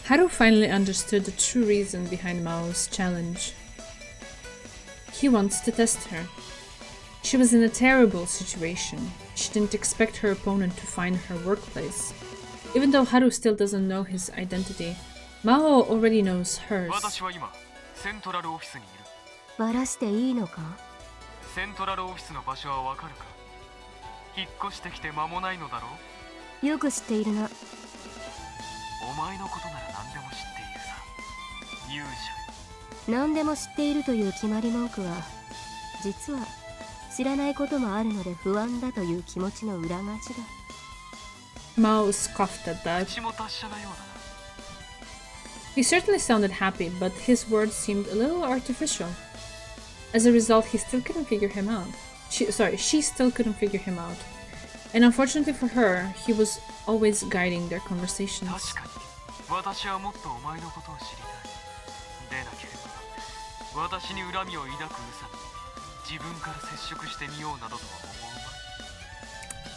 [SPEAKER 1] Haru finally understood the true reason behind Mao's challenge. He wants to test her. She was in a terrible situation. She didn't expect her opponent to find her workplace. Even though Haru still doesn't know his identity, Maou already knows hers. Maou scoffed at that. He certainly sounded happy, but his words seemed a little artificial. As a result, he still couldn't figure him out. She still couldn't figure him out. And unfortunately for her, he was always guiding their conversations.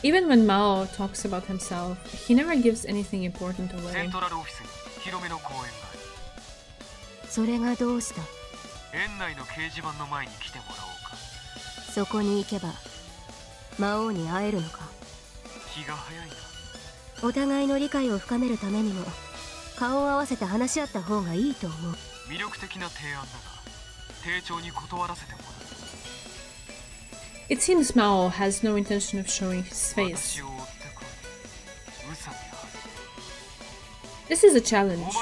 [SPEAKER 1] Even when Maou talks about himself, he never gives anything important away. It seems Maou has no intention of showing his face. This is a challenge.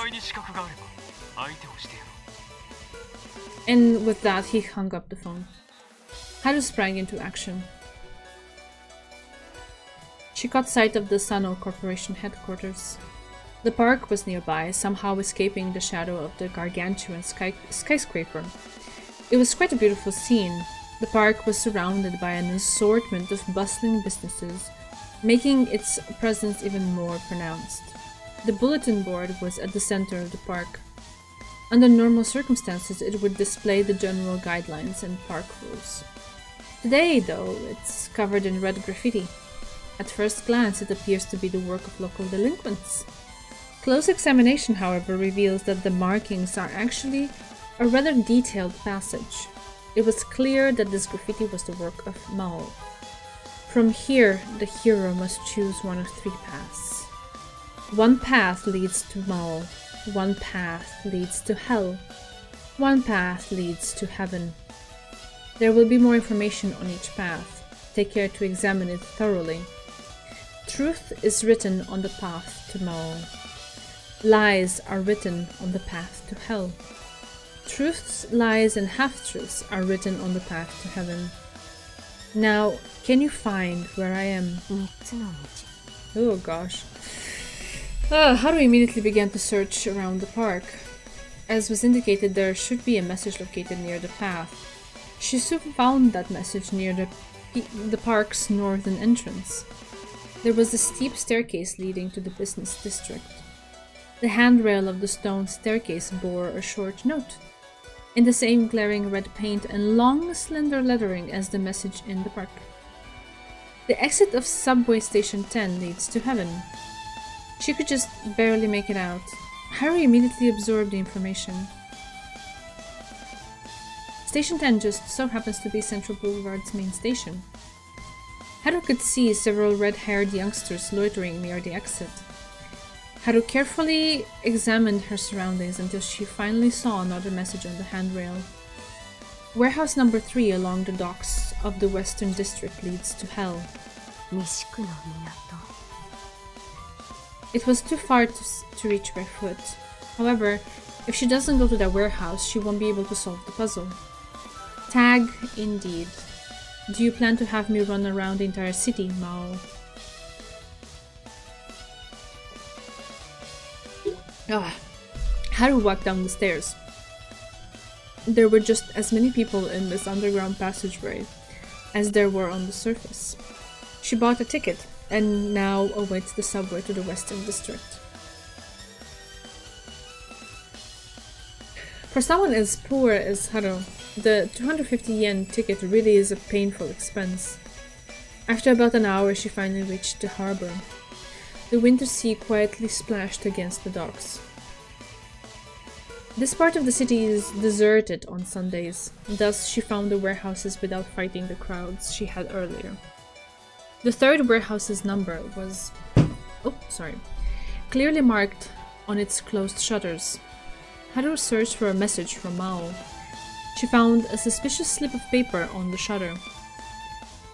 [SPEAKER 1] And with that, he hung up the phone. Haru sprang into action. She caught sight of the Sano Corporation headquarters. The park was nearby, somehow escaping the shadow of the gargantuan skyscraper. It was quite a beautiful scene. The park was surrounded by an assortment of bustling businesses, making its presence even more pronounced. The bulletin board was at the center of the park. Under normal circumstances, it would display the general guidelines and park rules. Today, though, it's covered in red graffiti. At first glance, it appears to be the work of local delinquents. Close examination, however, reveals that the markings are actually a rather detailed passage. It was clear that this graffiti was the work of Maou. From here, the hero must choose one of three paths. One path leads to Maou. One path leads to hell. One path leads to heaven. There will be more information on each path. Take care to examine it thoroughly. Truth is written on the path to Maou. Lies are written on the path to hell. Truths, lies, and half-truths are written on the path to heaven. Now, can you find where I am? Oh gosh. Haru immediately began to search around the park. As was indicated, there should be a message located near the path. She soon found that message near the park's northern entrance. There was a steep staircase leading to the business district. The handrail of the stone staircase bore a short note, in the same glaring red paint and long, slender lettering as the message in the park. The exit of subway station 10 leads to heaven. She could just barely make it out. Haru immediately absorbed the information. Station 10 just so happens to be Central Boulevard's main station. Haru could see several red-haired youngsters loitering near the exit. Haru carefully examined her surroundings until she finally saw another message on the handrail. Warehouse number 3 along the docks of the Western District leads to hell. It was too far to reach by foot. However, if she doesn't go to that warehouse, she won't be able to solve the puzzle. Tag, indeed. Do you plan to have me run around the entire city, Maou? Haru walked down the stairs. There were just as many people in this underground passageway as there were on the surface. She bought a ticket and now awaits the subway to the Western District. For someone as poor as Haru, the 250 yen ticket really is a painful expense. After about an hour, she finally reached the harbor. The winter sea quietly splashed against the docks. This part of the city is deserted on Sundays, thus she found the warehouses without fighting the crowds she had earlier. The third warehouse's number was clearly marked on its closed shutters. Haru searched for a message from Maou. She found a suspicious slip of paper on the shutter.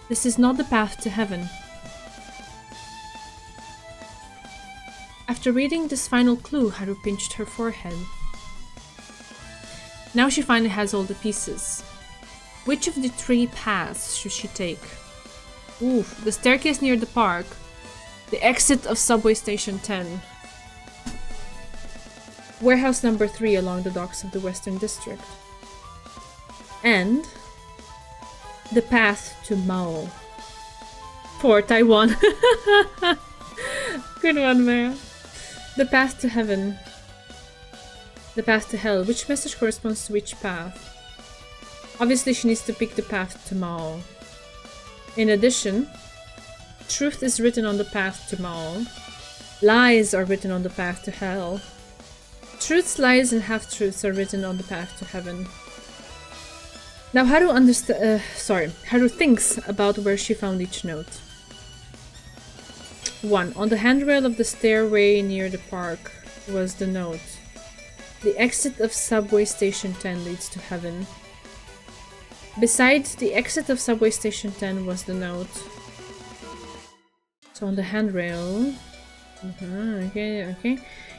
[SPEAKER 1] This is not the path to heaven. After reading this final clue, Haru pinched her forehead. Now she finally has all the pieces. Which of the 3 paths should she take? The staircase near the park. The exit of subway station 10. Warehouse number 3 along the docks of the Western District. And the path to Maou. For Taiwan. Good one, man. The path to heaven. The path to hell. Which message corresponds to which path? Obviously she needs to pick the path to Maou. In addition, truth is written on the path to Maou. Lies are written on the path to hell. Truths, lies, and half-truths are written on the path to heaven. Now Haru thinks about where she found each note. 1. On the handrail of the stairway near the park was the note. The exit of subway station 10 leads to heaven. Beside the exit of subway station 10 was the note. So on the handrail... okay.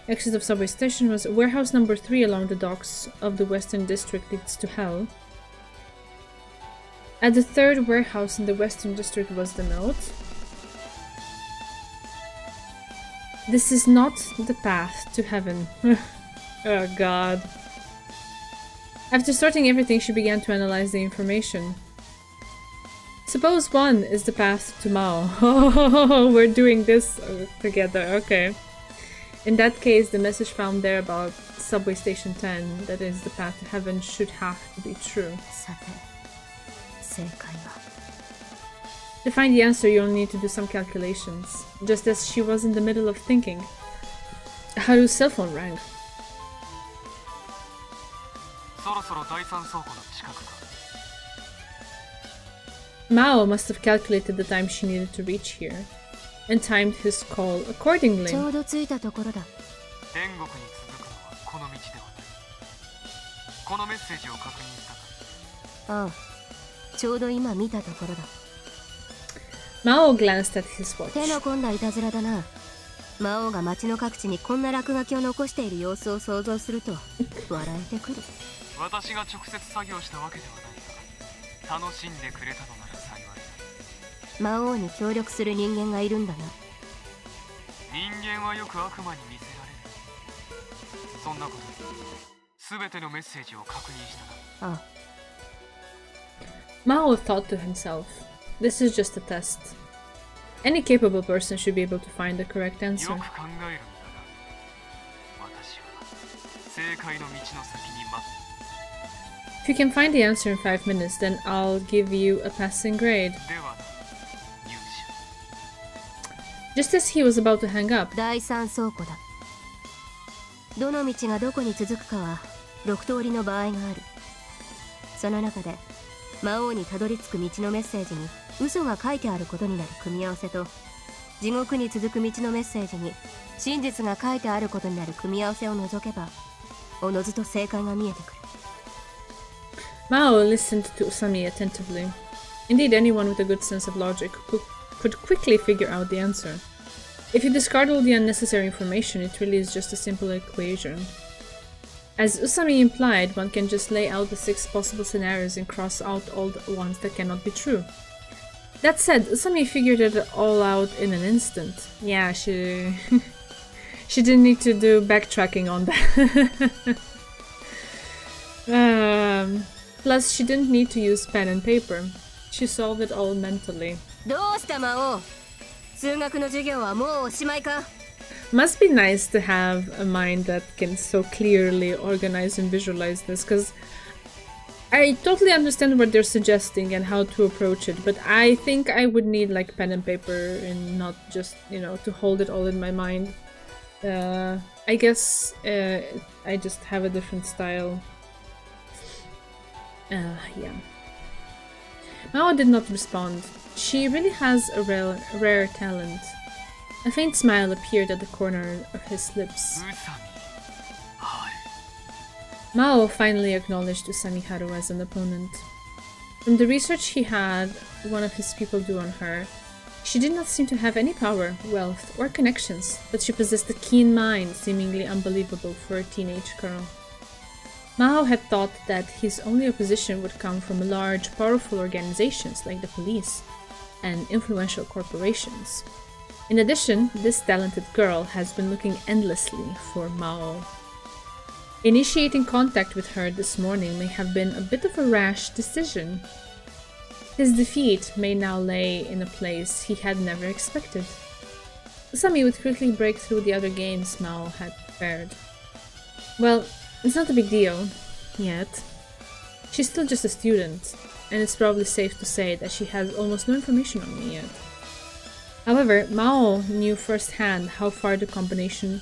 [SPEAKER 1] Exit of subway station was warehouse number 3 along the docks of the Western District leads to hell. At the third warehouse in the Western District was the note. This is not the path to heaven. Oh god. After sorting everything, she began to analyze the information. Suppose 1 is the path to Maou. Oh, we're doing this together, okay. In that case, the message found there about subway station 10, that is the path to heaven, should have to be true. To find the answer, you'll need to do some calculations. Just as she was in the middle of thinking, Haru's cell phone rang. Maou must have calculated the time she needed to reach here, and timed his call accordingly. Maou glanced at his watch.
[SPEAKER 2] 魔王が街の各地にこんな落書きを残している様子を想像すると笑えてくる。
[SPEAKER 5] 私が直接作業したわけではないが、楽しんでくれたのなら幸いだ。
[SPEAKER 2] 魔王に協力する人間がいるんだな。
[SPEAKER 5] 人間はよく悪魔に見せられる。そんなこと、全てのメッセージを確認したな。
[SPEAKER 2] ああ。
[SPEAKER 1] Maou thought to himself, "This is just a test. Any capable person should be able to find the correct answer." If you can find the answer in 5 minutes, then I'll give you a passing grade. Just as he was about to hang up.
[SPEAKER 2] 第三倉庫だ。どの道がどこに続くかは6通りの場合がある。その中で魔王にたどり着く道のメッセージに嘘が書いてあることになる組み合わせと、地獄に続く道のメッセージに真実が書いてあることになる組み合わせを除けば、おのずと正解が見えてくる。
[SPEAKER 1] Mao listened to Usami attentively. Indeed, anyone with a good sense of logic could quickly figure out the answer. If you discard all the unnecessary information, it really is just a simple equation. As Usami implied, one can just lay out the 6 possible scenarios and cross out all the ones that cannot be true. That said, Usami figured it all out in an instant. Yeah, she didn't need to do backtracking on that. Plus, she didn't need to use pen and paper. She solved it all mentally.
[SPEAKER 2] どうした魔王？数学の授業はもうおしまいか？
[SPEAKER 1] Must be nice to have a mind that can so clearly organize and visualize this, because I totally understand what they're suggesting and how to approach it, but I think I would need like pen and paper and not just, you know, to hold it all in my mind. I guess I just have a different style. Yeah. Maou did not respond. She really has a rare talent. A faint smile appeared at the corner of his lips. Maou finally acknowledged Usami Haru as an opponent. From the research he had one of his people do on her, she did not seem to have any power, wealth, or connections, but she possessed a keen mind, seemingly unbelievable for a teenage girl. Maou had thought that his only opposition would come from large, powerful organizations like the police and influential corporations. In addition, this talented girl has been looking endlessly for Maou. Initiating contact with her this morning may have been a bit of a rash decision. His defeat may now lay in a place he had never expected. Usami would quickly break through the other games Maou had prepared. Well, it's not a big deal, yet. She's still just a student, and it's probably safe to say that she has almost no information on me yet. However, Maou knew firsthand how far the combination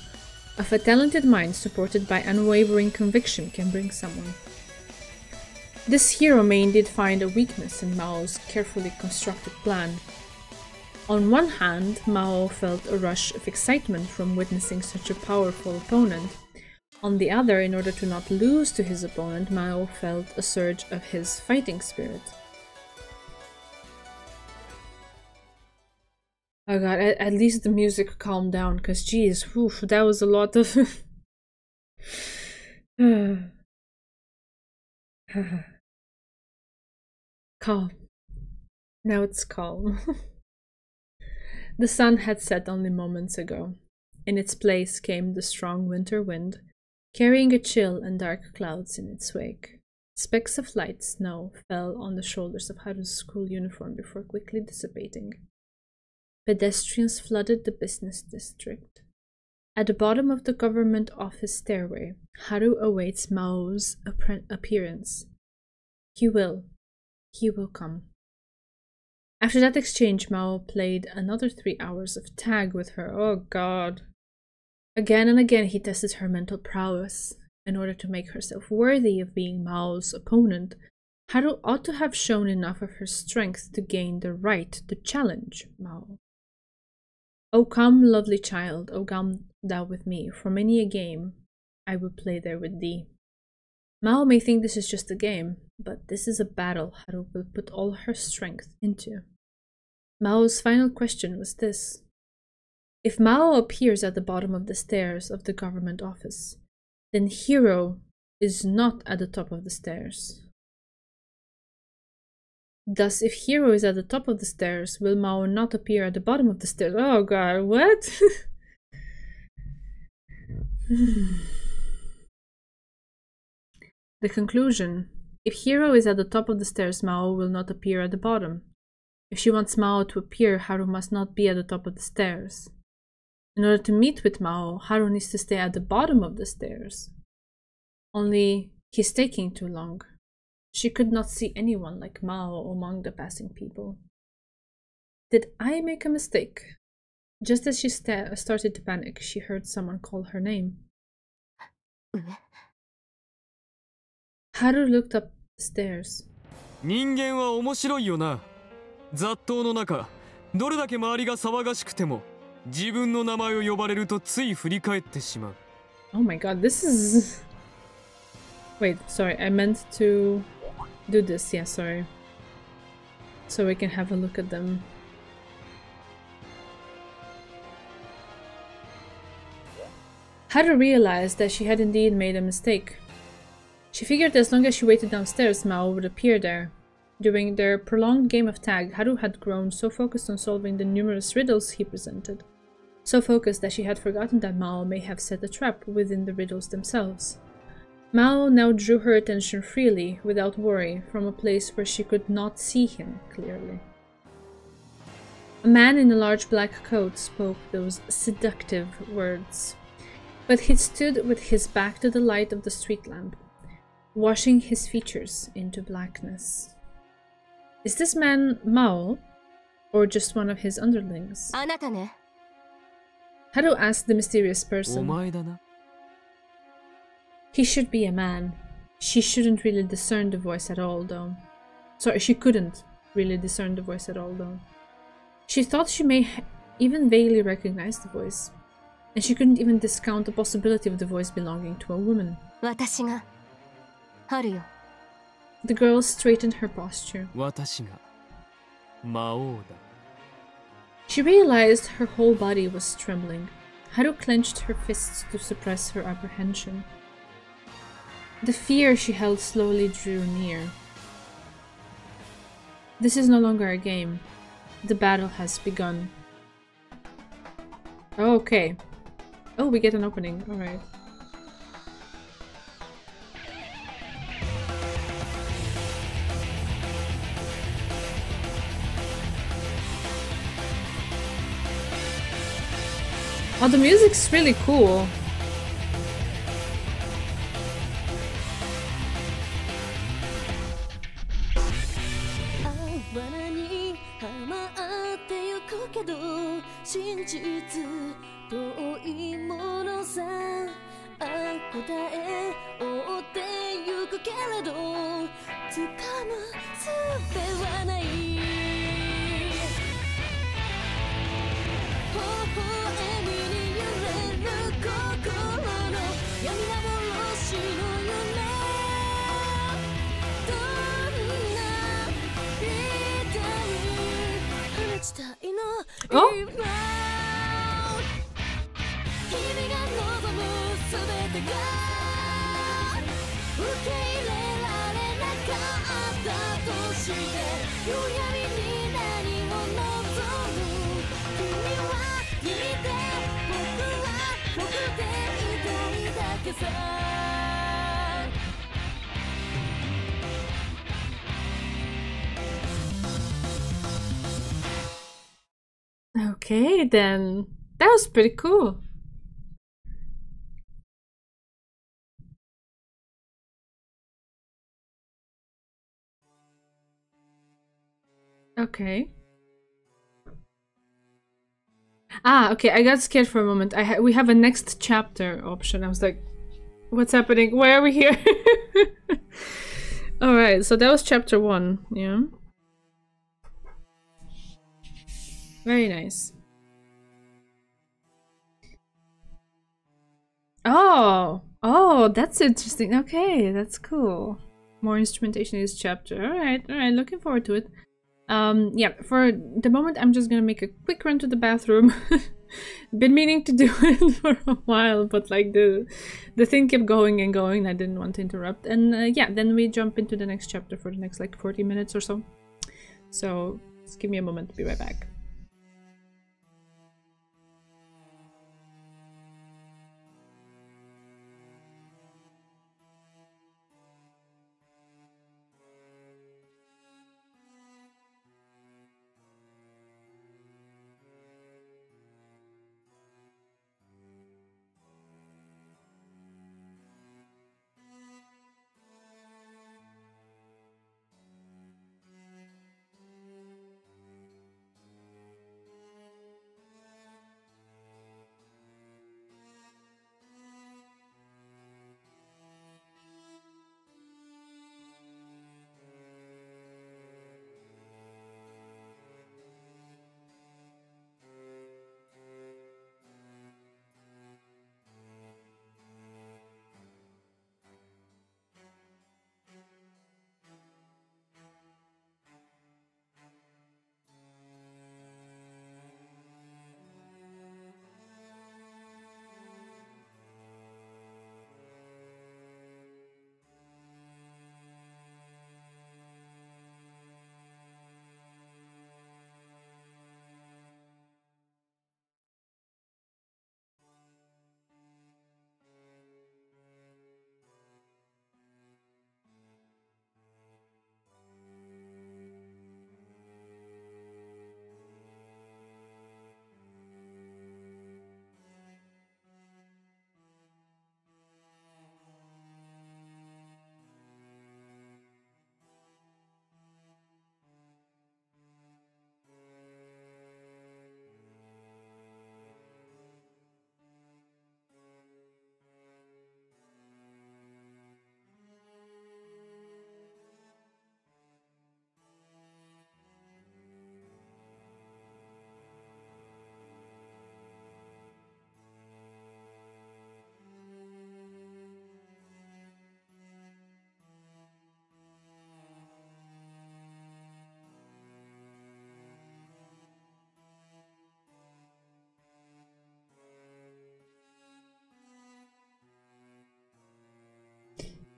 [SPEAKER 1] of a talented mind supported by unwavering conviction can bring someone. This hero may indeed find a weakness in Mao's carefully constructed plan. On one hand, Maou felt a rush of excitement from witnessing such a powerful opponent. On the other, in order to not lose to his opponent, Maou felt a surge of his fighting spirit. Oh god, at least the music calmed down, because geez, whew, that was a lot of... Calm. Now it's calm. The sun had set only moments ago. In its place came the strong winter wind, carrying a chill and dark clouds in its wake. Specks of light snow fell on the shoulders of Haru's school uniform before quickly dissipating. Pedestrians flooded the business district. At the bottom of the government office stairway, Haru awaits Mao's appearance. He will come. After that exchange, Maou played another 3 hours of tag with her. Oh god. Again and again he tested her mental prowess. In order to make herself worthy of being Mao's opponent, Haru ought to have shown enough of her strength to gain the right to challenge Maou. O come, lovely child, O come thou with me, for many a game I will play there with thee. Maou may think this is just a game, but this is a battle Haru will put all her strength into. Mao's final question was this. If Maou appears at the bottom of the stairs of the government office, then Hero is not at the top of the stairs. Thus, if Hero is at the top of the stairs, will Maou not appear at the bottom of the stairs? Oh god, what? The conclusion. If Hero is at the top of the stairs, Maou will not appear at the bottom. If she wants Maou to appear, Haru must not be at the top of the stairs. In order to meet with Maou, Haru needs to stay at the bottom of the stairs. Only, he's taking too long. She could not see anyone like Maou among the passing people. Did I make a mistake? Just as she started to panic, she heard someone call her name. Haru looked up the stairs.
[SPEAKER 6] 人間は面白いよな。雑踏の中、どれだけ周りが騒がしくても、自分の名前を呼ばれるとつい振り返ってしまう。
[SPEAKER 1] Oh my god, this is... Wait, sorry, I meant to do this, yeah, sorry. So we can have a look at them. Haru realized that she had indeed made a mistake. She figured as long as she waited downstairs, Maou would appear there. During their prolonged game of tag, Haru had grown so focused on solving the numerous riddles he presented. So focused that she had forgotten that Maou may have set a trap within the riddles themselves. Maou now drew her attention freely, without worry, from a place where she could not see him clearly. A man in a large black coat spoke those seductive words. But he stood with his back to the light of the street lamp, washing his features into blackness. Is this man Maou, or just one of his underlings? Haru asked the mysterious person. He should be a man. She shouldn't really discern the voice at all, though. Sorry, she couldn't really discern the voice at all, though. She thought she may even vaguely recognize the voice. And she couldn't even discount the possibility of the voice belonging to a woman. The girl straightened her posture. She realized her whole body was trembling. Haru clenched her fists to suppress her apprehension. The fear she held slowly drew near. This is no longer a game. The battle has begun. Okay. Oh, we get an opening. Alright. Oh, the music's really cool. Oh! Okay, then. That was pretty cool. Okay. Ah, okay, I got scared for a moment. We have a next chapter option. I was like, what's happening? Why are we here? Alright, so that was chapter 1, yeah. Very nice. Oh! Oh, that's interesting. Okay, that's cool. More instrumentation in this chapter. Alright, looking forward to it. Yeah, for the moment I'm just gonna make a quick run to the bathroom. Been meaning to do it for a while, but like the thing kept going and going. I didn't want to interrupt. And yeah, then we jump into the next chapter for the next like 40 minutes or so. So just give me a moment to be right back.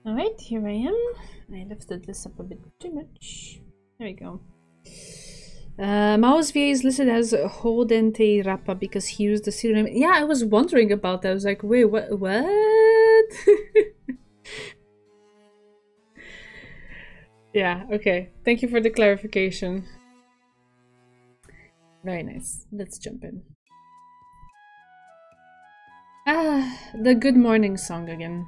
[SPEAKER 1] Alright, here I am. I lifted this up a bit too much. There we go. Mao's VA is listed as Hodente Rappa because he used the pseudonym. Yeah, I was wondering about that. I was like, wait, what? Yeah, okay. Thank you for the clarification. Very nice. Let's jump in. Ah, the good morning song again.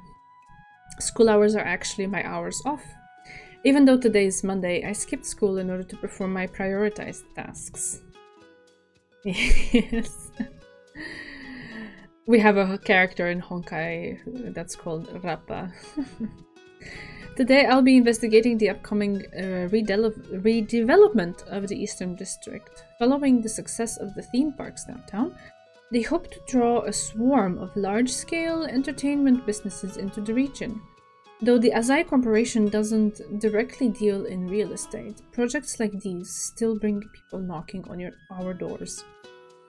[SPEAKER 1] School hours are actually my hours off. Even though today is Monday, I skipped school in order to perform my prioritized tasks. Yes. We have a character in Honkai that's called Rappa. Today I'll be investigating the upcoming redevelopment of the Eastern District. Following the success of the theme parks downtown, they hope to draw a swarm of large-scale entertainment businesses into the region. Though the Azai Corporation doesn't directly deal in real estate, projects like these still bring people knocking on our doors.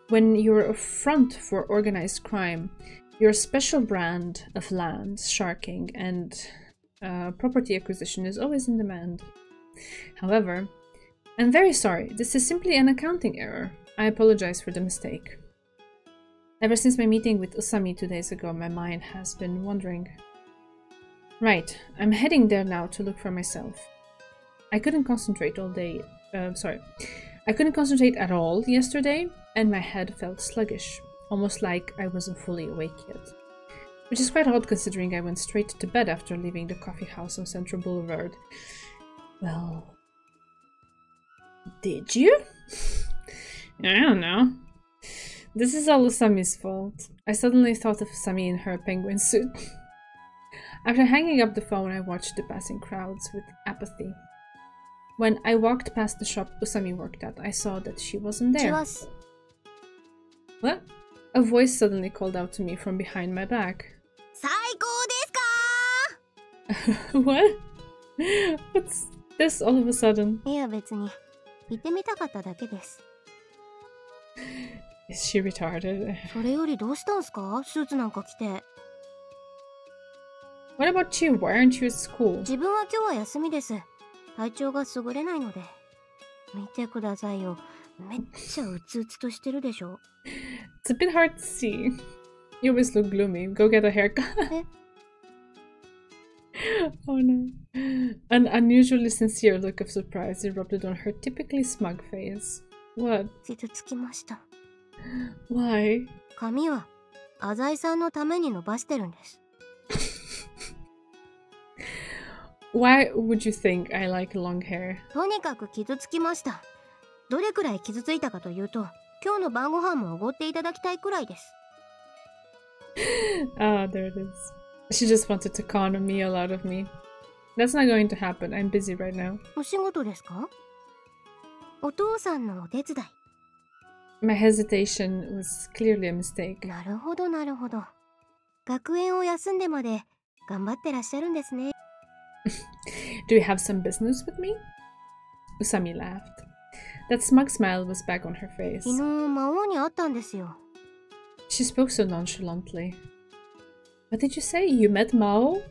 [SPEAKER 1] When you're a front for organized crime, your special brand of land, sharking, and property acquisition is always in demand. However, I'm very sorry, this is simply an accounting error. I apologize for the mistake. Ever since my meeting with Usami 2 days ago, my mind has been wandering. Right, I'm heading there now to look for myself. I couldn't concentrate all day. I couldn't concentrate at all yesterday, and my head felt sluggish, almost like I wasn't fully awake yet. Which is quite odd considering I went straight to bed after leaving the coffee house on Central Boulevard. Well, did you? I don't know. This is all Usami's fault. I suddenly thought of Usami in her penguin suit. After hanging up the phone, I watched the passing crowds with apathy. When I walked past the shop Usami worked at, I saw that she wasn't there. What? A voice suddenly called out to me from behind my back. What? What's this all of a sudden? Is she retarded? What about you? Why aren't you at school? It's a bit hard to see. You always look gloomy. Go get a haircut. Oh no. An unusually sincere look of surprise erupted on her typically smug face. What? Why? Why would you think I like long hair? Oh, there it is. She just wanted to con a meal out of me. That's not going to happen. I'm busy right now. My hesitation was clearly a mistake. Do you have some business with me? Usami laughed. That smug smile was back on her face. She spoke so nonchalantly. What did you say? You met Maou?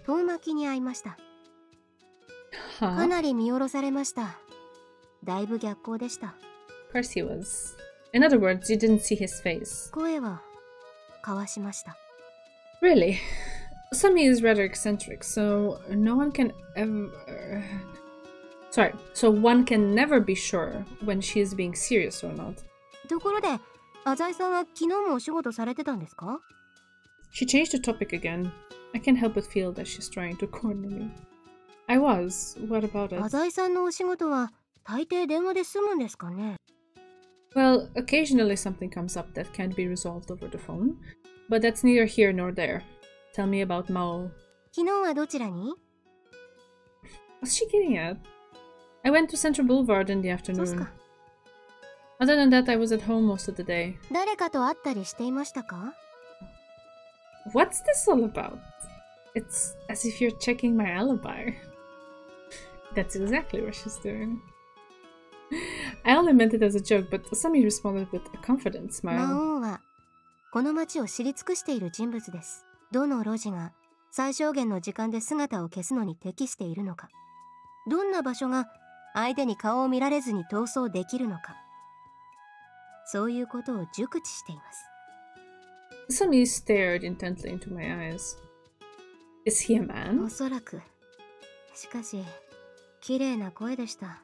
[SPEAKER 1] Huh? Of course he was. In other words, you didn't see his face. Really? Usami is rather eccentric, so no one can ever... so one can never be sure when she is being serious or not. She changed the topic again. I can't help but feel that she's trying to corner me. I was. What about it? Well, occasionally something comes up that can't be resolved over the phone, but that's neither here nor there. Tell me about Maou. What's she getting at? I went to Central Boulevard in the afternoon. Other than that, I was at home most of the day. What's this all about? It's as if you're checking my alibi. That's exactly what she's doing. I only meant it as a joke, but Usami responded with a confident smile.
[SPEAKER 2] 最小限の時間で姿を消すのに適しているのか、どんな場所が相手に顔を見られずに逃走できるのか、そういうことを熟知しています。
[SPEAKER 1] Sami stared intently into my eyes. Is he a man?
[SPEAKER 2] おそらく。しかし、綺麗な声でした。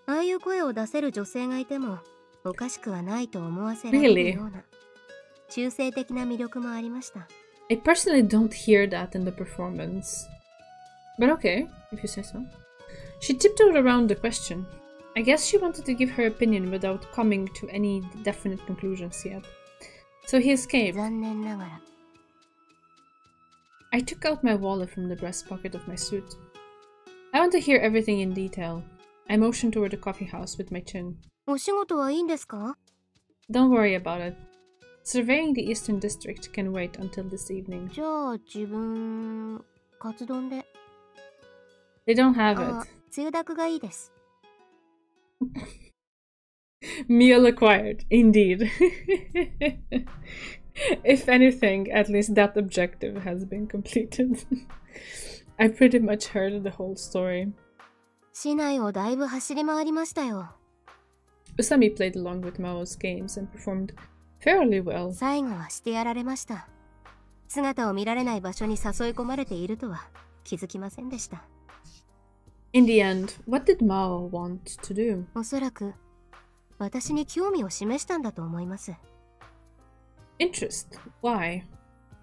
[SPEAKER 2] ああいう声を出せる女性がいてもおかしくはないと思わせられるような中性的な魅力もありました。
[SPEAKER 1] I personally don't hear that in the performance. But okay, if you say so. She tiptoed around the question. I guess she wanted to give her opinion without coming to any definite conclusions yet. So he escaped.
[SPEAKER 2] 残念ながら。
[SPEAKER 1] I took out my wallet from the breast pocket of my suit. I want to hear everything in detail. I motioned toward the coffee house with my chin.
[SPEAKER 2] お仕事はいいんですか?
[SPEAKER 1] Don't worry about it. Surveying the Eastern District can wait until this evening.
[SPEAKER 2] じゃあ自分、カツ丼で。
[SPEAKER 1] They don't have it.
[SPEAKER 2] つゆだくがいいです。
[SPEAKER 1] Meal acquired, indeed. If anything, at least that objective has been completed. I pretty much heard the whole story.
[SPEAKER 2] 市内をだいぶ走り回りましたよ。
[SPEAKER 1] Usami played along with Mao's games and performed fairly well.
[SPEAKER 2] 最後はしてやられました。姿を見られない場所に誘い込まれているとは気づきませんでした。
[SPEAKER 1] In the end, what did Mao want to do?
[SPEAKER 2] おそらく私に興味を示したんだと思います。
[SPEAKER 1] Interest? Why?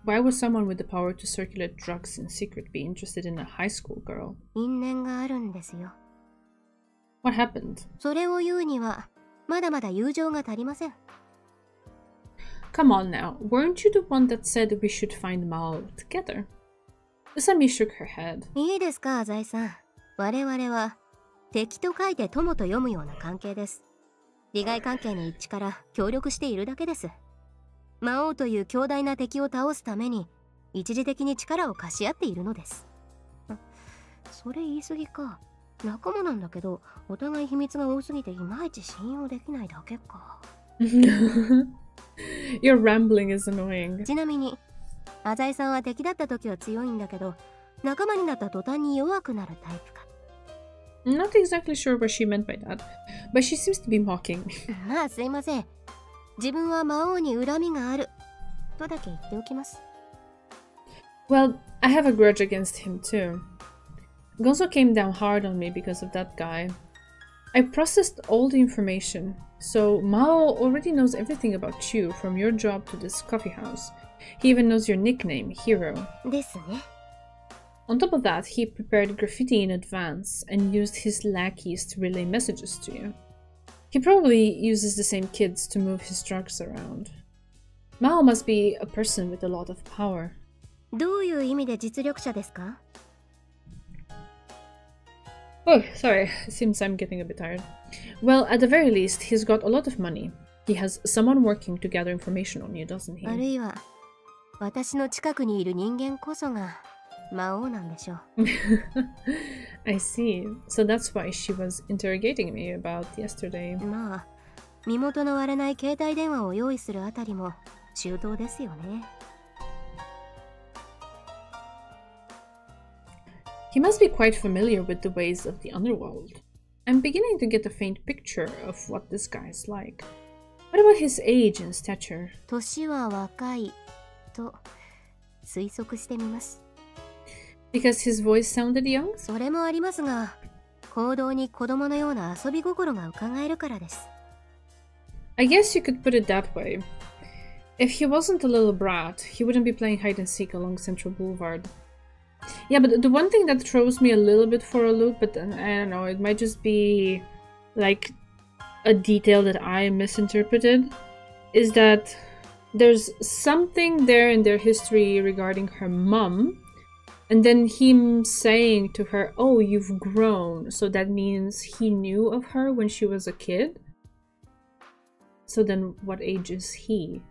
[SPEAKER 1] Why would someone with the power to circulate drugs in secret be interested in a high school girl?
[SPEAKER 2] 因縁があるんですよ。
[SPEAKER 1] What happened?
[SPEAKER 2] それを言うにはまだまだ友情が足りません。
[SPEAKER 1] Come on now, weren't you the one that said we should find Mao together? Usami shook her head.
[SPEAKER 2] いいですか、浅井さん。我々は敵と書いて友と読むような関係です。利害関係の一致から協力しているだけです。魔王という強大な敵を倒すために一時的に力を貸し合っているのです。それ言い過ぎか。仲間なんだけどお互い秘密が多すぎていまいち信用できないだけか。
[SPEAKER 1] Your rambling is annoying.
[SPEAKER 2] ちなみに浅井さんは敵だった時は強いんだけど仲間になった途端に弱くなるタイプか。
[SPEAKER 1] Not exactly sure what she meant by that, but she seems to be mocking.
[SPEAKER 2] まあすいません。自分は魔王に恨みがあるとだけ言っておきます。
[SPEAKER 1] Well, I have a grudge against him too. Gonzo came down hard on me because of that guy. I processed all the information, so Mao already knows everything about you, from your job to this coffee house. He even knows your nickname, Hero.
[SPEAKER 2] ですね。
[SPEAKER 1] On top of that, he prepared graffiti in advance and used his lackeys to relay messages to you. He probably uses the same kids to move his drugs around. Mao must be a person with a lot of power.
[SPEAKER 2] どういう意味で実力者ですか?
[SPEAKER 1] Oh, sorry. It seems I'm getting a bit tired. Well, at the very least, he's got a lot of money. He has someone working to gather information on you, doesn't he?
[SPEAKER 2] あるいは私の近くにいる人間こそが魔王なんでしょう。
[SPEAKER 1] I see. So that's why she was interrogating me about yesterday.
[SPEAKER 2] まあ、身元の割れない携帯電話を用意するあたりも周到ですよね。
[SPEAKER 1] He must be quite familiar with the ways of the underworld. I'm beginning to get a faint picture of what this guy is like. What about his age and stature?
[SPEAKER 2] 年は若いと推測してみます。
[SPEAKER 1] Because his voice sounded young?
[SPEAKER 2] それもありますが、行動に子供のような遊び心が伺えるからです。
[SPEAKER 1] I guess you could put it that way. If he wasn't a little brat, he wouldn't be playing hide and seek along Central Boulevard. Yeah, but the one thing that throws me a little bit for a loop, but I don't know, it might just be like a detail that I misinterpreted, is that there's something there in their history regarding her mom, and then him saying to her, oh, you've grown, so that means he knew of her when she was a kid? So then what age is he?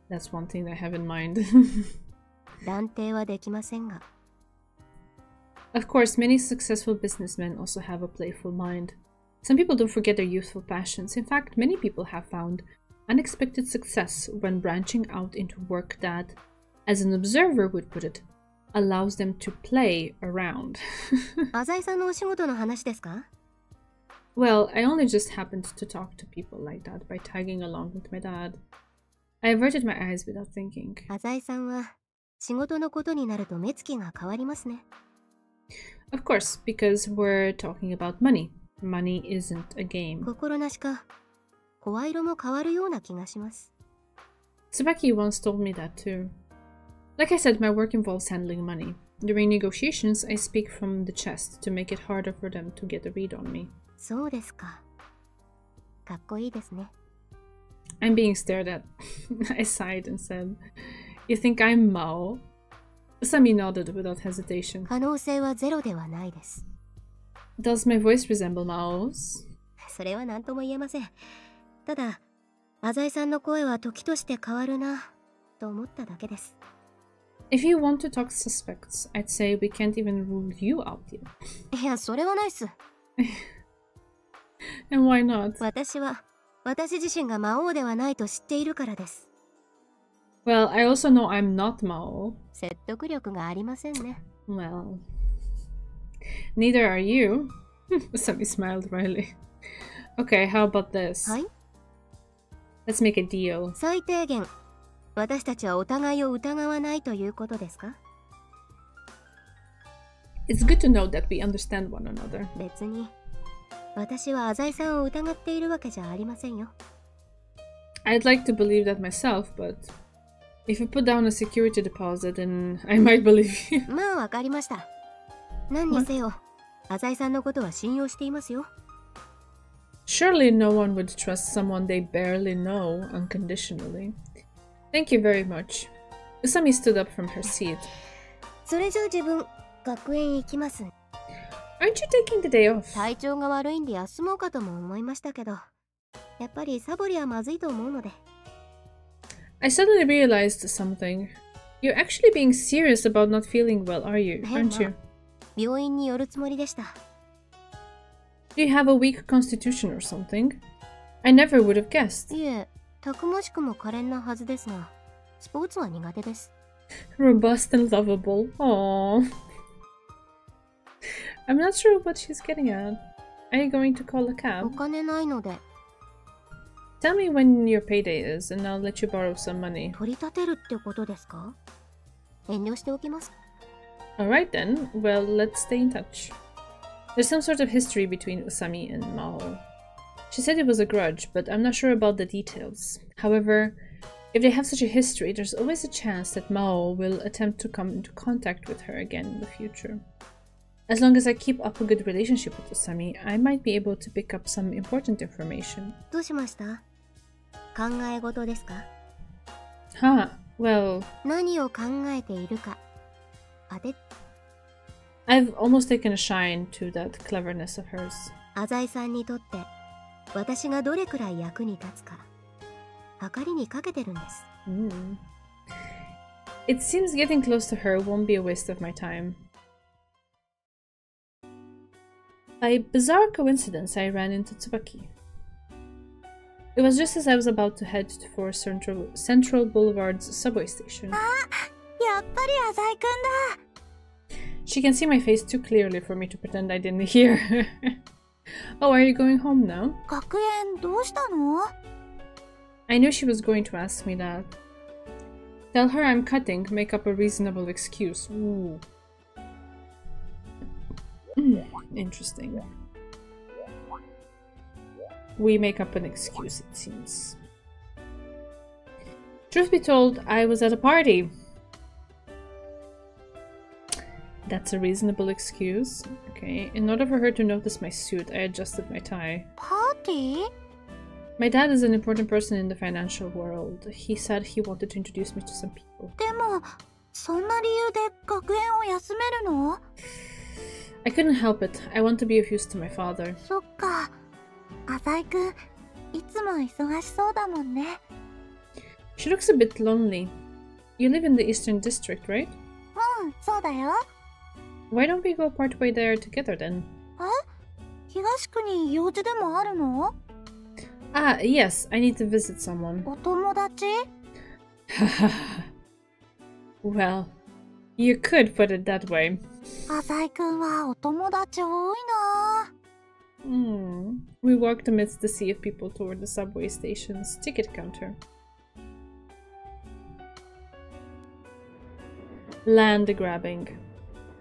[SPEAKER 1] That's one thing I have in mind.
[SPEAKER 2] 断定はできませんが。
[SPEAKER 1] Of course, many successful businessmen also have a playful mind. Some people don't forget their youthful passions. In fact, many people have found unexpected success when branching out into work that, as an observer would put it, allows them to play around. Well, I only just happened to talk to people like that by tagging along with my dad. I averted my eyes without thinking. Of course, because we're talking about money. Money isn't a game. Tsubaki once told me that too. Like I said, my work involves handling money. During negotiations, I speak from the chest to make it harder for them to get a read on me. I'm being stared at. I sighed and said, "You think I'm Maou?" Usami nodded without hesitation. Does my voice resemble Mao's? If you want to talk suspects, I'd say we can't even rule you out yet. And why not? Well, I also know I'm not Maou. Well, neither are you. Usami smiled wryly. Okay, how about this? Let's make a deal. It's good to know that we understand one another. I'd like to believe that myself, but if you put down a security deposit, then I might believe you. Surely no one would trust someone they barely know unconditionally. Thank you very much. Usami stood up from her seat. Aren't you taking the day off? I suddenly realized something. You're actually being serious about not feeling well, aren't you? Do you have a weak constitution or something? I never would have guessed. Robust and lovable. Aww. I'm not sure what she's getting at. Are you going to call a cab? Tell me when your payday is, and I'll let you borrow some money. Alright then, well, let's stay in touch. There's some sort of history between Usami and Maou. She said it was a grudge, but I'm not sure about the details. However, if they have such a history, there's always a chance that Maou will attempt to come into contact with her again in the future. As long as I keep up a good relationship with Usami, I might be able to pick up some important information. Huh, well... I've almost taken a shine to that cleverness of hers. It seems getting close to her won't be a waste of my time. By bizarre coincidence, I ran into Tsubaki. It was just as I was about to head for Central Boulevard's subway station. She can see my face too clearly for me to pretend I didn't hear. Oh, are you going home now? I knew she was going to ask me that. Tell her I'm cutting, make up a reasonable excuse. Ooh. Interesting. We make up an excuse, it seems. Truth be told, I was at a party. That's a reasonable excuse. Okay, in order for her to notice my suit, I adjusted my tie.
[SPEAKER 3] Party?
[SPEAKER 1] My dad is an important person in the financial world. He said he wanted to introduce me to some people. I couldn't help it. I want to be of use to my father. She looks a bit lonely. You live in the Eastern District, right? Why don't we go part way there together then?
[SPEAKER 3] 東区に用事でもあるの?
[SPEAKER 1] Ah, yes, I need to visit someone.
[SPEAKER 3] お友達?
[SPEAKER 1] Well, you could put it that way.
[SPEAKER 3] 浅井くんはお友達多いな。
[SPEAKER 1] We walked amidst the sea of people toward the subway station's ticket counter. Land grabbing.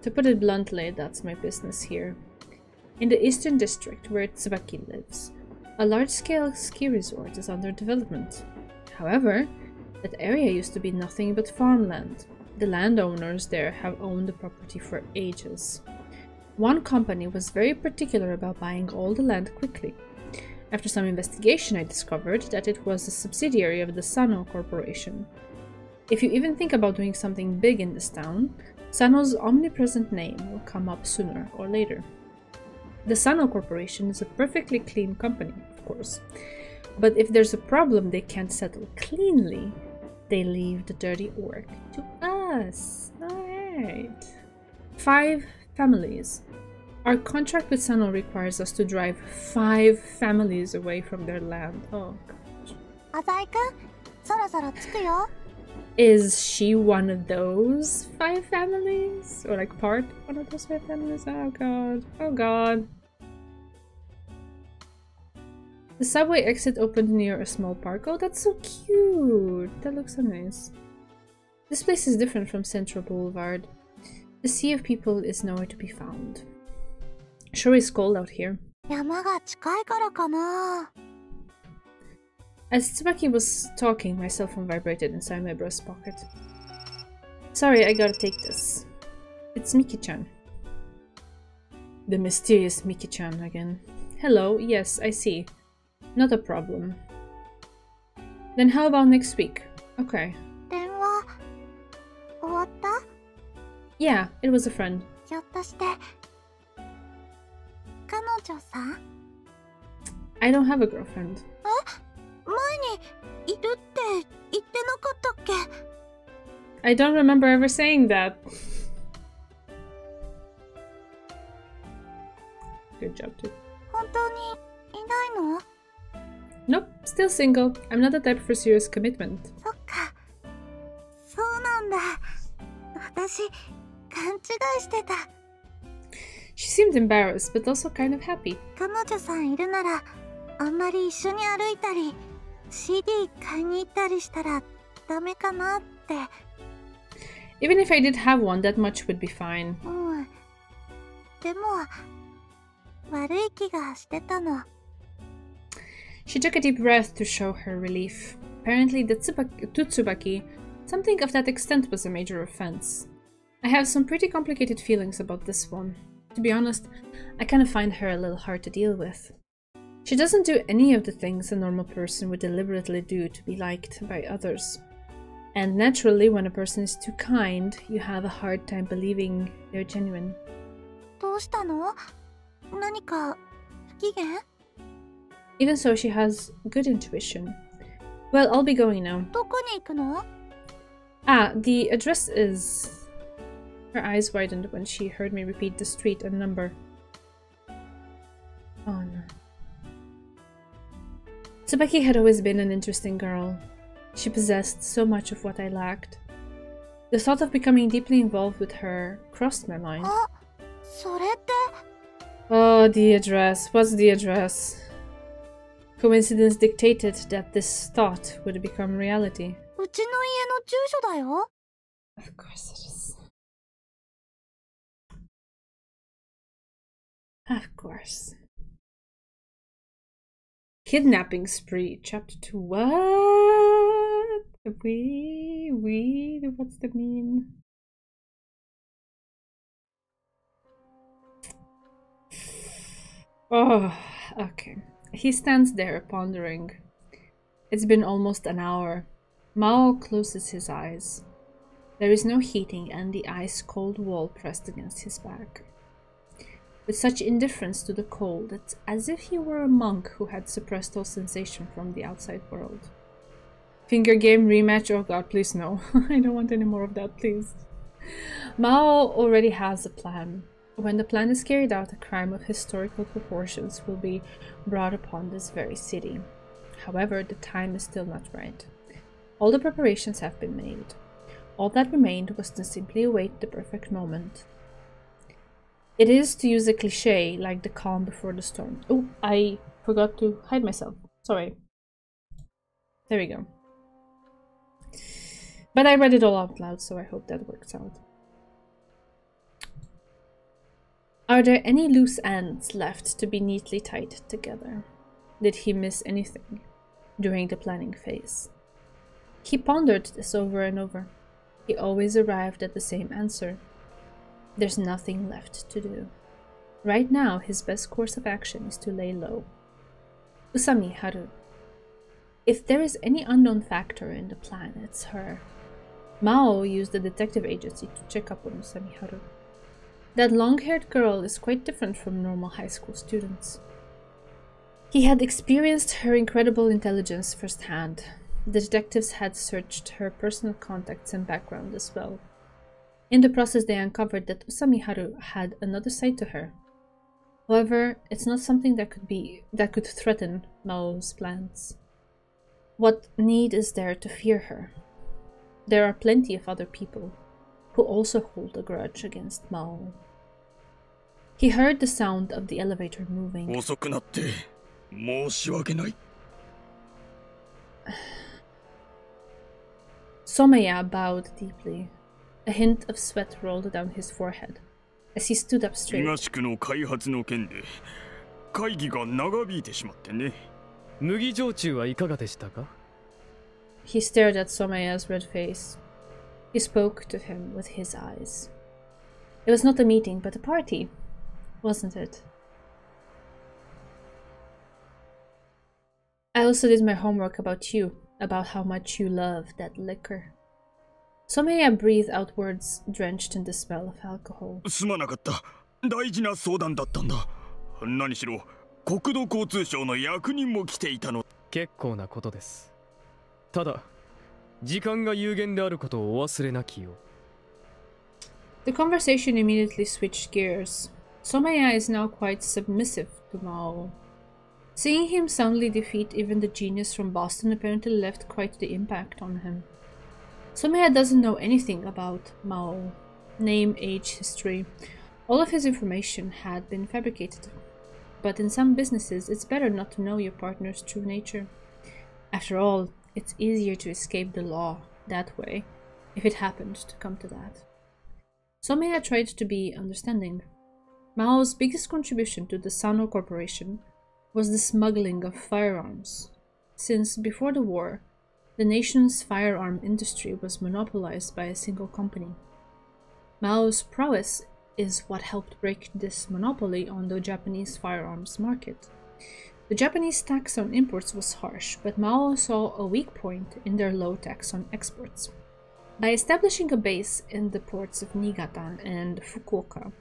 [SPEAKER 1] To put it bluntly, that's my business here. In the Eastern District, where Tsubaki lives, a large-scale ski resort is under development. However, that area used to be nothing but farmland. The landowners there have owned the property for ages. One company was very particular about buying all the land quickly. After some investigation, I discovered that it was a subsidiary of the Sano Corporation. If you even think about doing something big in this town, Sano's omnipresent name will come up sooner or later. The Sano Corporation is a perfectly clean company, of course. But if there's a problem they can't settle cleanly, they leave the dirty work to us. Alright. 5 families. Our contract with Sano requires us to drive 5 families away from their land. Oh gosh.
[SPEAKER 3] 浅井くん、そろそろ着くよ。
[SPEAKER 1] Is she one of those 5 families? Or like part one of those 5 families? Oh god. Oh god. The subway exit opened near a small park. Oh, that's so cute. That looks so nice. This place is different from Central Boulevard. The sea of people is nowhere to be found. Sure is cold out here.
[SPEAKER 3] 山が近いからかな。
[SPEAKER 1] As Tsubaki was talking, my cell phone vibrated inside my breast pocket. Sorry, I gotta take this. It's Miki-chan. The mysterious Miki-chan again. Hello, yes, I see. Not a problem. Then how about next week? Okay.
[SPEAKER 3] 電話終わった?
[SPEAKER 1] Yeah, it was a friend.
[SPEAKER 3] ひょっとして彼女さん?
[SPEAKER 1] I don't have a girlfriend.
[SPEAKER 3] 前にいるって言ってなかったっけ?
[SPEAKER 1] I don't remember ever saying that. Good job, too.
[SPEAKER 3] 本当にいないの?
[SPEAKER 1] Nope, still single. I'm not the type for serious commitment.
[SPEAKER 3] そっか。そうなんだ。私、勘違いしてた。
[SPEAKER 1] She seemed embarrassed, but also kind of happy.
[SPEAKER 3] 彼女さんいるなら、あんまり一緒に歩いたり、CD 買いに行ったりしたらダメかなって。
[SPEAKER 1] Even if I did have one, that much would be fine.
[SPEAKER 3] うん。でも、悪い気がしてたの。
[SPEAKER 1] She took a deep breath to show her relief. Apparently, to Tsubaki, something of that extent was a major offense. I have some pretty complicated feelings about this one. To be honest, I kind of find her a little hard to deal with. She doesn't do any of the things a normal person would deliberately do to be liked by others. And naturally, when a person is too kind, you have a hard time believing they're genuine.
[SPEAKER 3] どうしたの? 何か不機嫌?
[SPEAKER 1] Even so, she has good intuition. Well, I'll be going now.
[SPEAKER 3] どこに行くの?
[SPEAKER 1] Ah, the address is... Her eyes widened when she heard me repeat the street and number. Oh no. Tsubaki had always been an interesting girl. She possessed so much of what I lacked. The thought of becoming deeply involved with her crossed my mind.
[SPEAKER 3] あ、それって...
[SPEAKER 1] Oh, the address. What's the address? Coincidence dictated that this thought would become reality.
[SPEAKER 3] うちの家の住所だよ.
[SPEAKER 1] Of course it is. Of course. Kidnapping spree, chapter 2. What? What's the mean? Oh, okay. He stands there, pondering. It's been almost an hour. Maou closes his eyes. There is no heating and the ice-cold wall pressed against his back. With such indifference to the cold, it's as if he were a monk who had suppressed all sensation from the outside world. Finger game rematch? Oh god, please no. I don't want any more of that, please. Maou already has a plan. When the plan is carried out, a crime of historical proportions will be brought upon this very city. However, the time is still not right. All the preparations have been made. All that remained was to simply await the perfect moment. It is, to use a cliché, like the calm before the storm. Oh, I forgot to hide myself. Sorry. There we go. But I read it all out loud, so I hope that works out. Are there any loose ends left to be neatly tied together? Did he miss anything during the planning phase? He pondered this over and over. He always arrived at the same answer. There's nothing left to do. Right now, his best course of action is to lay low. Usami Haru. If there is any unknown factor in the plan, it's her. Maou used the detective agency to check up on Usami Haru. That long-haired girl is quite different from normal high school students. He had experienced her incredible intelligence firsthand. The detectives had searched her personal contacts and background as well. In the process, they uncovered that Usami Haru had another side to her. However, it's not something that could threaten Mao's plans. What need is there to fear her? There are plenty of other people who also hold a grudge against Maou. He heard the sound of the elevator moving. Somaya bowed deeply. A hint of sweat rolled down his forehead as he stood up straight. He stared at Somaya's red face. He spoke to him with his eyes. It was not a meeting, but a party, wasn't it? I also did my homework about you, about how much you love that liquor. Somaya breathed out words drenched in the smell of alcohol.
[SPEAKER 6] The
[SPEAKER 1] conversation immediately switched gears. Somaya is now quite submissive to Maou. Seeing him soundly defeat even the genius from Boston apparently left quite the impact on him. Somaya doesn't know anything about Maou. Name, age, history. All of his information had been fabricated. But in some businesses, it's better not to know your partner's true nature. After all, it's easier to escape the law that way, if it happened to come to that. Somaya tried to be understanding. Mao's biggest contribution to the Sano Corporation was the smuggling of firearms, since before the war, the nation's firearm industry was monopolized by a single company. Mao's prowess is what helped break this monopoly on the Japanese firearms market. The Japanese tax on imports was harsh, but Maou saw a weak point in their low tax on exports. By establishing a base in the ports of Niigata and Fukuoka,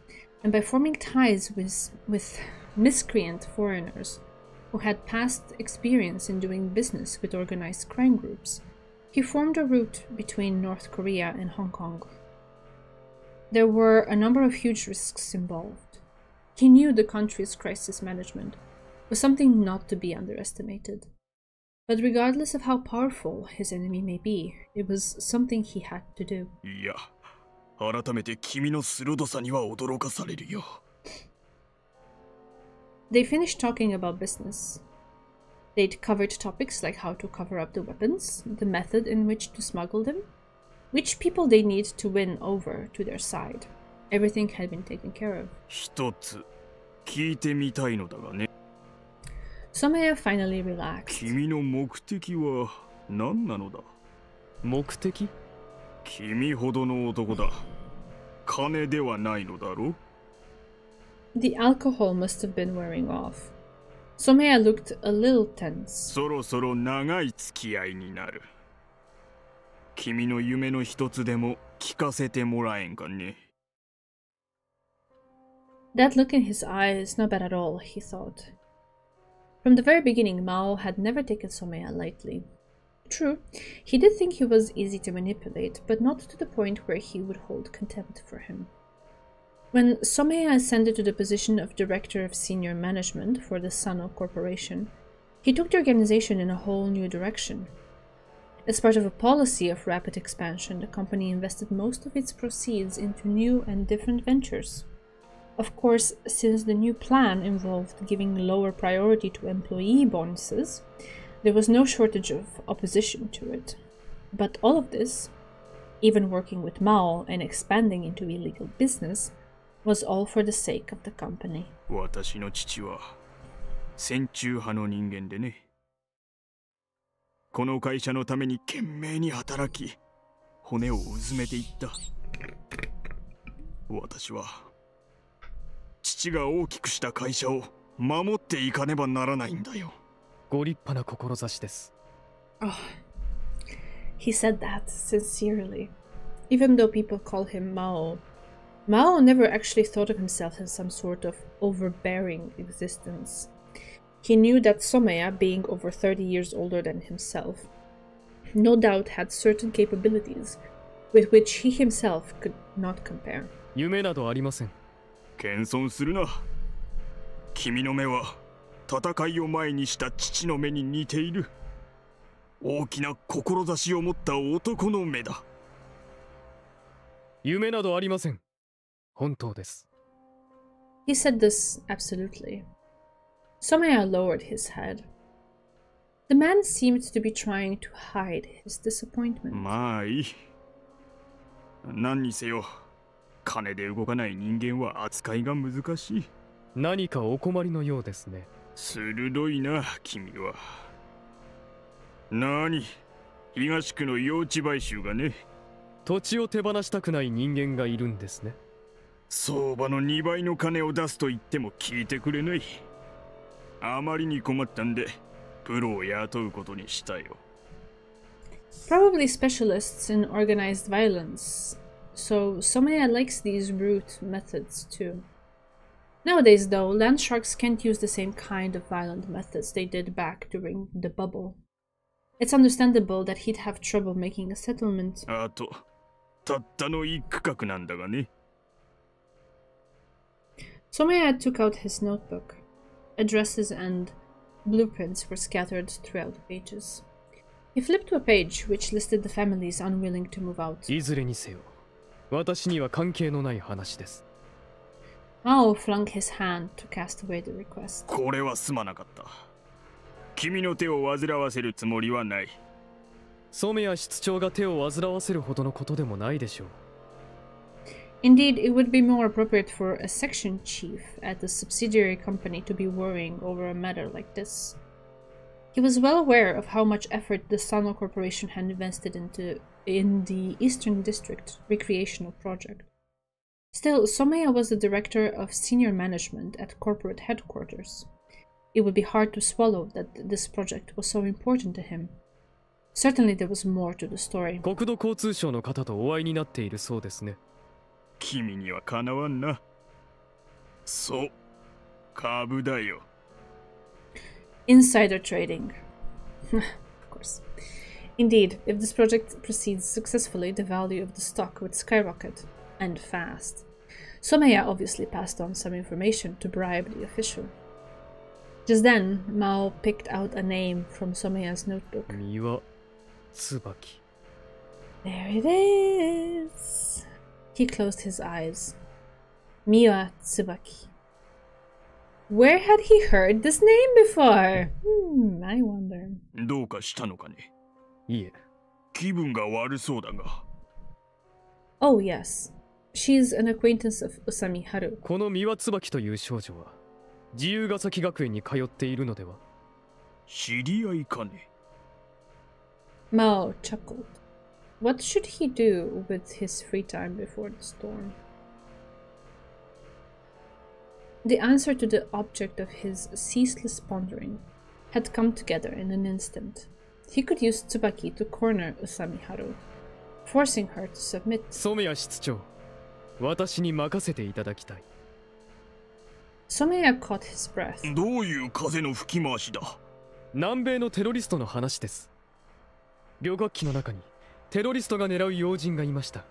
[SPEAKER 1] and by forming ties with miscreant foreigners who had past experience in doing business with organized crime groups, he formed a route between North Korea and Hong Kong. There were a number of huge risks involved. He knew the country's crisis management was something not to be underestimated. But regardless of how powerful his enemy may be, it was something he had to do. They finished talking about business. They'd covered topics like how to cover up the weapons, the method in which to smuggle them, which people they need to win over to their side. Everything had been taken care of. Somaya finally relaxed. The alcohol must have been wearing off. Somaya looked a little tense. That look in his eye is not bad at all, he thought. From the very beginning, Maou had never taken Somaya lightly. True, he did think he was easy to manipulate, but not to the point where he would hold contempt for him. When Someya ascended to the position of Director of Senior Management for the Sano Corporation, he took the organization in a whole new direction. As part of a policy of rapid expansion, the company invested most of its proceeds into new and different ventures. Of course, since the new plan involved giving lower priority to employee bonuses, there was no shortage of opposition to it. But all of this, even working with Maou and expanding into illegal business, was all for the sake of the company.
[SPEAKER 5] 私の父は戦中派の人間でね。この会社のために懸命に働き、骨をうずめていった。私は父が大きくした会社を守っていかねばならないんだよ。
[SPEAKER 6] ご立派な志です。
[SPEAKER 1] Oh, he said that sincerely. Even though people call him Mao, Mao never actually thought of himself as some sort of overbearing existence. He knew that Someya, being over 30 years older than himself, no doubt had certain capabilities with which he himself could not compare.
[SPEAKER 6] 夢などありません。
[SPEAKER 5] 謙遜するな。君の目は戦いを前にした父の目に似ている。大きな志を持った男の目だ。
[SPEAKER 6] 夢などありません。本当です。
[SPEAKER 1] He said this absolutely. Someya lowered his head. The man seemed to be trying to hide his disappointment.
[SPEAKER 5] まあいい。何にせよ、金で動かない人間は扱いが難しい。
[SPEAKER 6] 何かお困りのようですね。
[SPEAKER 5] 鋭いな、君は。何、東区の用地買収がね。
[SPEAKER 6] 土地を手放したくない人間がいるんですね。
[SPEAKER 5] 相場の2倍の金を出すと言っても聞いてくれない。あまりに困ったんで、プロを雇うことにしたよ。
[SPEAKER 1] Probably specialists in organized violence, so Someya likes these brute methods too. Nowadays, though, land sharks can't use the same kind of violent methods they did back during the bubble. It's understandable that he'd have trouble making a settlement.
[SPEAKER 5] あと、たったの一区画なんだがね。
[SPEAKER 1] Someya took out his notebook. Addresses and blueprints were scattered throughout the pages. He flipped to a page which listed the families unwilling to move out.
[SPEAKER 6] いずれにせよ、私には関係のない話です。
[SPEAKER 1] Mao flung his hand to cast away the request.
[SPEAKER 5] これはすまなかった。君の手を煩わせるつもりはない。
[SPEAKER 6] 染谷室長が手を煩わせるほどのことでもないでしょう。
[SPEAKER 1] Indeed, it would be more appropriate for a section chief at a subsidiary company to be worrying over a matter like this. He was well aware of how much effort the Sano Corporation had invested in the Eastern District recreational project. Still, Someya was the director of senior management at corporate headquarters. It would be hard to swallow that this project was so important to him. Certainly there was more to the story.
[SPEAKER 6] 国土交通省の方とお会いになっているそうですね。
[SPEAKER 5] 君にはかなわんな。そう、株だよ。
[SPEAKER 1] Insider trading. Of course. Indeed, if this project proceeds successfully, the value of the stock would skyrocket, and fast. Someya obviously passed on some information to bribe the official. Just then, Mao picked out a name from Someya's notebook.
[SPEAKER 6] Miwa Tsubaki.
[SPEAKER 1] There it is. He closed his eyes. Miwa Tsubaki. Where had he heard this name before? I wonder.
[SPEAKER 5] どうかしたのかね。
[SPEAKER 6] いえ。
[SPEAKER 5] 気分が悪そうだが。
[SPEAKER 1] Oh yes. She's an acquaintance of Usami Haru.
[SPEAKER 6] この三輪椿という少女は自由ヶ崎学園に通っているのでは？
[SPEAKER 5] 知り合いかね。
[SPEAKER 1] Mao chuckled. What should he do with his free time before the storm? The answer to the object of his ceaseless pondering had come together in an instant. He could use Tsubaki to corner Usami Haru, forcing her to submit.
[SPEAKER 6] 染谷室長、私に任せていただきたい。
[SPEAKER 1] Someya caught his breath.
[SPEAKER 5] どういう風の吹き回しだ？
[SPEAKER 6] 南米のテロリストの話です。旅客機の中にテロリストが狙う要人がいました。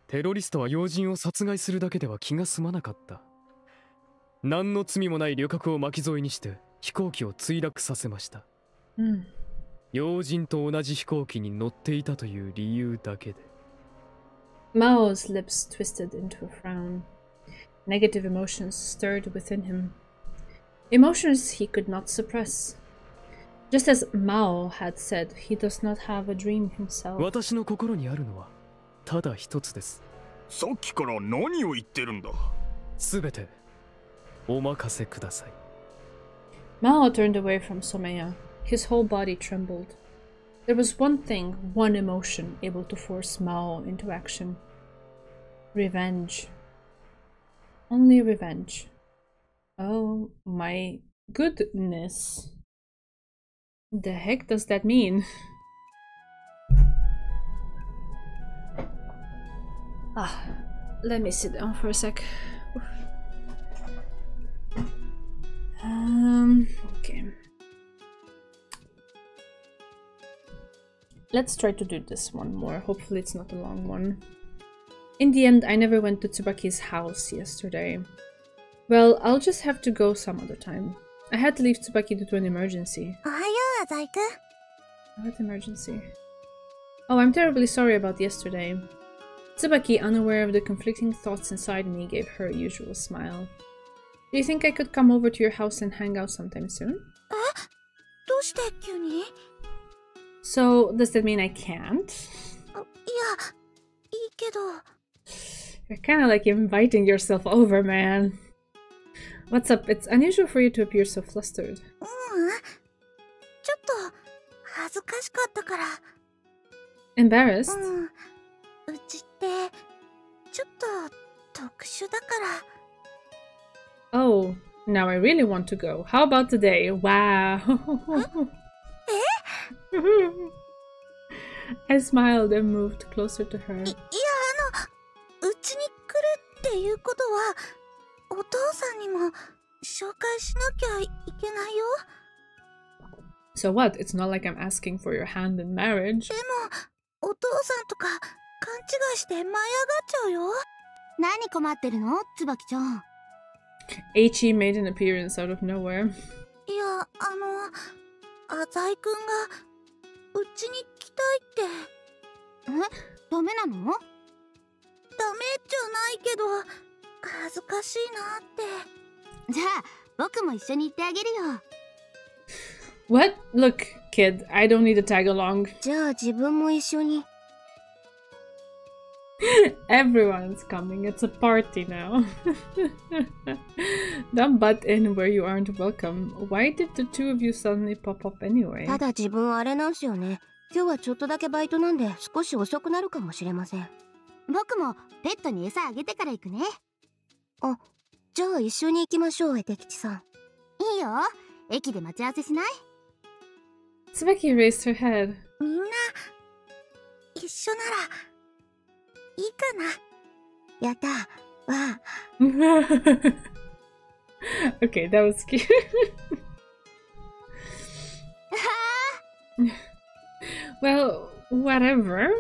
[SPEAKER 6] テロリストは要人を殺害するだけでは気が済まなかった。何の罪もない旅客を巻き添えにして飛行機を墜落させました。要人と同じ飛行機に乗っていたという理由だけで。
[SPEAKER 1] Mao's lips twisted into a frown. Negative emotions stirred within him. Emotions he could not suppress. Just as Mao had said, he does not have a dream himself.
[SPEAKER 6] 私の心にあるのはただ一つです。
[SPEAKER 7] さっきから何を言ってるんだ。
[SPEAKER 6] すべてお任せください。
[SPEAKER 1] Mao turned away from Someya. His whole body trembled. There was one thing, one emotion able to force Mao into action. Revenge. Only revenge. Oh my goodness. The heck does that mean? Let me sit down for a sec. Okay. Let's try to do this one more. Hopefully it's not a long one. In the end, I never went to Tsubaki's house yesterday. Well, I'll just have to go some other time. I had to leave Tsubaki due to an emergency. What emergency? Oh, I'm terribly sorry about yesterday. Tsubaki, unaware of the conflicting thoughts inside me, gave her usual smile. Do you think I could come over to your house and hang out sometime soon? So, does that mean I can't? You're kinda like inviting yourself over, man. What's up? It's unusual for you to appear so flustered. Embarrassed? Oh, now I really want to go. How about today? Wow. I smiled and moved closer to her. So what? It's not like I'm asking for your hand in marriage. Eiichi made an appearance out of nowhere. What? Look, kid, I don't need to tag along. Everyone's coming, it's a party now. Don't butt in where you aren't welcome. Why did the two of you suddenly pop up anyway? Tsubaki raised her head. Okay, that was cute. Well, whatever.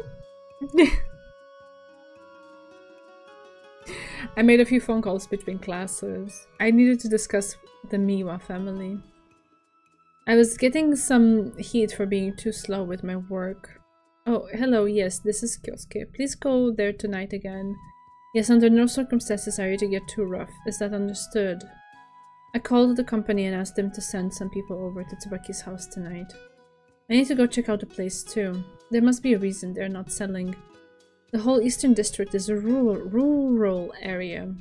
[SPEAKER 1] I made a few phone calls between classes. I needed to discuss the Miwa family. I was getting some heat for being too slow with my work. Oh, hello, yes, this is Kyosuke. Please go there tonight again. Yes, under no circumstances are you to get too rough. Is that understood? I called the company and asked them to send some people over to Tsubaki's house tonight. I need to go check out the place too. There must be a reason they're not selling. The whole eastern district is a rural area.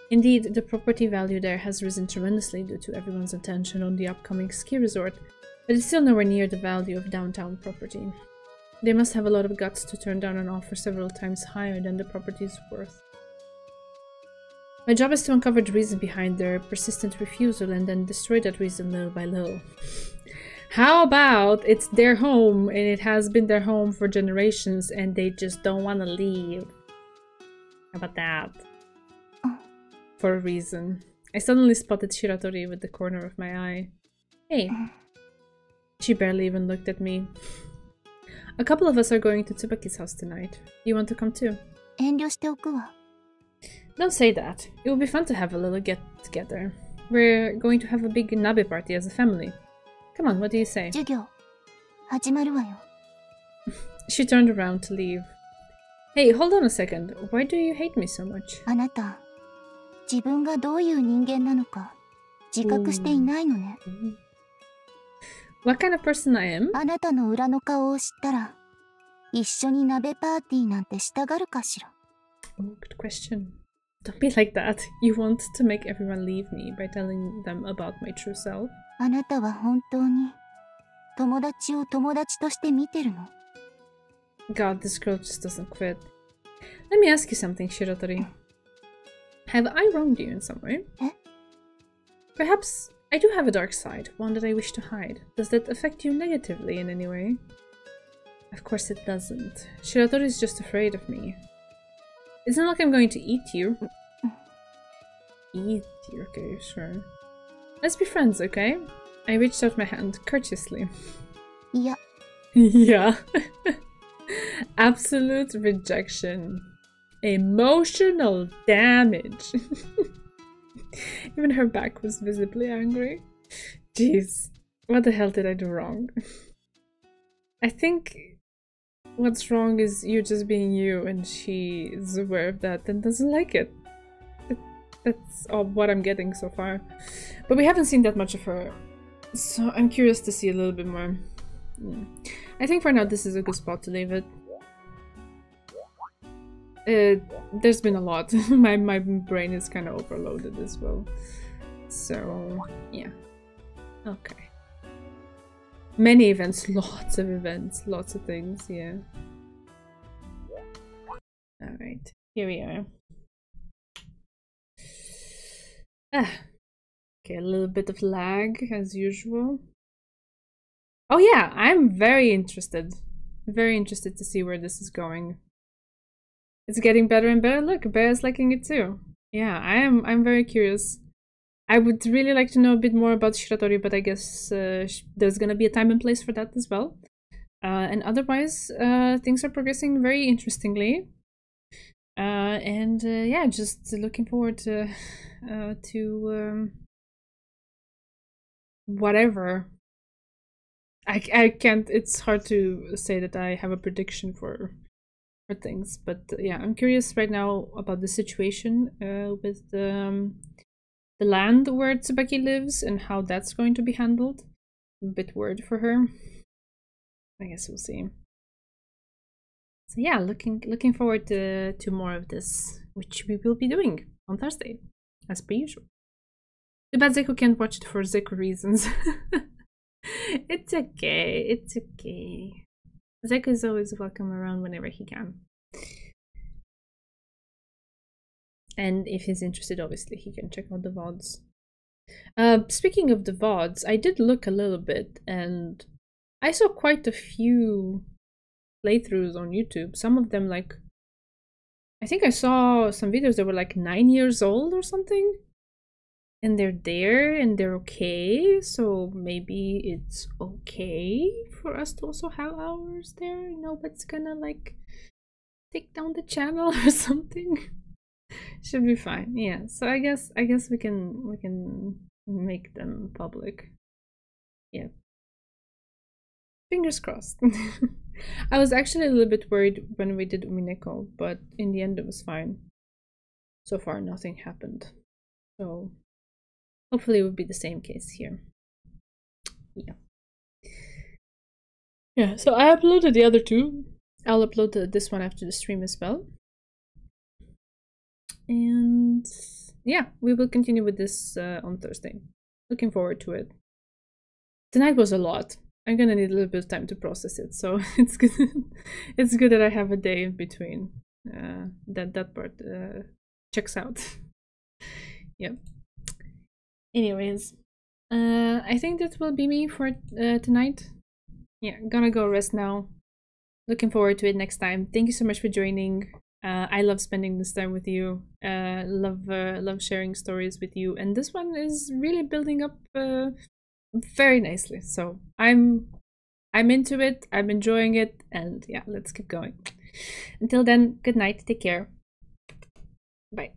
[SPEAKER 1] Indeed, the property value there has risen tremendously due to everyone's attention on the upcoming ski resort, but it's still nowhere near the value of downtown property. They must have a lot of guts to turn down an offer several times higher than the property's worth. My job is to uncover the reason behind their persistent refusal and then destroy that reason little by little. How about it's their home and it has been their home for generations and they just don't want to leave? How about that? For a reason. I suddenly spotted Shiratori with the corner of my eye. Hey. She barely even looked at me. A couple of us are going to Tsubaki's house tonight. You want to come too?
[SPEAKER 3] 遠慮しておくわ。
[SPEAKER 1] Don't say that. It will be fun to have a little get-together. We're going to have a big nabe party as a family. Come on, what do you say?
[SPEAKER 3] 授業、始まるわよ。
[SPEAKER 1] She turned around to leave. Hey, hold on a second. Why do you hate me so much?
[SPEAKER 3] あなた、自分がどういう人間なのか自覚していないのね。
[SPEAKER 1] What kind of person I am?
[SPEAKER 3] あなたの裏の顔を知ったら、一緒に鍋パーティーなんてしたがるかしら。
[SPEAKER 1] Oh, good question. Don't be like that. You want to make everyone leave me by telling them about my true self.
[SPEAKER 3] あなたは本当に友達を友達として見てるの？
[SPEAKER 1] God, this girl just doesn't quit. Let me ask you something, Shiratori. Have I wronged you in some way?
[SPEAKER 3] Eh?
[SPEAKER 1] Perhaps I do have a dark side, one that I wish to hide. Does that affect you negatively in any way? Of course it doesn't. Shiratori is just afraid of me. It's not like I'm going to eat you. Eat you? Okay, sure. Let's be friends, okay? I reached out my hand, courteously.
[SPEAKER 3] Yeah.
[SPEAKER 1] Yeah. Absolute rejection. Emotional damage. Even her back was visibly angry. Jeez. What the hell did I do wrong? I think what's wrong is you just being you, and she is aware of that and doesn't like it. That's all what I'm getting so far. But we haven't seen that much of her, so I'm curious to see a little bit more. I think for now this is a good spot to leave it. There's been a lot. my brain is kind of overloaded as well. So, yeah. Okay. Many events, lots of events, lots of things, yeah. Alright, here we are. Okay, a little bit of lag as usual. Oh yeah, I'm very interested. Very interested to see where this is going. It's getting better and better. Look, Bear's liking it too. Yeah, I'm very curious. I would really like to know a bit more about Shiratori, but I guess there's gonna be a time and place for that as well. And otherwise, things are progressing very interestingly. Yeah, just looking forward to whatever. I can't. It's hard to say that I have a prediction for things, but yeah, I'm curious right now about the situation with the land where Tsubaki lives and how that's going to be handled. I'm a bit worried for her. I guess we'll see. So yeah, looking forward to more of this, which we will be doing on Thursday, as per usual. Too bad Zeku can't watch it for Zeku reasons. It's okay, it's okay. Zeku is always welcome around whenever he can. And if he's interested, obviously, he can check out the VODs. Speaking of the VODs, I did look a little bit, and I saw quite a few playthroughs on YouTube. Some of them, like, I think I saw some videos that were like 9 years old or something. And they're there, and they're okay, so maybe it's okay for us to also have ours there. Nobody's gonna, like, take down the channel or something. Should be fine. Yeah, so I guess we can make them public. Yeah. Fingers crossed. I was actually a little bit worried when we did Umineko, but in the end it was fine. So far nothing happened. So hopefully it will be the same case here. Yeah. Yeah, so I uploaded the other two. I'll upload this one after the stream as well. And yeah, we will continue with this on Thursday. Looking forward to it. Tonight was a lot. I'm gonna need a little bit of time to process it, so it's good. It's good that I have a day in between. That part checks out. Yep. Anyways, I think that will be me for tonight. Yeah, gonna go rest now. Looking forward to it next time. Thank you so much for joining. I love spending this time with you. Love sharing stories with you, and this one is really building up very nicely. So I'm into it. I'm enjoying it, and yeah, let's keep going. Until then, good night, take care. Bye.